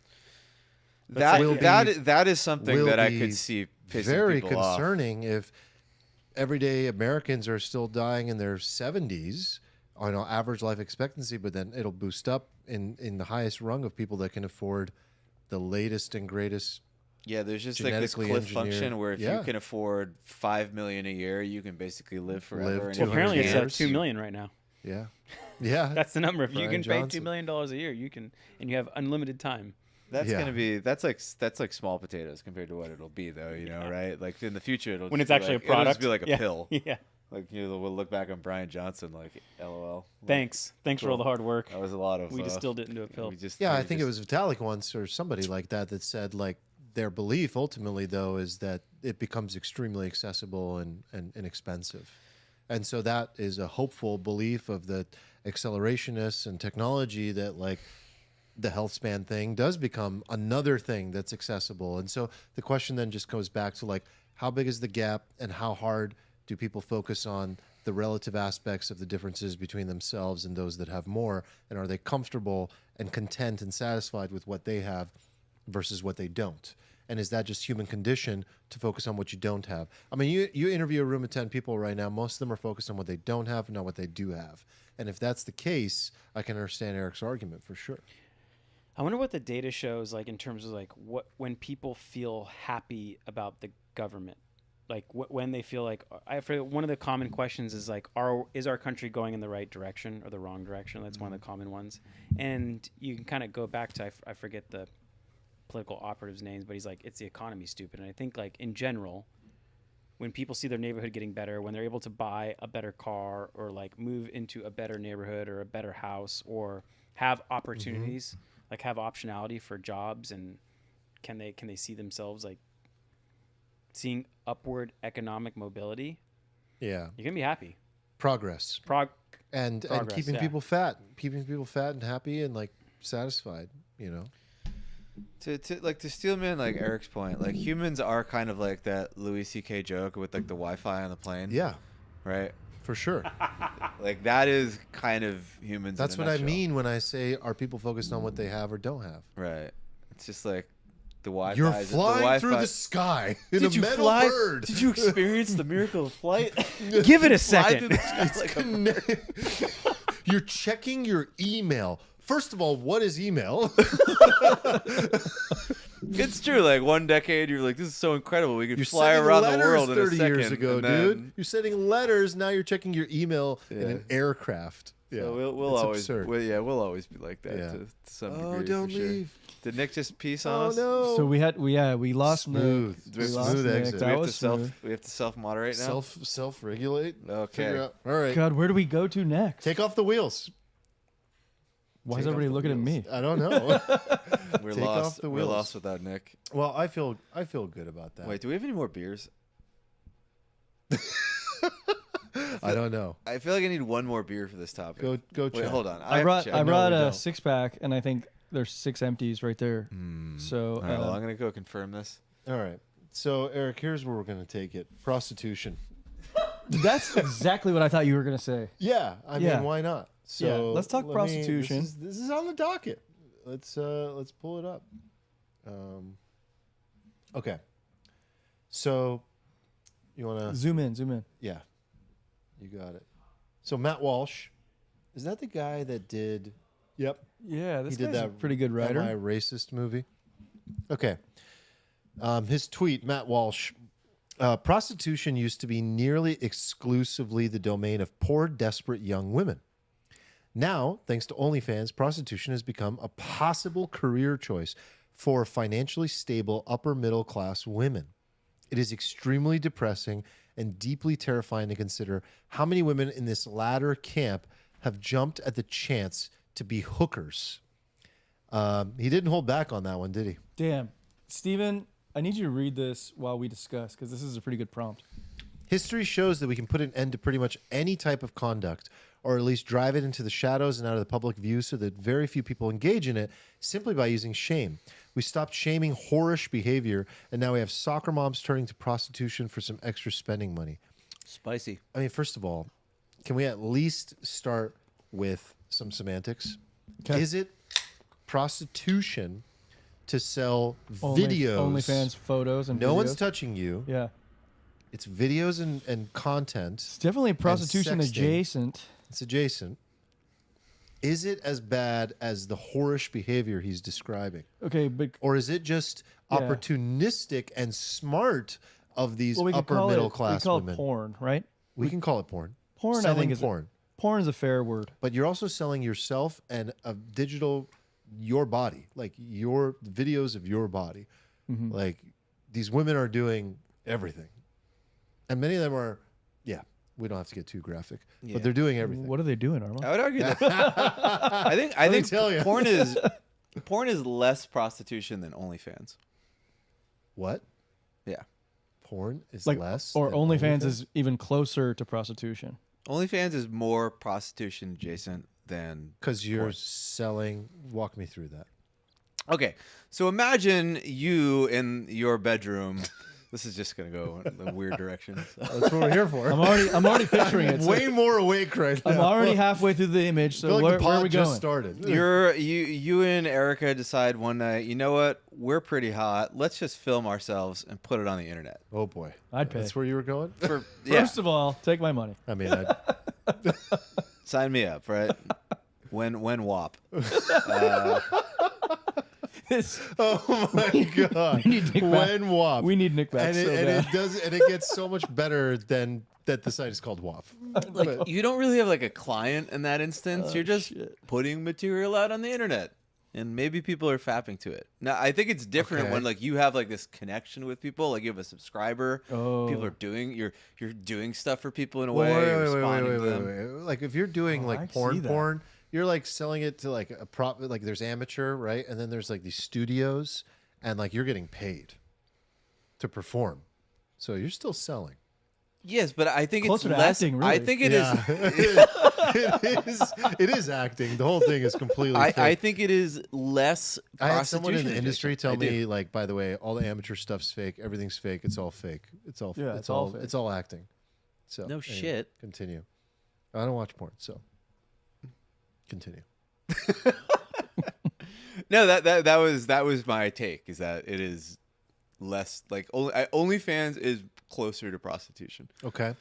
That is something will that I be could see pissing very people off. concerning if everyday Americans are still dying in their 70s on average life expectancy, but then it'll boost up in the highest rung of people that can afford the latest and greatest. Yeah, there's just like this genetically cliff engineered- function where if Yeah. you can afford $5 million a year, you can basically live forever. Live and Well, 200 apparently it's at years. 2 million right now. Yeah, yeah. That's the number. If you Brian can pay $2 Johnson. million a year, you can, and you have unlimited time. That's Yeah. gonna be that's like small potatoes compared to what it'll be though, you know, right? Like in the future, it'll When just it's be actually like, a product. It'll just be like a Yeah. pill. Yeah. Like we'll look back on Brian Johnson like, LOL. Like, Thanks for all the hard work. That was a lot of. We distilled it into a pill. Yeah, I think it was Vitalik once or somebody like that said like their belief ultimately though is that it becomes extremely accessible and inexpensive. And so that is a hopeful belief of the accelerationists and technology that like the health span thing does become another thing that's accessible. And so the question then just goes back to like, how big is the gap and how hard do people focus on the relative aspects of the differences between themselves and those that have more? And are they comfortable and content and satisfied with what they have versus what they don't? And is that just human condition to focus on what you don't have? I mean, you interview a room of 10 people right now. Most of them are focused on what they don't have, not what they do have. And if that's the case, I can understand Eric's argument for sure. I wonder what the data shows, like in terms of like what when people feel happy about the government, like when they feel like one of the common questions is like, is our country going in the right direction or the wrong direction? That's one of the common ones, and you can kind of go back to I forget the political operatives' names, but he's like, it's the economy, stupid. And I think like in general, when people see their neighborhood getting better, when they're able to buy a better car or like move into a better neighborhood or a better house or have opportunities, like have optionality for jobs, and can they see themselves like seeing upward economic mobility? Yeah. You're gonna be happy. Progress. And Progress, keeping people fat and happy and like satisfied, you know. To Steelman, like Eric's point, like humans are kind of like that Louis C.K. joke with like the Wi-Fi on the plane. Yeah, right. for sure. Like that is kind of humans. That's in a what I nutshell. mean when I say, are people focused on what they have or don't have? Right. It's just like the Wi-Fi. You're flying through the sky in a metal bird. Did you experience the miracle of flight? Give it a Fly through second. the sky like a bird. You're checking your email. First of all, what is email? It's true. Like 1 decade, you're like, this is so incredible. We could You're fly sending around the letters world in a 30 second. years ago, and then- dude. You're sending letters. Now you're checking your email in Yeah. an aircraft. Yeah, So we'll it's always, absurd. we'll always be like that Yeah. to some degree. Oh, for don't sure. leave. Did Nick just peace Oh on us? no. So we lost Smooth. Nick. Do we We have lost Smooth Nick. exit. That was smooth. We have to self-moderate now. Self-regulate. Okay. Figure out. All right. God, where do we go to next? Take off the wheels. Why is Take off everybody the looking at me? wheels. I don't know. We're Take lost. off the We're wheels. lost without Nick. Well, I feel good about that. Wait, do we have any more beers? I don't know. I feel like I need one more beer for this topic. Go check. Wait, hold on. I have to brought check. I No, brought we a don't. 6-pack, and I think there's 6 empties right there. So All right, well, I'm gonna go confirm this. All right. So, Eric, here's where we're going to take it. Prostitution. that's exactly what I thought you were gonna say. Yeah, I Yeah. mean, why not? So Yeah, let's talk let me- prostitution. This is on the docket. Let's pull it up. Okay. So, you want to? Zoom in. Yeah, you got it. So Matt Walsh, is that the guy that did? Yep, Yeah, this he did guy's that. a pretty good writer. Am I racist movie? Okay. His tweet, Matt Walsh. Prostitution used to be nearly exclusively the domain of poor, desperate young women. Now, thanks to OnlyFans, prostitution has become a possible career choice for financially stable, upper middle class women. It is extremely depressing and deeply terrifying to consider how many women in this latter camp have jumped at the chance to be hookers. He didn't hold back on that one, did he? Damn, Steven, I need you to read this while we discuss because this is a pretty good prompt. History shows that we can put an end to pretty much any type of conduct, or at least drive it into the shadows and out of the public view so that very few people engage in it simply by using shame. We stopped shaming whorish behavior, and now we have soccer moms turning to prostitution for some extra spending money. Spicy. I mean, first of all, can we at least start with some semantics? 'Kay. Is it prostitution to sell videos? OnlyFans photos and No videos. one's touching you. Yeah, It's videos and content. it's definitely prostitution sexting. adjacent. It's adjacent. Is it as bad as the whorish behavior he's describing? Okay, but Or is it just Yeah. opportunistic and smart of these well, we could upper call middle it, class we call women? it porn, right? We can call it porn. Porn, I Selling think, is porn. porn is a fair word. But you're also selling yourself and a digital, your body, like your videos of your body. Mm-hmm. Like these women are doing everything. And many of them are, yeah, we don't have to get too graphic, Yeah. but they're doing everything. What are they doing, Armand? I would argue that. I think me tell ya. porn is less prostitution than OnlyFans. What? Yeah, porn is Like, less, or than OnlyFans is even closer to prostitution. OnlyFans is more prostitution adjacent than because you're porn. selling. Walk me through that. Okay, so imagine you in your bedroom. This is just gonna go in a weird direction. That's what we're here for. I'm already picturing it. So Way more awake right now. I'm already halfway through the image. I So feel like where the pod are we just going? started. You and Erica decide one night. You know what? We're pretty hot. Let's just film ourselves and put it on the internet. Oh boy, I'd pay. That's where you were going. First of all, take my money. I mean, Sign me up, right? When WAP. oh my god, we need Nick back. when WAP. We need Nick back. and so it bad. does, and it gets so much better than that. The site is called WAP. Like you don't really have like a client in that instance. You're just shit. putting material out on the internet, and maybe people are fapping to it. Now, I think it's different Okay. when like you have like this connection with people. Like you have a subscriber. Oh. People are doing you're doing stuff for people in a Well, way. You're responding to them. wait. Like if you're doing Oh, I like see that. porn, you're like selling it to like a prop. Like there's amateur, right? And then there's like these studios, and like you're getting paid to perform. So you're still selling. Yes, but I think Closer it's to less. acting, I really. think it is. It is acting. The whole thing is completely fake. I think it is less. I had someone in the prostitution industry adjacent. tell I do. me, like, by the way, all the amateur stuff's fake. Everything's fake. It's all fake. It's all. Yeah, it's all fake. It's all acting. So No anyway, shit. Continue. I don't watch porn, so continue. No, that was my take. Is that it is less like OnlyFans is closer to prostitution. Okay.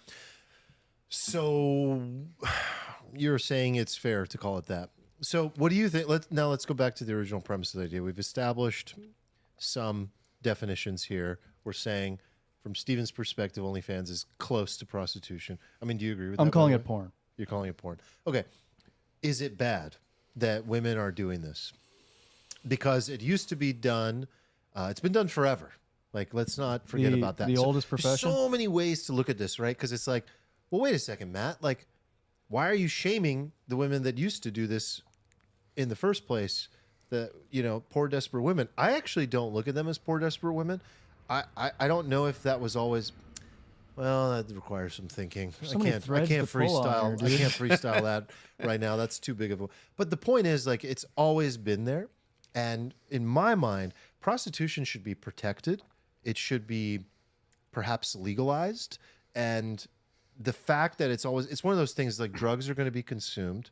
So you're saying it's fair to call it that. So what do you think? Let's go back to the original premise of the idea. We've established some definitions here. We're saying, from Steven's perspective, OnlyFans is close to prostitution. I mean, do you agree with that? I'm calling by it the way? porn. You're calling it porn. Okay. Is it bad that women are doing this? Because it used to be done, it's been done forever. Like, let's not forget The- about that. the oldest there's profession? so many ways to look at this, right? Because it's like, well, wait a second, Matt. Like, why are you shaming the women that used to do this in the first place? The, poor, desperate women. I actually don't look at them as poor, desperate women. I don't know if that was always. Well, that requires some thinking. so many I threads can't to pull on freestyle. here, I dude. can't freestyle that right now. That's too big of a. But the point is, like, it's always been there, and in my mind, prostitution should be protected. It should be perhaps legalized, and the fact that it's one of those things like drugs are going to be consumed,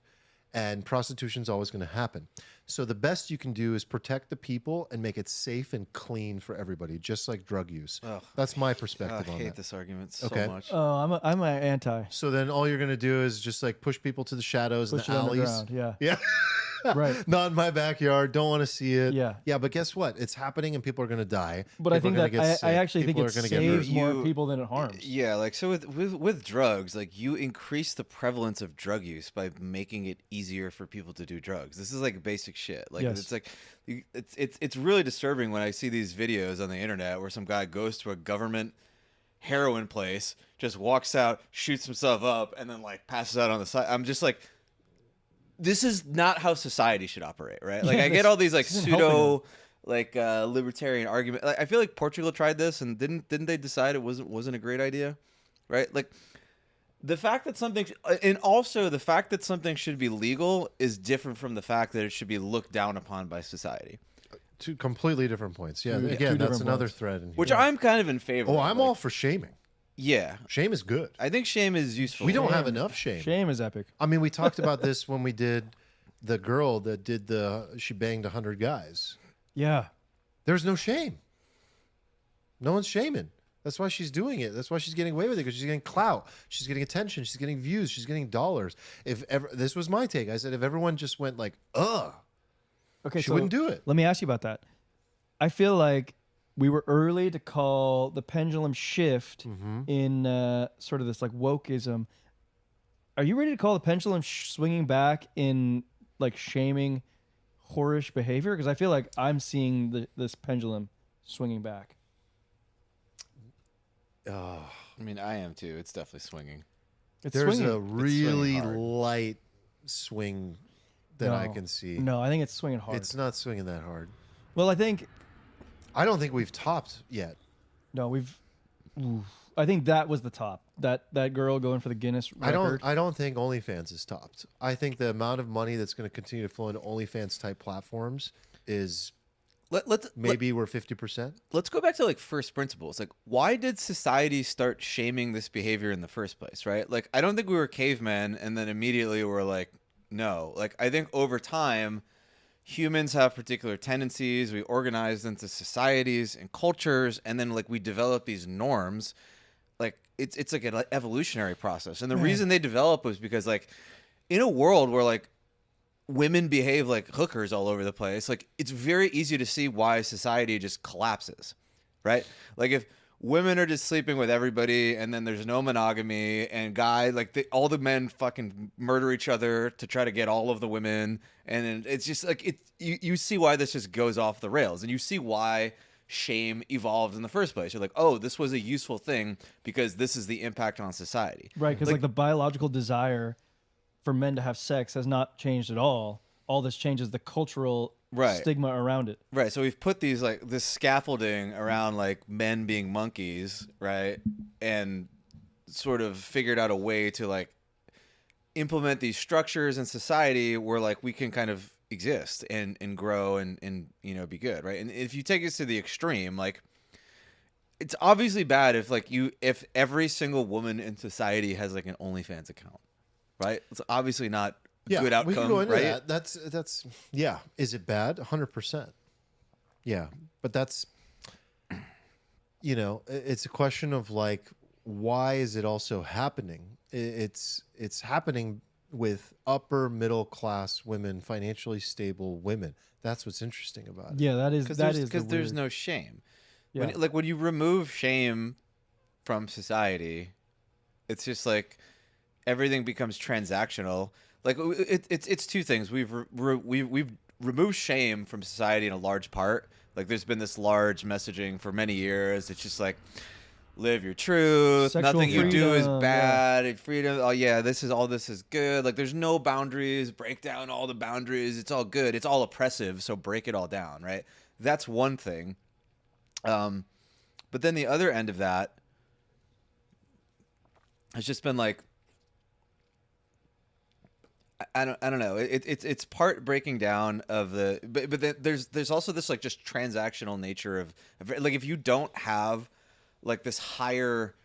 and prostitution is always going to happen. So the best you can do is protect the people and make it safe and clean for everybody, just like drug use. Ugh. That's my I perspective on hate that. this argument so Okay. much. Oh, I'm an anti. So then all you're going to do is just like push people to the shadows Push and it the alleys. underground. Yeah. Yeah. Right. Not in my backyard. Don't want to see it. Yeah. Yeah, but guess what? It's happening and people are going to die. But I People think are gonna that get sick. I actually think People it are gonna get saves hurt. more You- people than it harms. Yeah, like so with drugs, like you increase the prevalence of drug use by making it easier for people to do drugs. This is like basic shit. Like Yes. it's like it's really disturbing when I see these videos on the internet where some guy goes to a government heroin place, just walks out, shoots himself up, and then like passes out on the side. I'm just like, this is not how society should operate, right? Like Yeah, I get this- all these like this isn't helping pseudo like libertarian argument. Like, I feel like Portugal tried this and didn't they decide it wasn't a great idea, right? Like the fact that something and also the fact that something should be legal is different from the fact that it should be looked down upon by society, Two completely different points. Yeah, Two again, that's different another points. thread in here. which I'm kind of in favor. Oh, of. I'm Like, all for shaming. Yeah, Shame is good. I think shame is useful. We don't have Shame. enough shame. Shame is epic. I mean, we talked about this when we did the girl that did she banged 100 guys. Yeah. There's no shame. No one's shaming. That's why she's doing it. That's why she's getting away with it, because she's getting clout. She's getting attention. She's getting views. She's getting dollars. This was my take. I said, if everyone just went like, Okay. she so wouldn't do it. Let me ask you about that. I feel like we were early to call the pendulum shift Mm-hmm. in sort of this like wokeism. Are you ready to call the pendulum swinging back in like shaming whorish behavior? Because I feel like I'm seeing this pendulum swinging back. Oh, I mean, I am too. It's definitely swinging. It's there's swinging. a really hard. light swing that I No. can see. No, I think it's swinging hard. It's not swinging that hard. Well, I think I don't think we've topped yet. no, we've I think that was the top. That girl going for the Guinness record. I don't think OnlyFans is topped. I think the amount of money that's going to continue to flow into OnlyFans type platforms is maybe we're 50%. Let's go back to like first principles. Like, why did society start shaming this behavior in the first place, right? Like, I don't think we were cavemen and then immediately we're like, no. Like, I think over time, humans have particular tendencies. We organize into societies and cultures, and then like we develop these norms. Like, it's like an evolutionary process. And the reason they develop was because like in a world where like women behave like hookers all over the place, like it's very easy to see why society just collapses, right? Like if women are just sleeping with everybody and then there's no monogamy and all the men fucking murder each other to try to get all of the women, and then it's just like you see why this just goes off the rails, and you see why shame evolved in the first place. You're like, oh, this was a useful thing because this is the impact on society, Right, because like the biological desire for men to have sex has not changed at all. All this changes the cultural stigma around it. Right. So we've put this scaffolding around like men being monkeys, right? And sort of figured out a way to like implement these structures in society where like we can kind of exist and grow and be good, right? And if you take this to the extreme, like it's obviously bad if every single woman in society has like an OnlyFans account. Right, it's obviously not a good outcome. We can go into right? that. That's yeah. Is it bad? 100%. Yeah, but that's it's a question of like why is it also happening? It's happening with upper middle class women, financially stable women. That's what's interesting about it. Yeah, that is because there's no shame. Yeah. When you remove shame from society, it's just like everything becomes transactional. Like it's two things. We've removed shame from society in a large part. Like there's been this large messaging for many years. It's just like live your truth. Sexual Nothing you do is freedom, bad. Freedom. Oh yeah, this is good. Like there's no boundaries. Break down all the boundaries. It's all good. It's all oppressive. So break it all down. Right. That's one thing. But then the other end of that has just been like, I don't know. It's part breaking down of the, but then there's also this like just transactional nature of like if you don't have like this higher,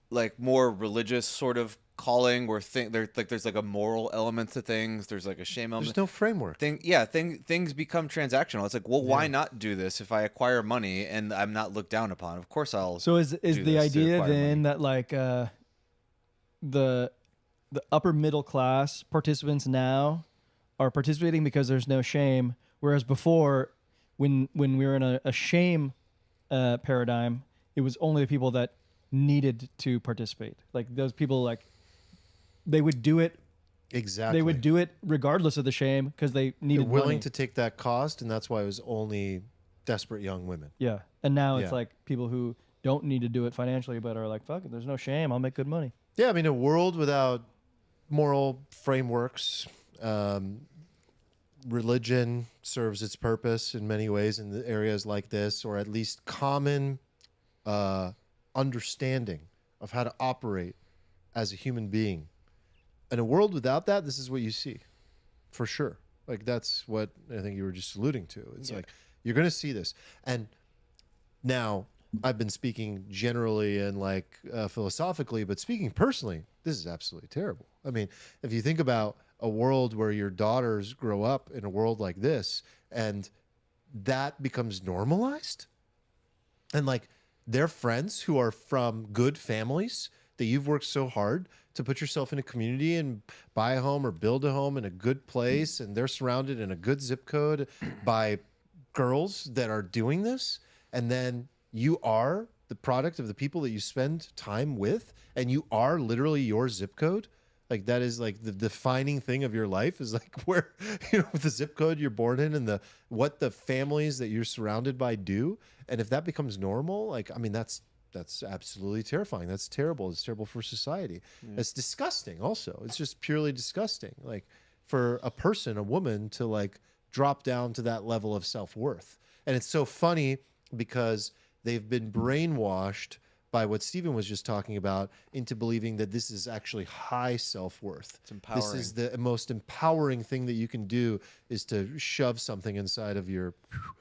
like more religious sort of calling where there's like a moral element to things. There's like a shame element. There's no framework. Things become transactional. It's like, well, why not do this if I acquire money and I'm not looked down upon? Of course I'll. So is the idea then money. that like the upper middle class participants now are participating because there's no shame, whereas before, when we were in a shame paradigm, it was only the people that needed to participate. Like those people, like they would do it. Exactly. They would do it regardless of the shame because they needed They're willing money. to take that cost, and that's why it was only desperate young women. Yeah, and now it's Yeah. like people who don't need to do it financially, but are like, fuck it, there's no shame. I'll make good money. Yeah, I mean, a world without moral frameworks, religion serves its purpose in many ways in the areas like this, or at least common understanding of how to operate as a human being. In a world without that, this is what you see, for sure. Like that's what I think you were just alluding to. It's like you're going to see this. And now I've been speaking generally and like philosophically, but speaking personally, this is absolutely terrible. I mean, if you think about a world where your daughters grow up in a world like this and that becomes normalized, and like their friends who are from good families that you've worked so hard to put yourself in a community and buy a home or build a home in a good place, and they're surrounded in a good zip code by girls that are doing this, and then you are the product of the people that you spend time with, and you are literally your zip code. Like that is like the defining thing of your life is like where, the zip code you're born in and what the families that you're surrounded by do. And if that becomes normal, like, I mean, that's absolutely terrifying. That's terrible. It's terrible for society. It's disgusting also. It's just purely disgusting. Like for a person, a woman to like drop down to that level of self-worth. And it's so funny because they've been brainwashed by what Stephen was just talking about into believing that this is actually high self-worth. It's empowering. This is the most empowering thing that you can do, is to shove something inside of your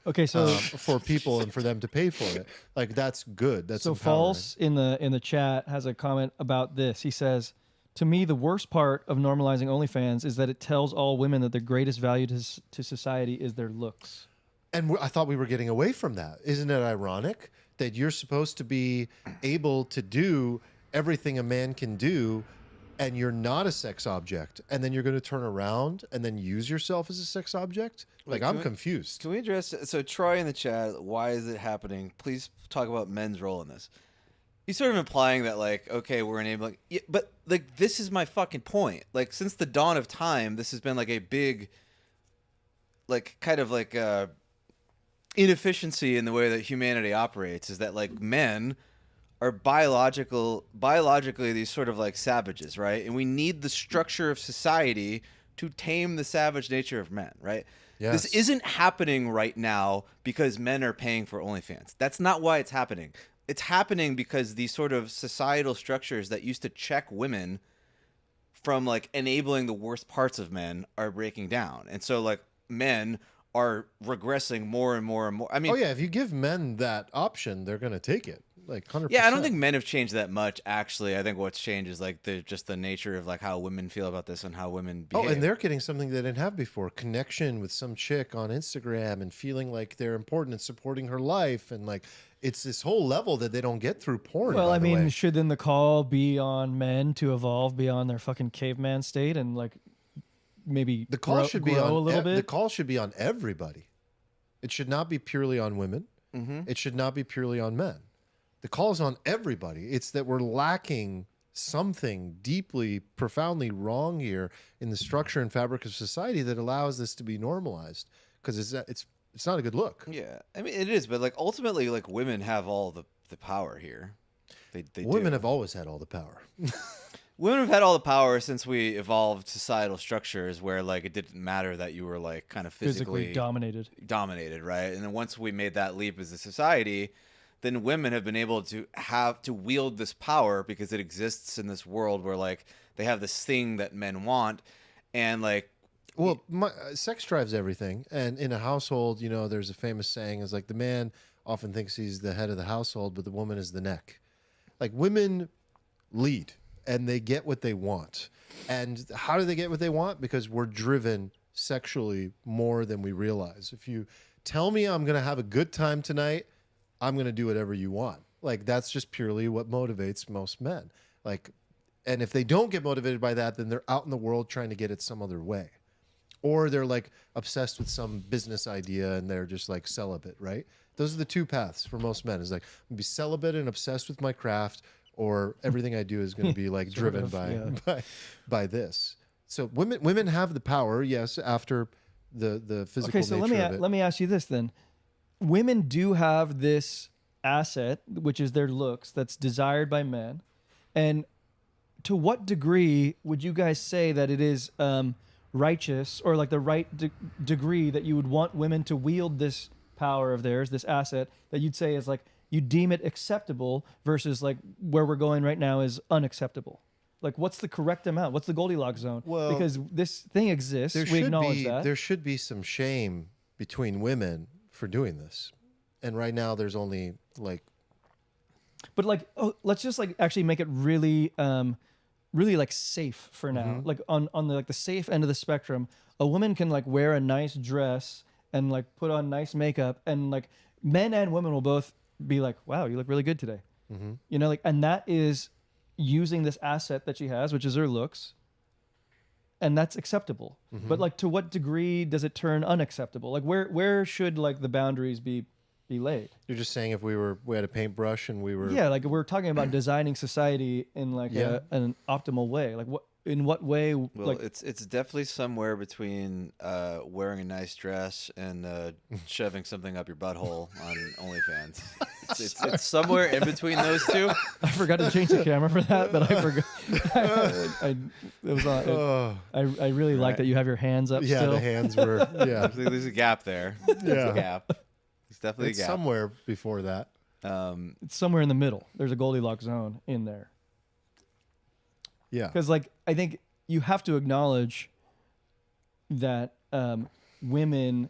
Okay, so for people and for them to pay for it. Like, that's good. That's so empowering. False in the chat has a comment about this. He says, "To me, the worst part of normalizing OnlyFans is that it tells all women that their greatest value to society is their looks." And I thought we were getting away from that. Isn't it ironic that you're supposed to be able to do everything a man can do, and you're not a sex object, and then you're going to turn around and then use yourself as a sex object? Like, I'm confused. Can we address? So Troy in the chat, why is it happening? Please talk about men's role in this. He's sort of implying that, like, okay, we're enabling, yeah, but like, this is my fucking point. Like, since the dawn of time, this has been like a big, like, kind of like inefficiency in the way that humanity operates, is that like men are biologically these sort of like savages, right? And we need the structure of society to tame the savage nature of men, right? Yes. This isn't happening right now because men are paying for OnlyFans. That's not why it's happening. It's happening because these sort of societal structures that used to check women from like enabling the worst parts of men are breaking down. And so like men are regressing more and more and more. I mean, Oh yeah, if you give men that option, they're going to take it. Like 100%. yeah, I don't think men have changed that much, actually. I think what's changed is like just the nature of like how women feel about this and how women behave. Oh, and they're getting something they didn't have before. Connection with some chick on Instagram and feeling like they're important and supporting her life. And like, it's this whole level that they don't get through porn. Well, by I the mean, way. should then the call be on men to evolve beyond their fucking caveman state and like maybe the call should be grow on a little bit? The call should be on everybody. It should not be purely on women. Mm-hmm. It should not be purely on men. The call is on everybody. It's that we're lacking something deeply, profoundly wrong here in the structure and fabric of society that allows this to be normalized, because it's not a good look. Yeah, I mean, it is, but like ultimately, like women have all the power here. They Women do. have always had all the power. Women have had all the power since we evolved societal structures where like it didn't matter that you were like kind of physically dominated, right? And then once we made that leap as a society, then women have been able to have to wield this power because it exists in this world where like they have this thing that men want, and like, Well, sex drives everything. And in a household, you know, there's a famous saying is like the man often thinks he's the head of the household, but the woman is the neck. Like, women lead and they get what they want. And how do they get what they want? Because we're driven sexually more than we realize. If you tell me I'm going to have a good time tonight, I'm going to do whatever you want. Like, that's just purely what motivates most men. Like, and if they don't get motivated by that, then they're out in the world trying to get it some other way. Or they're like obsessed with some business idea and they're just like celibate, right? Those are the two paths for most men. Is like, I'm gonna be celibate and obsessed with my craft, or everything I do is going to be like driven by this. So women have the power, yes, after the physical Okay, so nature of it. let me ask you this then. Women do have this asset, which is their looks, that's desired by men. And to what degree would you guys say that it is righteous, or like the right degree that you would want women to wield this power of theirs, this asset, that you'd say is like, you deem it acceptable versus like where we're going right now is unacceptable? Like, what's the correct amount? What's the Goldilocks zone? Well, because this thing exists, we acknowledge that. There should be some shame between women for doing this. And right now there's only like... But like, let's just like actually make it really, really like safe for now. Mm-hmm. Like on the like the safe end of the spectrum, a woman can like wear a nice dress and like put on nice makeup, and like men and women will both be like, wow, you look really good today. Mm-hmm. You know, like, and that is using this asset that she has, which is her looks, and that's acceptable. Mm-hmm. But like, to what degree does it turn unacceptable? Like, where should like the boundaries be laid? You're just saying if we had a paintbrush and we were... Yeah, like we're talking about designing society in like an optimal way. Like, in what way? well, Like, it's definitely somewhere between wearing a nice dress and shoving something up your butthole on OnlyFans. It's somewhere in between those two. I forgot to change the camera for that, but I forgot. It was on. I really like that you have your hands up. Yeah, still. the hands were... Yeah. There's a gap there. There's a gap. It's definitely It's a gap. somewhere before that. It's somewhere in the middle. There's a Goldilocks zone in there. Yeah. Because, like, I think you have to acknowledge that women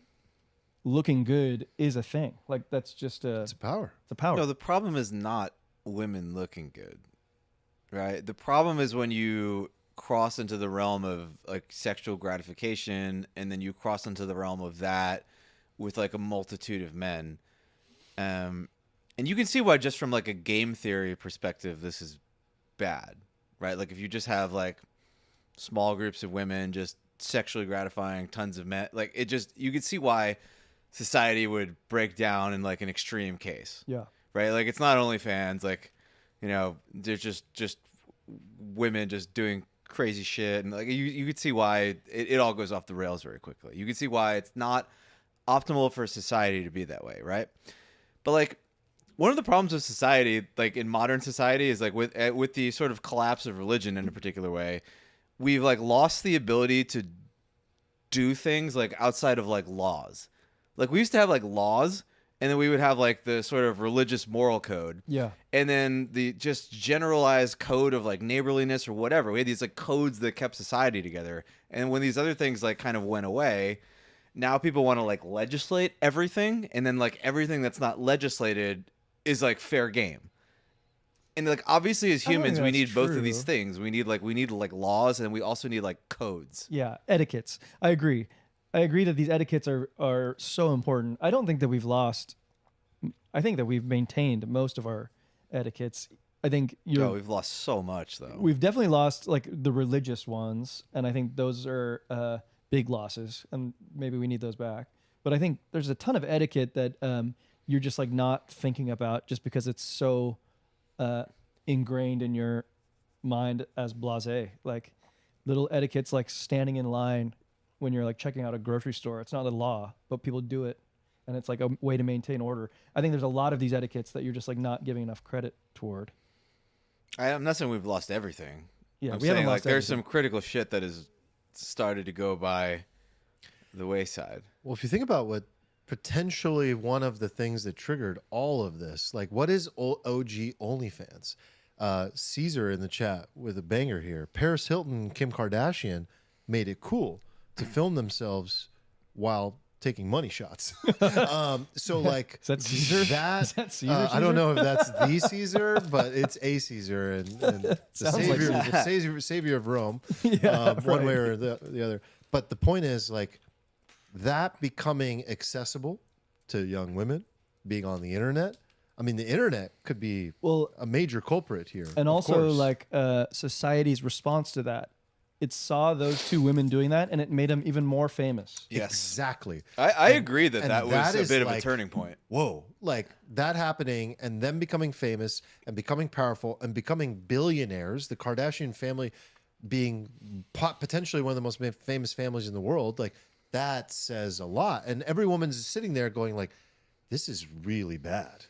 looking good is a thing. Like, that's just It's a power. it's a power. No, the problem is not women looking good, right? The problem is when you cross into the realm of like sexual gratification, and then you cross into the realm of that with like a multitude of men. And you can see why, just from like a game theory perspective, this is bad, right? Like if you just have like small groups of women just sexually gratifying tons of men, like it just, you can see why society would break down in like an extreme case. Yeah. Right? Like it's not OnlyFans, like, you know, there's just women just doing crazy shit, and like you could see why it all goes off the rails very quickly. You can see why it's not optimal for society to be that way, right? But like one of the problems with society, like in modern society, is like with the sort of collapse of religion in a particular way, we've like lost the ability to do things like outside of like laws. Like we used to have like laws, and then we would have like the sort of religious moral code. Yeah. And then the just generalized code of like neighborliness or whatever. We had these like codes that kept society together. And when these other things like kind of went away, now people want to like legislate everything. And then like everything that's not legislated is like fair game. And like obviously as I don't humans, think we that's need both of these true. things. We need like laws, and we also need like codes. Yeah. Etiquettes. I agree that these etiquettes are so important. I don't think that we've lost. I think that we've maintained most of our etiquettes. I think We've lost so much though. we've definitely lost like the religious ones, and I think those are big losses, and maybe we need those back. But I think there's a ton of etiquette that you're just like not thinking about just because it's so ingrained in your mind as blasé. Like little etiquettes like standing in line when you're like checking out a grocery store. It's not a law, but people do it, and it's like a way to maintain order. I think there's a lot of these etiquettes that you're just like not giving enough credit toward. I'm not saying we've lost everything. Yeah, I'm we haven't saying like lost there's everything. some critical shit that has started to go by the wayside. Well, if you think about what potentially one of the things that triggered all of this, like what is OG OnlyFans? Caesar in the chat with a banger here. Paris Hilton and Kim Kardashian made it cool to film themselves while taking money shots. So like Is that Caesar? That, Is that Caesar? I don't know if that's the Caesar, but it's a Caesar and the Sounds like savior of Rome, Yeah, one right. way or the other. But the point is like that becoming accessible to young women, being on the internet. I mean, the internet could be Well, a major culprit here. and of also course. like society's response to that. It saw those two women doing that, and it made them even more famous. Yes. Exactly. I agree that and that was that a is bit of a like- turning point. Whoa, like that happening and them becoming famous and becoming powerful and becoming billionaires, the Kardashian family being potentially one of the most famous families in the world, like that says a lot. And every woman's sitting there going like, this is really bad.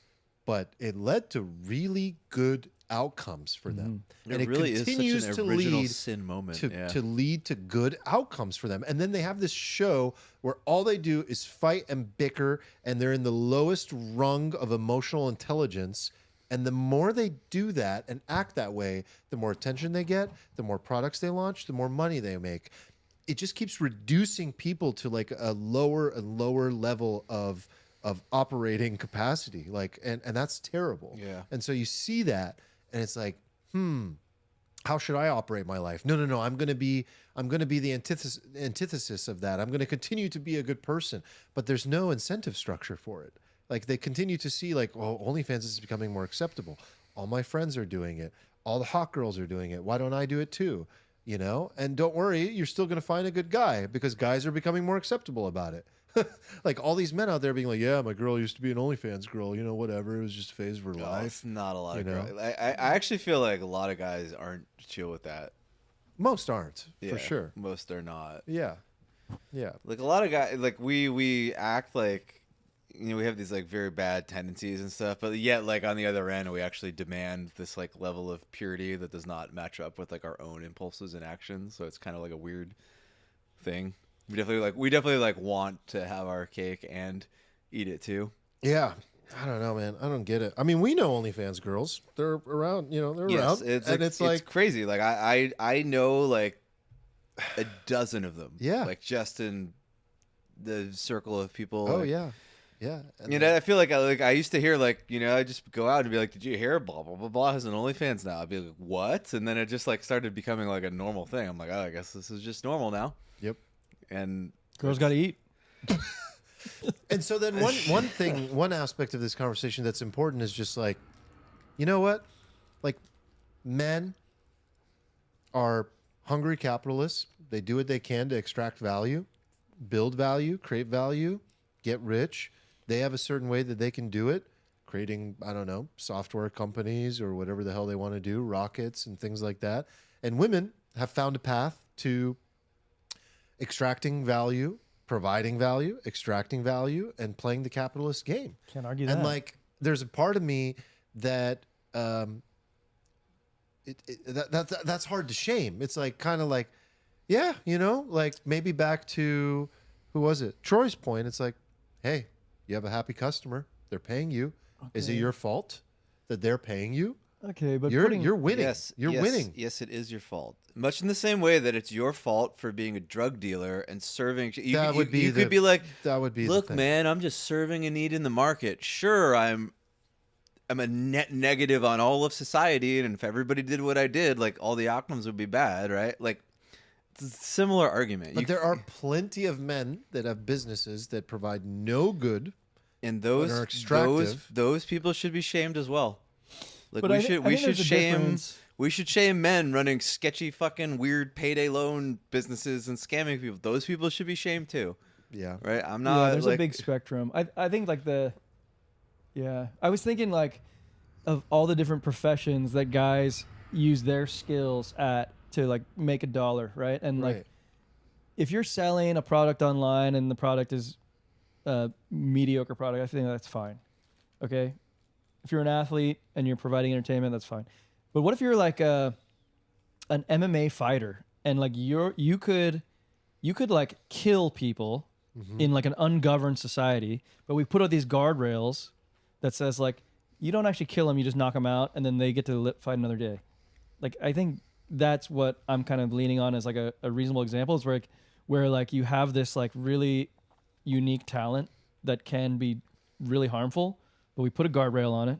But it led to really good outcomes for them. And It really is continues such to an original lead sin moment. to lead to good outcomes for them. And then they have this show where all they do is fight and bicker, and they're in the lowest rung of emotional intelligence. And the more they do that and act that way, the more attention they get, the more products they launch, the more money they make. It just keeps reducing people to like a lower and lower level of operating capacity. Like, and that's terrible. Yeah. And so you see that, and it's like, how should I operate my life? No. I'm going to be the antithesis of that. I'm going to continue to be a good person, but there's no incentive structure for it. Like they continue to see like, oh, OnlyFans is becoming more acceptable. All my friends are doing it. All the hot girls are doing it. Why don't I do it too? You know? And don't worry, you're still going to find a good guy because guys are becoming more acceptable about it. Like all these men out there being like, yeah, my girl used to be an OnlyFans girl, you know, whatever. It was just a phase of her No, life. it's not a lot you of know? girls. I actually feel like a lot of guys aren't chill with that. Most aren't, Yeah, for sure. Most are not. Yeah. Yeah. Like a lot of guys, like we act like, you know, we have these like very bad tendencies and stuff, but yet like on the other end, we actually demand this like level of purity that does not match up with like our own impulses and actions. So it's kind of like a weird thing. We definitely like want to have our cake and eat it too. Yeah. I don't know, man. I don't get it. I mean, we know OnlyFans girls. They're around, they're around. It's like crazy. Like I know like a dozen of them. Yeah. Like just in the circle of people. Oh, like, yeah. Yeah. And I feel like I used to hear like, I just go out and be like, did you hear blah, blah, blah, blah has an OnlyFans now? I'd be like, what? And then it just like started becoming like a normal thing. I'm like, oh, I guess this is just normal now. Yep. And Girls got to eat. And so then one aspect of this conversation that's important is just like, you know what? Like, men are hungry capitalists. They do what they can to extract value, build value, create value, get rich. They have a certain way that they can do it, creating, I don't know, software companies or whatever the hell they want to do, rockets and things like that. And women have found a path to extracting value, providing value, extracting value, and playing the capitalist game. Can't argue that. And like, there's a part of me that that's hard to shame. It's like kind of like, yeah, like maybe back to who was it? Troy's point. It's like, hey, you have a happy customer. They're paying you. Okay. Is it your fault that they're paying you? Okay, but You're winning. yes, you're yes, winning. Yes, it is your fault. Much in the same way that it's your fault for being a drug dealer and serving. You could be like, that would be. look, the thing. man, I'm just serving a need in the market. Sure, I'm a net negative on all of society, and if everybody did what I did, like all the outcomes would be bad, right? Like, it's a similar argument. But there are plenty of men that have businesses that provide no good, and are those extractive. those people should be shamed as well. Like But I think there's a difference. We should shame men running sketchy fucking weird payday loan businesses and scamming people. Those people should be shamed too. Yeah. Right? I'm Yeah, not there's like a big spectrum. I think like I was thinking like of all the different professions that guys use their skills at to like make a dollar, right? And like Right. if you're selling a product online and the product is a mediocre product, I think that's fine. Okay? If you're an athlete and you're providing entertainment, that's fine. But what if you're like an MMA fighter and like you could like kill people in like an ungoverned society, but we put out these guardrails that says like you don't actually kill them, you just knock them out, and then they get to fight another day. Like I think that's what I'm kind of leaning on as like a reasonable example is where like you have this like really unique talent that can be really harmful, but we put a guardrail on it.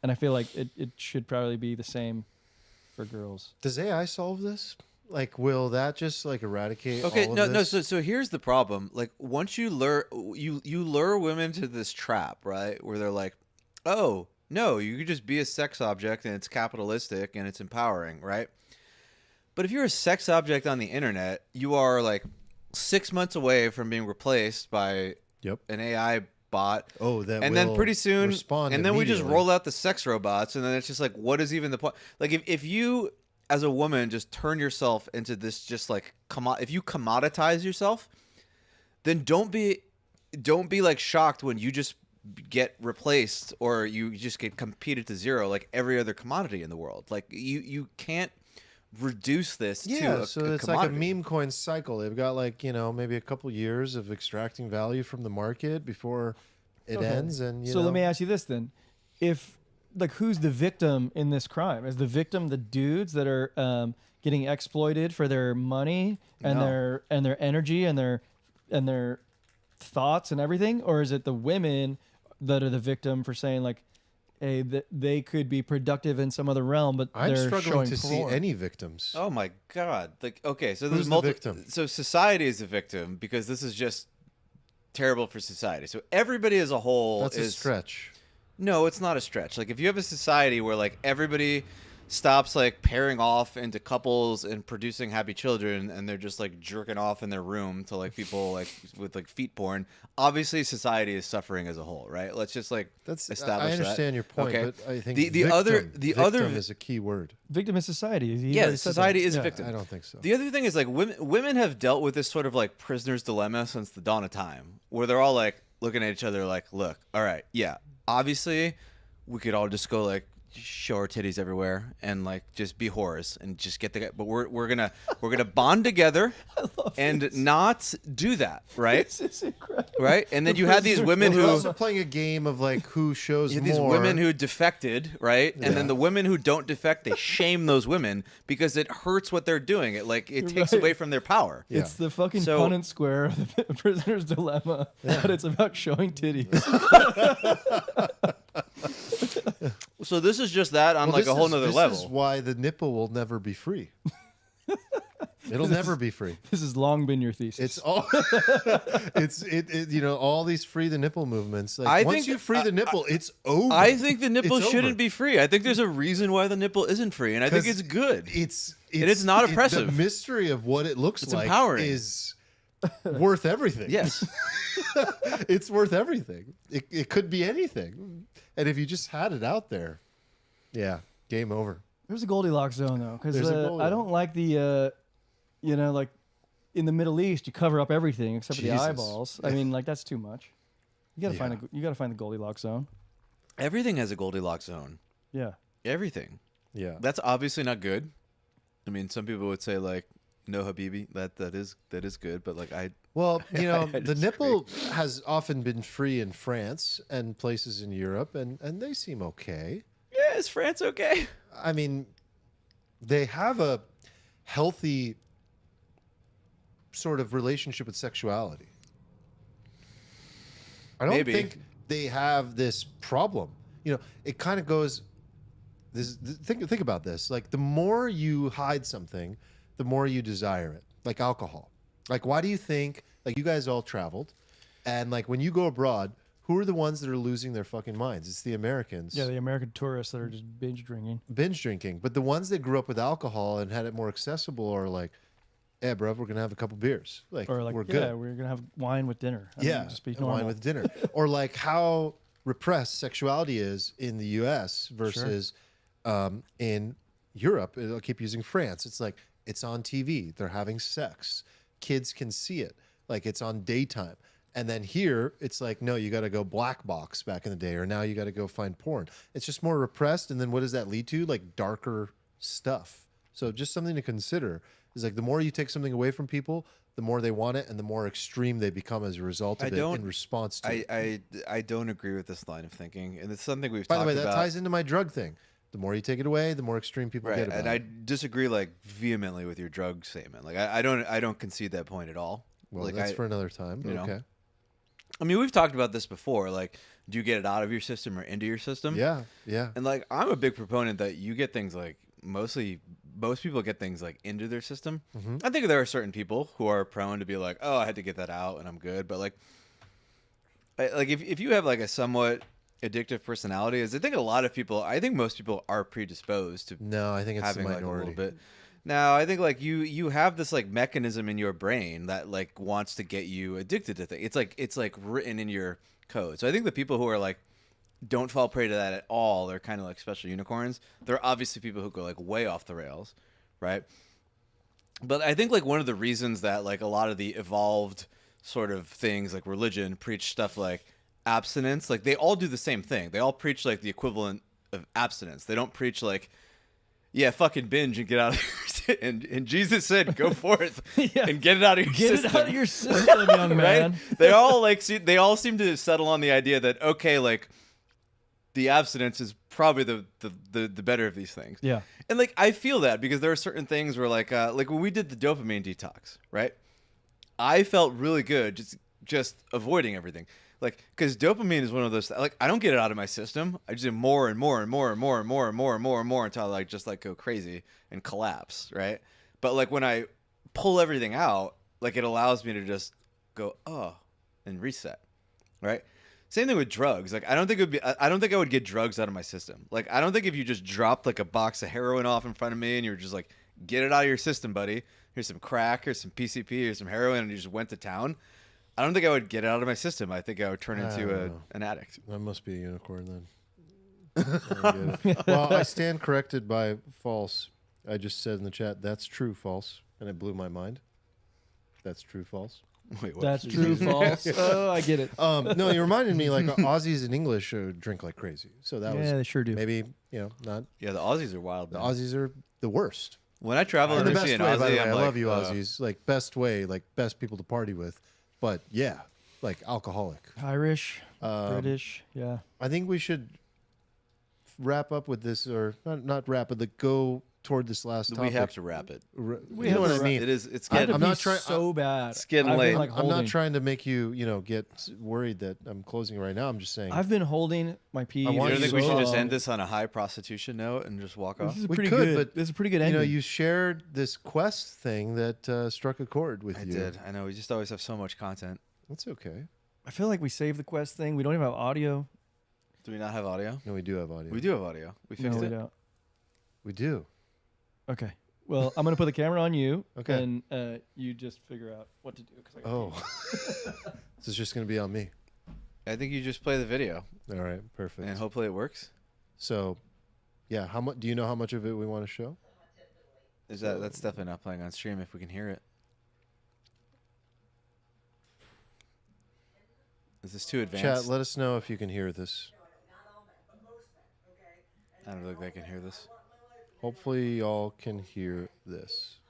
And I feel like it should probably be the same for girls. Does AI solve this? Like, will that just like eradicate? okay, all of this? so here's the problem. Like once you lure women to this trap, right? Where they're like, "Oh, no, you could just be a sex object and it's capitalistic and it's empowering," right? But if you're a sex object on the internet, you are like 6 months away from being replaced by Yep. an AI bot. Oh, that. And then will pretty soon, respond and then we just immediately. roll out the sex robots, and then it's just like, what is even the point? Like, if you, as a woman, just turn yourself into this, just like, if you commoditize yourself, then don't be like shocked when you just get replaced or you just get competed to zero like every other commodity in the world. Like, you can't reduce this to a so it's commodity. like a meme coin cycle. They've got like maybe a couple years of extracting value from the market before it ends. And So let me ask you this then: if like who's the victim in this crime? Is the victim the dudes that are getting exploited for their money and No. their energy and their thoughts and everything, or is it the women that are the victim for saying like, hey, they could be productive in some other realm, but I'm they're struggling showing to see porn? any victims. Oh my God! Like, okay, so Who's there's the victim? So society is the victim because this is just terrible for society. So everybody as a whole That's is a stretch. No, it's not a stretch. Like if you have a society where like everybody stops like pairing off into couples and producing happy children and they're just like jerking off in their room to like people like with like feet porn, obviously society is suffering as a whole, right? Let's just like establish I understand that. your point, Okay. but I think the other victim is a key word. Victim is society. You Yeah, already said society that. is a Yeah. victim. I don't think so. The other thing is like women have dealt with this sort of like prisoner's dilemma since the dawn of time, where they're all like looking at each other like, look, all right, yeah, obviously we could all just go like show our titties everywhere and like just be whores and just get the guy. But we're gonna bond together and not do that, right? This is incredible. Right? And then you had these women We're who also playing a game of like who shows you had more. these women who defected, right? Yeah. And then the women who don't defect, they shame those women because it hurts what they're doing. It takes Right. away from their power. Yeah. It's the fucking So- Punnett Square of the prisoner's dilemma, but it's about showing titties. So this is just that on Well, like this a whole is- nother this level. is why the nipple will never be free. It'll never be free. This has long been your thesis. It's all all these free the nipple movements. Like I once think- you free the nipple, it's over. I think the nipple It's shouldn't over. be free. I think there's a reason why the nipple isn't free, and I think 'Cause it's good. It's not oppressive. The mystery of what it looks It's like empowering. is worth everything. Yes. It's worth everything. It could be anything. And if you just had it out there, yeah, game over. There's a Goldilocks zone though, because There's a I Goldilocks. don't like the, like in the Middle East, you cover up everything except for the Jesus. eyeballs. I mean, like that's too much. You gotta Yeah. find the Goldilocks zone. Everything has a Goldilocks zone. Yeah. Everything. Yeah. That's obviously not good. I mean, some people would say like, no Habibi, that is good, but like Well, I the disagree. nipple has often been free in France and places in Europe, and they seem okay. yeah, is France okay? I mean, they have a healthy sort of relationship with sexuality. I don't Maybe. think they have this problem. It kind of goes. Think about this. Like the more you hide something, the more you desire it. Like alcohol. Like why do you think? Like you guys all traveled, and like when you go abroad, who are the ones that are losing their fucking minds? It's the Americans. Yeah, the American tourists that are just binge drinking. Binge drinking. But the ones that grew up with alcohol and had it more accessible are like, yeah, bro, we're gonna have a couple beers. Like, Or like, we're yeah, good. we're gonna have wine with dinner. I mean, Yeah, just be and normal. wine with dinner. Or like how repressed sexuality is in the U.S. versus in Europe. I'll keep using France. It's like it's on TV. They're having sex. Kids can see it. Like it's on daytime. And then here, it's like, no, you got to go black box back in the day, or now you got to go find porn. It's just more repressed. And then what does that lead to? Like darker stuff. So just something to consider is like the more you take something away from people, the more they want it and the more extreme they become as a result of it in response to it. I don't agree with this line of thinking, and it's something we've By talked the way, that about. ties into my drug thing. The more you take it away, the more extreme people Right, get about and I it. disagree like vehemently with your drug statement. Like I don't concede that point at all. Well, like that's for another time. But you know. okay. I mean, we've talked about this before. Like, do you get it out of your system or into your system? Yeah, yeah. And like, I'm a big proponent that you get things like most people get things like into their system. Mm-hmm. I think there are certain people who are prone to be like, oh, I had to get that out and I'm good. But like if you have like a somewhat addictive personality, I think most people are predisposed to No, I think it's the having like a minority. little bit. Now, I think like you have this like mechanism in your brain that like wants to get you addicted to things. It's like written in your code. So I think the people who are like don't fall prey to that at all, they're kind of like special unicorns. There are obviously people who go like way off the rails, right? But I think like one of the reasons that like a lot of the evolved sort of things like religion preach stuff like abstinence, like they all do the same thing. They all preach like the equivalent of abstinence. They don't preach like, yeah, fucking binge and get out of your and Jesus said, go forth Yeah. and get it out of your Get system. it out of your system, young man. Right? They all like they all seem to settle on the idea that okay, like the abstinence is probably the better of these things. Yeah. And like I feel that because there are certain things where like when we did the dopamine detox, right? I felt really good just avoiding everything. Like, because dopamine is one of those, like, I don't get it out of my system. I just do more and more and more and more and more and more and more and more until I like just like go crazy and collapse, right? But like when I pull everything out, like it allows me to just go, oh, and reset, right? Same thing with drugs. Like, I don't think I would get drugs out of my system. Like, I don't think if you just dropped like a box of heroin off in front of me and you were just like, get it out of your system, buddy. Here's some crack, here's some PCP, here's some heroin, and you just went to town. I don't think I would get it out of my system. I think I would turn into an addict. I must be a unicorn then. I get it. Well, I stand corrected by false. I just said in the chat, that's true, false. And it blew my mind. That's true, false. Wait, what? That's true, false. Oh, I get it. No, you reminded me like Aussies and English drink like crazy. So that was Yeah, they sure do. maybe not. Yeah, the Aussies are wild. The man. Aussies are the worst. When I travel In and the I best see way, an by the Aussie, way. I'm I like, love you, Aussies. Like best way, like best people to party with. But yeah, like alcoholic. Irish, British, yeah. I think we should wrap up with this, or not wrap, but go toward this last We topic. have to wrap it. You know what I mean? It is. It's I had getting. to I'm not pee trying- so bad. It's getting I've been, late. like, I'm not holding. trying to make you, get worried that I'm closing right now. I'm just saying I've been holding my pee. I You want don't you think we so should just long. end this on a high prostitution note and just walk off? This is We pretty could, good. but, This is a pretty good ending. you shared this quest thing that struck a chord with I you. did. I know. We just always have so much content. That's okay. I feel like we saved the quest thing. We don't even have audio. Do we not have audio? No, we do have audio. We do have audio. We fixed No, we it. don't. We do. Okay. Well, I'm gonna put the camera on you. Okay. And you just figure out what to do. 'Cause I gotta Oh, this is just gonna be on me. I think you just play the video All right, perfect. and hopefully it works. So, yeah, how much? Do you know how much of it we want to show? That's definitely not playing on stream if we can hear it. Is this too advanced? Chat, let us know if you can hear this. I don't think I can hear this. Hopefully, y'all can hear this.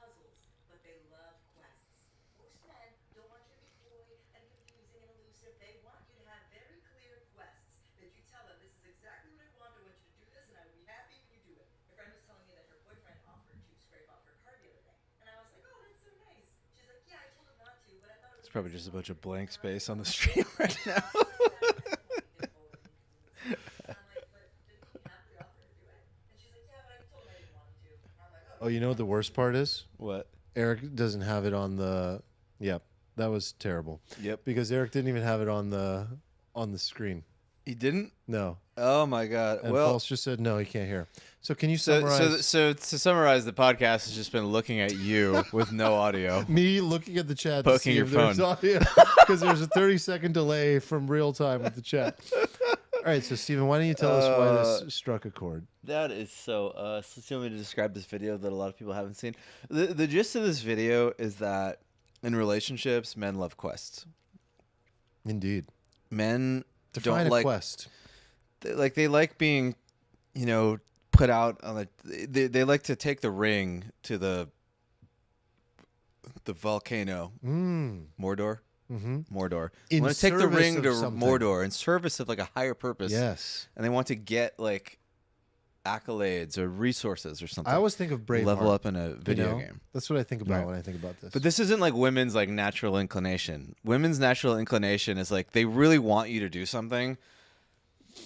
But they love quests. Most men don't want you to be coy and confusing and elusive. They want you to have very clear quests that you tell them, this is exactly what I want. I want you to do this, and I will be happy when you do it. Your friend was telling me that her boyfriend offered to scrape off her car the other day. And I was like, oh, that's so nice. She's like, yeah, I told him not to, but I thought it was It's probably just a bunch of blank space on the stream right now. Oh, you know what the worst part is? What? Eric doesn't have it on the. Yep, that was terrible. Yep. Because Eric didn't even have it on the screen. He didn't? No. Oh my god. And Well, False just said no, he can't hear. So can you so summarize? so to summarize, the podcast has just been looking at you with no audio. Me looking at the chat, to Poking see your if there's phone. audio, because there's a 30-second delay from real time with the chat. All right, so Steven, why don't you tell us why this struck a chord? That is so. So do you want me to describe this video that a lot of people haven't seen? The gist of this video is that in relationships, men love quests. Indeed. Men Define don't a like quest. they like being, put out on they like to take the ring to the volcano. Mordor. Mm-hmm. Mordor. In They want to take the service ring of to something. Mordor in service of like a higher purpose. Yes. And they want to get like accolades or resources or something. I always think of Braveheart. level up in a video game. That's what I think about Right. when I think about this. But this isn't like women's like natural inclination. Women's natural inclination is like they really want you to do something,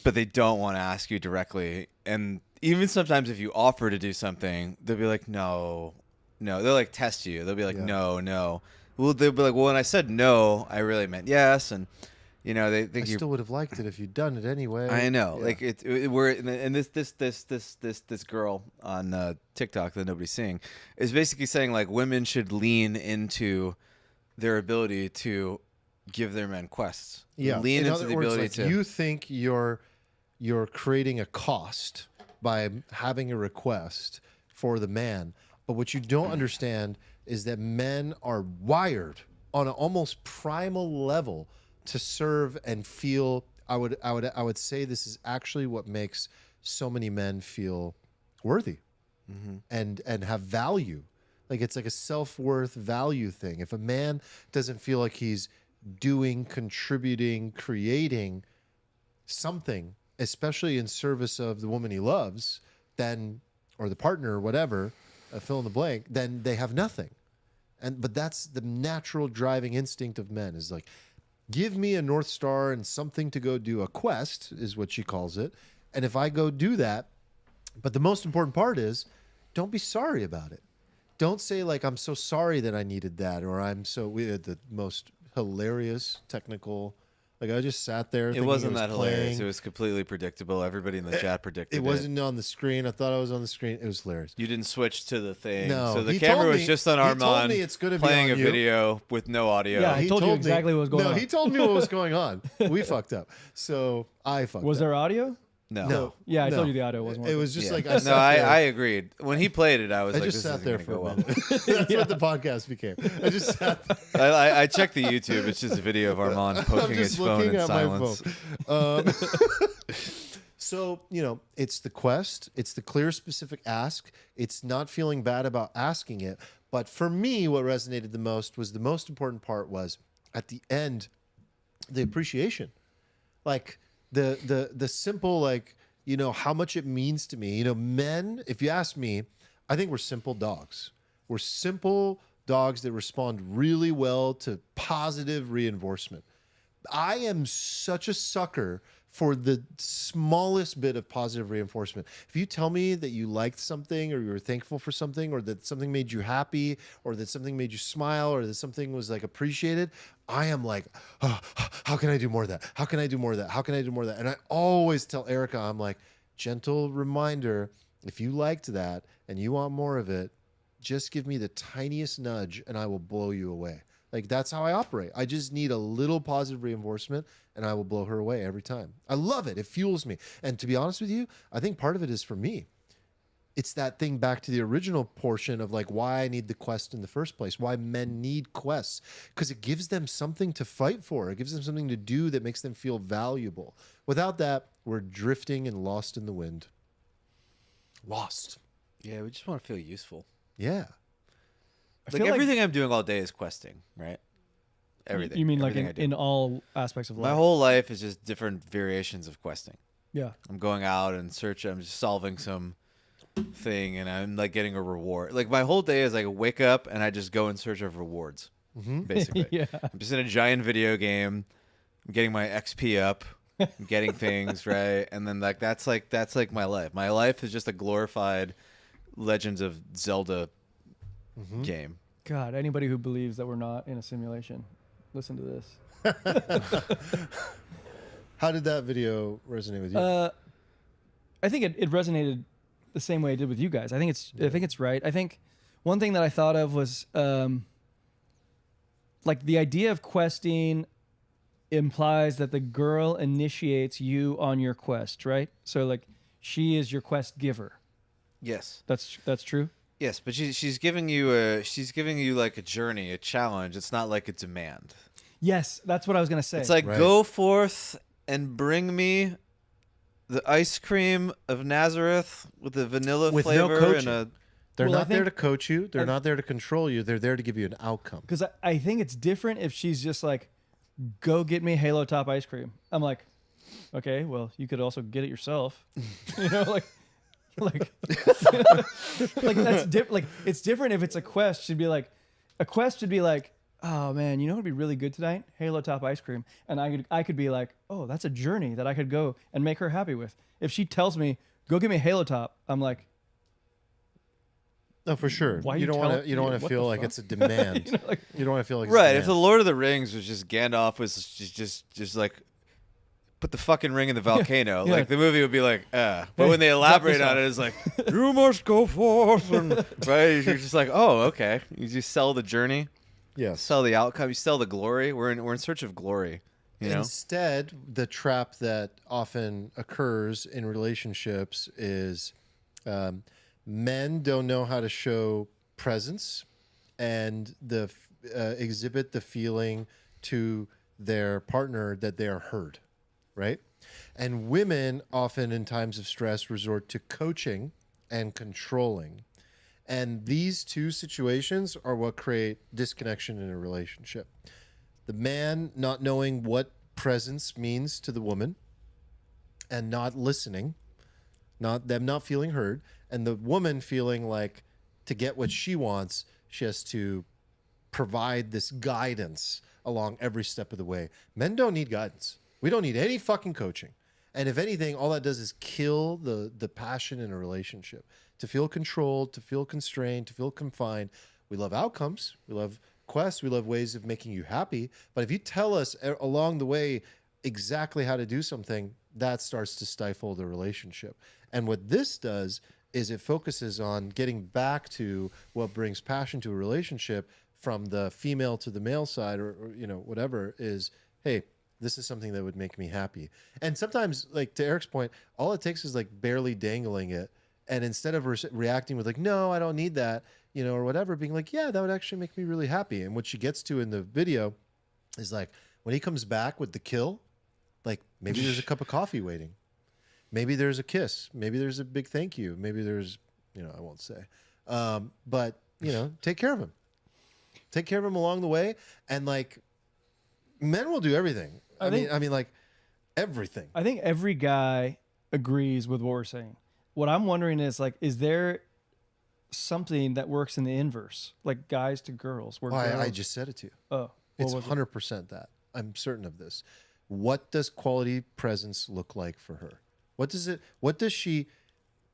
but they don't want to ask you directly. And even sometimes if you offer to do something, they'll be like, no. They'll like test you. They'll be like, Yeah. no. Well, they'll be like, well, when I said no, I really meant yes. And they I think you. still would have liked it if you'd done it anyway. I know, Yeah. like we're and this girl on TikTok that nobody's seeing is basically saying like women should lean into their ability to give their men quests. Yeah. lean In into other the words, ability like, to. you think you're creating a cost by having a request for the man, but what you don't understand is that men are wired on an almost primal level to serve and feel. I would say this is actually what makes so many men feel worthy and have value. Like it's like a self-worth value thing. If a man doesn't feel like he's doing, contributing, creating something, especially in service of the woman he loves, then or the partner or whatever, fill in the blank, then they have nothing. But that's the natural driving instinct of men is like, give me a North Star and something to go do. A quest is what she calls it. And if I go do that, but the most important part is don't be sorry about it. Don't say like, I'm so sorry that I needed that. Or we had the most hilarious technical, like I just sat there. it thinking wasn't was that hilarious. playing. It was completely predictable. Everybody in the chat predicted It wasn't on the screen. I thought I was on the screen. It was hilarious. You didn't switch to the thing. No, so the he camera told was me- just on he told Armand me it's gonna be playing on a you. video with no audio. Yeah, I told you me- exactly what was going on. No, he told me what was going on. We fucked up. So I fucked up. Was there audio? No. Yeah, I No. told you the audio wasn't It working. was just Yeah. like I no, sat there. I agreed. When he played it, I was I like, just this sat isn't there gonna for a go well. minute. That's what the podcast became. I just sat there. I checked the YouTube. It's just a video of Armand I'm poking his just phone looking in at silence. my phone. So, it's the quest. It's the clear, specific ask. It's not feeling bad about asking it. But for me, what resonated the most was the most important part was at the end, the appreciation. Like the simple, like, how much it means to me. Men, if you ask me, I think we're simple dogs. We're simple dogs that respond really well to positive reinforcement. I am such a sucker for the smallest bit of positive reinforcement. If you tell me that you liked something or you were thankful for something or that something made you happy or that something made you smile or that something was like appreciated, I am like, oh, how can I do more of that? How can I do more of that? How can I do more of that? And I always tell Erica, I'm like, gentle reminder, if you liked that and you want more of it, just give me the tiniest nudge and I will blow you away. Like, that's how I operate. I just need a little positive reinforcement and I will blow her away every time. I love it. It fuels me. And to be honest with you, I think part of it is for me. It's that thing back to the original portion of like why I need the quest in the first place, why men need quests, because it gives them something to fight for. It gives them something to do that makes them feel valuable. Without that, we're drifting and lost in the wind. Lost. Yeah, we just want to feel useful. Yeah. Like everything I'm doing all day is questing, right? Everything. You mean like Everything I do. in all aspects of life? My whole life is just different variations of questing. Yeah. I'm going out and searching. I'm just solving some thing, and I'm like getting a reward. Like my whole day is like wake up and I just go in search of rewards. Basically, Yeah. I'm just in a giant video game. I'm getting my XP up. I'm getting things right, and then that's like my life. My life is just a glorified Legends of Zelda game. God, anybody who believes that we're not in a simulation, listen to this. How did that video resonate with you? I think it resonated the same way it did with you guys. I think it's right. I think one thing that I thought of was like the idea of questing implies that the girl initiates you on your quest, right? So like she is your quest giver. Yes. That's true. Yes, but she's giving you like a journey, a challenge. It's not like a demand. Yes, that's what I was gonna say. It's like Right. go forth and bring me the ice cream of Nazareth with the vanilla With no flavor coaching. and a. They're Well, I not there to think- coach you. They're not there to control you. They're there to give you an outcome. because I think it's different if she's just like, go get me Halo Top ice cream. I'm like, okay, well, you could also get it yourself. Like like it's different if it's a quest. A quest should be like, oh man, what'd be really good tonight? Halo Top ice cream. And I could be like, oh, that's a journey that I could go and make her happy with. If she tells me, go get me Halo Top, I'm like, No, for sure. Why you you don't tell- want to. You don't yeah, want to what feel the like fuck? it's a demand. You don't want to feel like it's Right. A If the demand. Lord of the Rings was just Gandalf was just like put the fucking ring in the volcano, yeah. like the movie would be like, But Hey, when they drop elaborate this on it, off. it's like you must go forth, and right? You're just like, oh, okay. You just sell the journey, Yes. sell the outcome, you sell the glory. We're in search of glory. You know. Instead, the trap that often occurs in relationships is men don't know how to show presence and exhibit the feeling to their partner that they are heard, right? And women often in times of stress resort to coaching and controlling. And these two situations are what create disconnection in a relationship. The man not knowing what presence means to the woman and not listening, not feeling heard, and the woman feeling like to get what she wants, she has to provide this guidance along every step of the way. Men don't need guidance. We don't need any fucking coaching. And if anything, all that does is kill the passion in a relationship. To feel controlled, to feel constrained, to feel confined. We love outcomes. We love quests. We love ways of making you happy. But if you tell us along the way exactly how to do something, that starts to stifle the relationship. And what this does is it focuses on getting back to what brings passion to a relationship from the female to the male side or whatever is, hey, this is something that would make me happy. And sometimes, like to Eric's point, all it takes is like barely dangling it. And instead of reacting with like, no, I don't need that, you know, or whatever, being like, yeah, that would actually make me really happy. And what she gets to in the video is like, when he comes back with the kill, like maybe there's a cup of coffee waiting. Maybe there's a kiss. Maybe there's a big thank you. Maybe there's, you know, I won't say. But, you know, take care of him. Take care of him along the way. And like, men will do everything. I mean, like everything. I think every guy agrees with what we're saying. What I'm wondering is like, is there something that works in the inverse, like guys to girls? Where I just said it to you. Oh, It's 100% that. I'm certain of this. What does quality presence look like for her?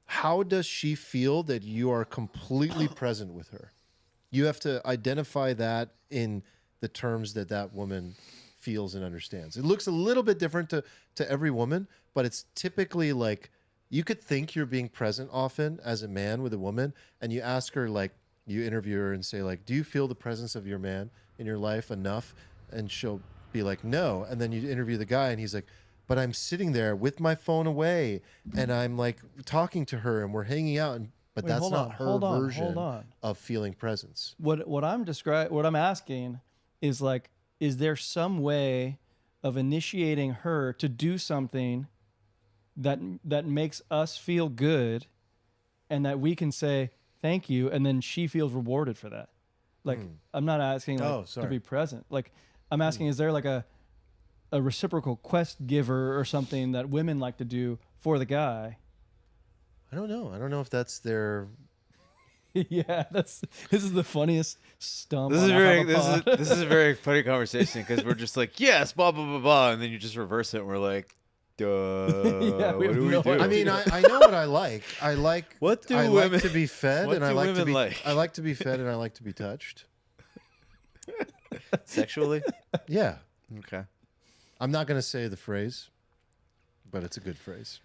How does she feel that you are completely present with her? You have to identify that in the terms that that woman feels and understands. It looks a little bit different to every woman, but it's typically like, you could think you're being present often as a man with a woman, and you ask her, like, you interview her and say, like, do you feel the presence of your man in your life enough? And she'll be like, no. And then you interview the guy, and he's like, but I'm sitting there with my phone away, and I'm like talking to her, and we're hanging out, but Wait, that's hold not on, her hold on, version hold on. of feeling presence. What I'm asking is like, is there some way of initiating her to do something that makes us feel good, and that we can say thank you, and then she feels rewarded for that? Like, I'm not asking like, to be present. Like, I'm asking, is there like a reciprocal quest giver or something that women like to do for the guy? I don't know if that's their... Yeah, this is the funniest stump. This on is the very Alfalfa pod. this is a very funny conversation because we're just like, yes, blah blah blah blah, and then you just reverse it and we're like, duh. Yeah, we what have do we no do? idea. I mean, I know what I like. I like What do I women- like to be fed, what and I do like to women be like? I like to be fed, and I like to be touched. Sexually? Yeah, Okay. I'm not gonna say the phrase, but it's a good phrase.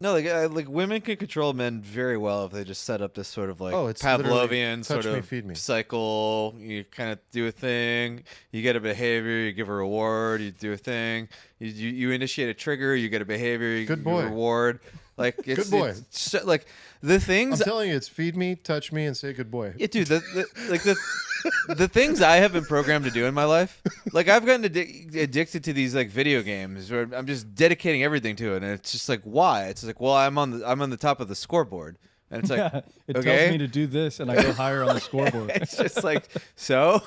No, like women can control men very well if they just set up this sort of like It's literally Pavlovian touch sort me, of feed me. cycle. You kind of do a thing, you get a behavior, you give a reward, you do a thing, you initiate a trigger, you get a behavior, you Good give boy. a reward. Like it's, Good boy. it's so- like the I'm things. telling you, it's feed me, touch me, and say good boy. Yeah, dude. The things I have been programmed to do in my life, like I've gotten addicted to these like video games where I'm just dedicating everything to it, and it's just like, why? It's like, well, I'm on the top of the scoreboard, and it's like, Yeah, it okay. tells me to do this, and I go higher on the scoreboard. It's just like, so,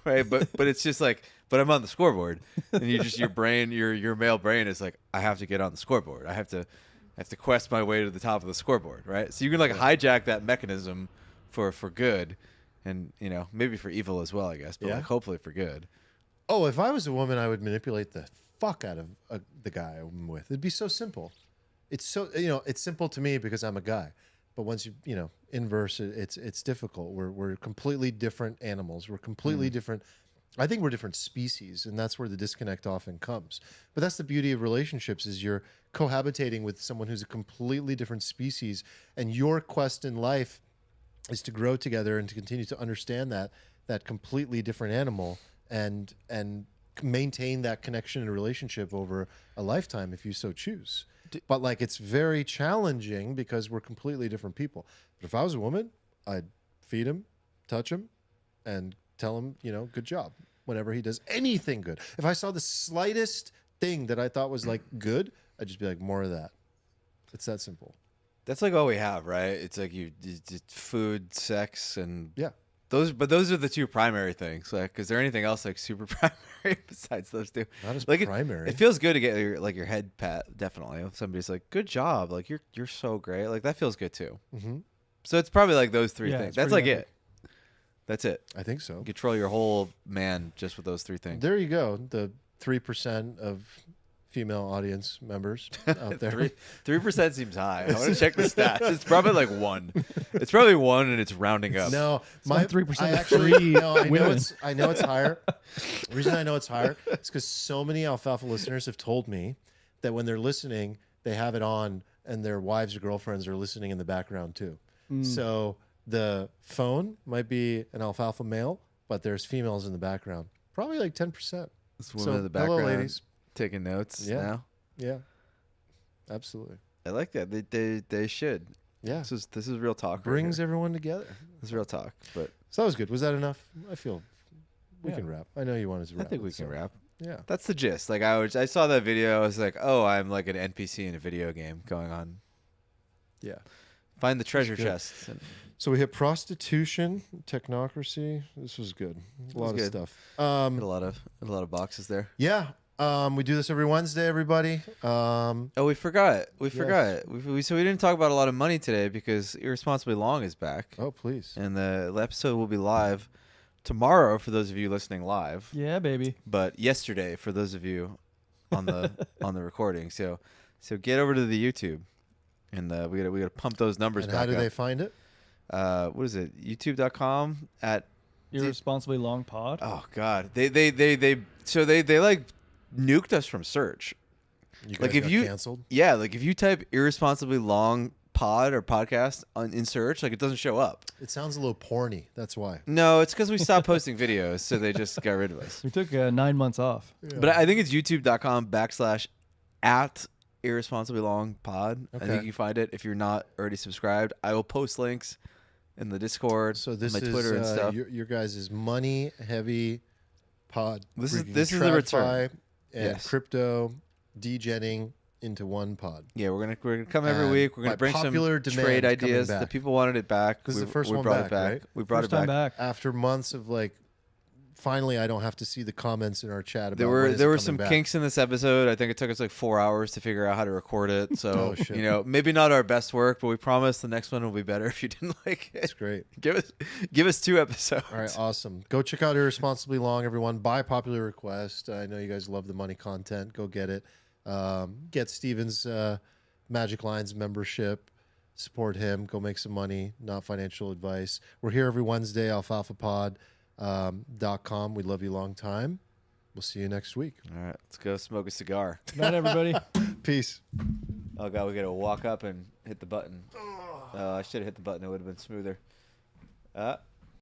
right? But it's just like, but I'm on the scoreboard, and your brain, your male brain is like, I have to get on the scoreboard. I have to quest my way to the top of the scoreboard, right? So you can like hijack that mechanism for good, and you know, maybe for evil as well, I guess, but Yeah. like hopefully for good. Oh, if I was a woman, I would manipulate the fuck out of the guy I'm with. It'd be so simple. It's so, you know, it's simple to me because I'm a guy. But once you know, inverse it, it's difficult. We're completely different animals. We're completely different. I think we're different species, and that's where the disconnect often comes. But that's the beauty of relationships: is you're cohabitating with someone who's a completely different species, and your quest in life is to grow together and to continue to understand that completely different animal and maintain that connection and relationship over a lifetime if you so choose. But like, it's very challenging because we're completely different people. But if I was a woman, I'd feed him, touch him, and tell him, you know, good job whenever he does anything good. If I saw the slightest thing that I thought was like good, I'd just be like, more of that. It's that simple. That's like all we have, right? It's like you food, sex, and Yeah. those are the two primary things. Like, is there anything else like super primary besides those two? Not as Like primary. It feels good to get your head pat. Definitely, if somebody's like, "Good job," like you're so great. Like that feels good too. Mm-hmm. So it's probably like those three Yeah, things. it's That's like pretty it. That's it. I think so. You control your whole man just with those three things. There you go. The 3% of female audience members out there. 3% seems high. I want to check the stats. It's probably like 1. It's probably 1, and it's rounding up. No, like 3% I of actually free no, I know women. I know it's higher. The reason I know it's higher is because so many Alfalfa listeners have told me that when they're listening, they have it on, and their wives or girlfriends are listening in the background too. So the phone might be an Alfalfa male, but there's females in the background. Probably like 10%. This woman So, in the background hello, ladies. taking notes Yeah. now. Yeah, absolutely. I like that. They should. Yeah, This is real talk. right brings here. everyone together. This is real talk. But So that was good. Was that enough? I feel we Yeah. can wrap. I know you wanted to I wrap. think we it, can so- wrap. Yeah. That's the gist. Like I saw that video. I was like, oh, I'm like an NPC in a video game going on. Yeah. Find the treasure good. chest. And So we hit prostitution, technocracy. This was good. A lot of good. stuff. hit a lot of boxes there. Yeah. We do this every Wednesday, everybody. Oh, we forgot. We Yes. forgot. So we didn't talk about a lot of money today because Irresponsibly Long is back, Oh, please. and the episode will be live tomorrow for those of you listening live. Yeah, baby. But yesterday for those of you on the on the recording. So get over to the YouTube, and we gotta pump those numbers And back how do up. they find it? What is it? YouTube.com at Irresponsibly Long Pod. oh god they like nuked us from search. You guys Like, if got you- canceled. Yeah, like if you type Irresponsibly Long pod or podcast in search, like it doesn't show up. It sounds a little porny. That's why. No, it's because we stopped posting videos, so they just got rid of us. We took 9 months off. But I think it's youtube.com / Irresponsibly Long pod. I Okay. think you can find it if you're not already subscribed. I will post links in the Discord, So this my is Twitter and stuff. your guys' money heavy pod. This is- bringing this is the return. TradFi and Yes. crypto degenning into one pod. Yeah, we're gonna come every And week. We're gonna by bring some popular demand trade coming ideas. The back. people wanted it back. This is we, the first we one brought back, it back. right? We brought First it time back. back. After months of like, finally, I don't have to see the comments in our chat about There when were is there it were coming some back. kinks in this episode. I think it took us like 4 hours to figure out how to record it. So Oh, shit. maybe not our best work, but we promise the next one will be better. If you didn't like It's it, great. give us 2 episodes. All right, awesome. Go check out Irresponsibly Long, everyone. By popular request. I know you guys love the money content. Go get it. Get Steven's Magic Lines membership. Support him. Go make some money. Not financial advice. We're here every Wednesday. alfalfapod.com. We love you long time. We'll see you next week. All right, let's go smoke a cigar. Good night, everybody. Peace. Oh god, we gotta walk up and hit the button. I should have hit the button. It would have been smoother.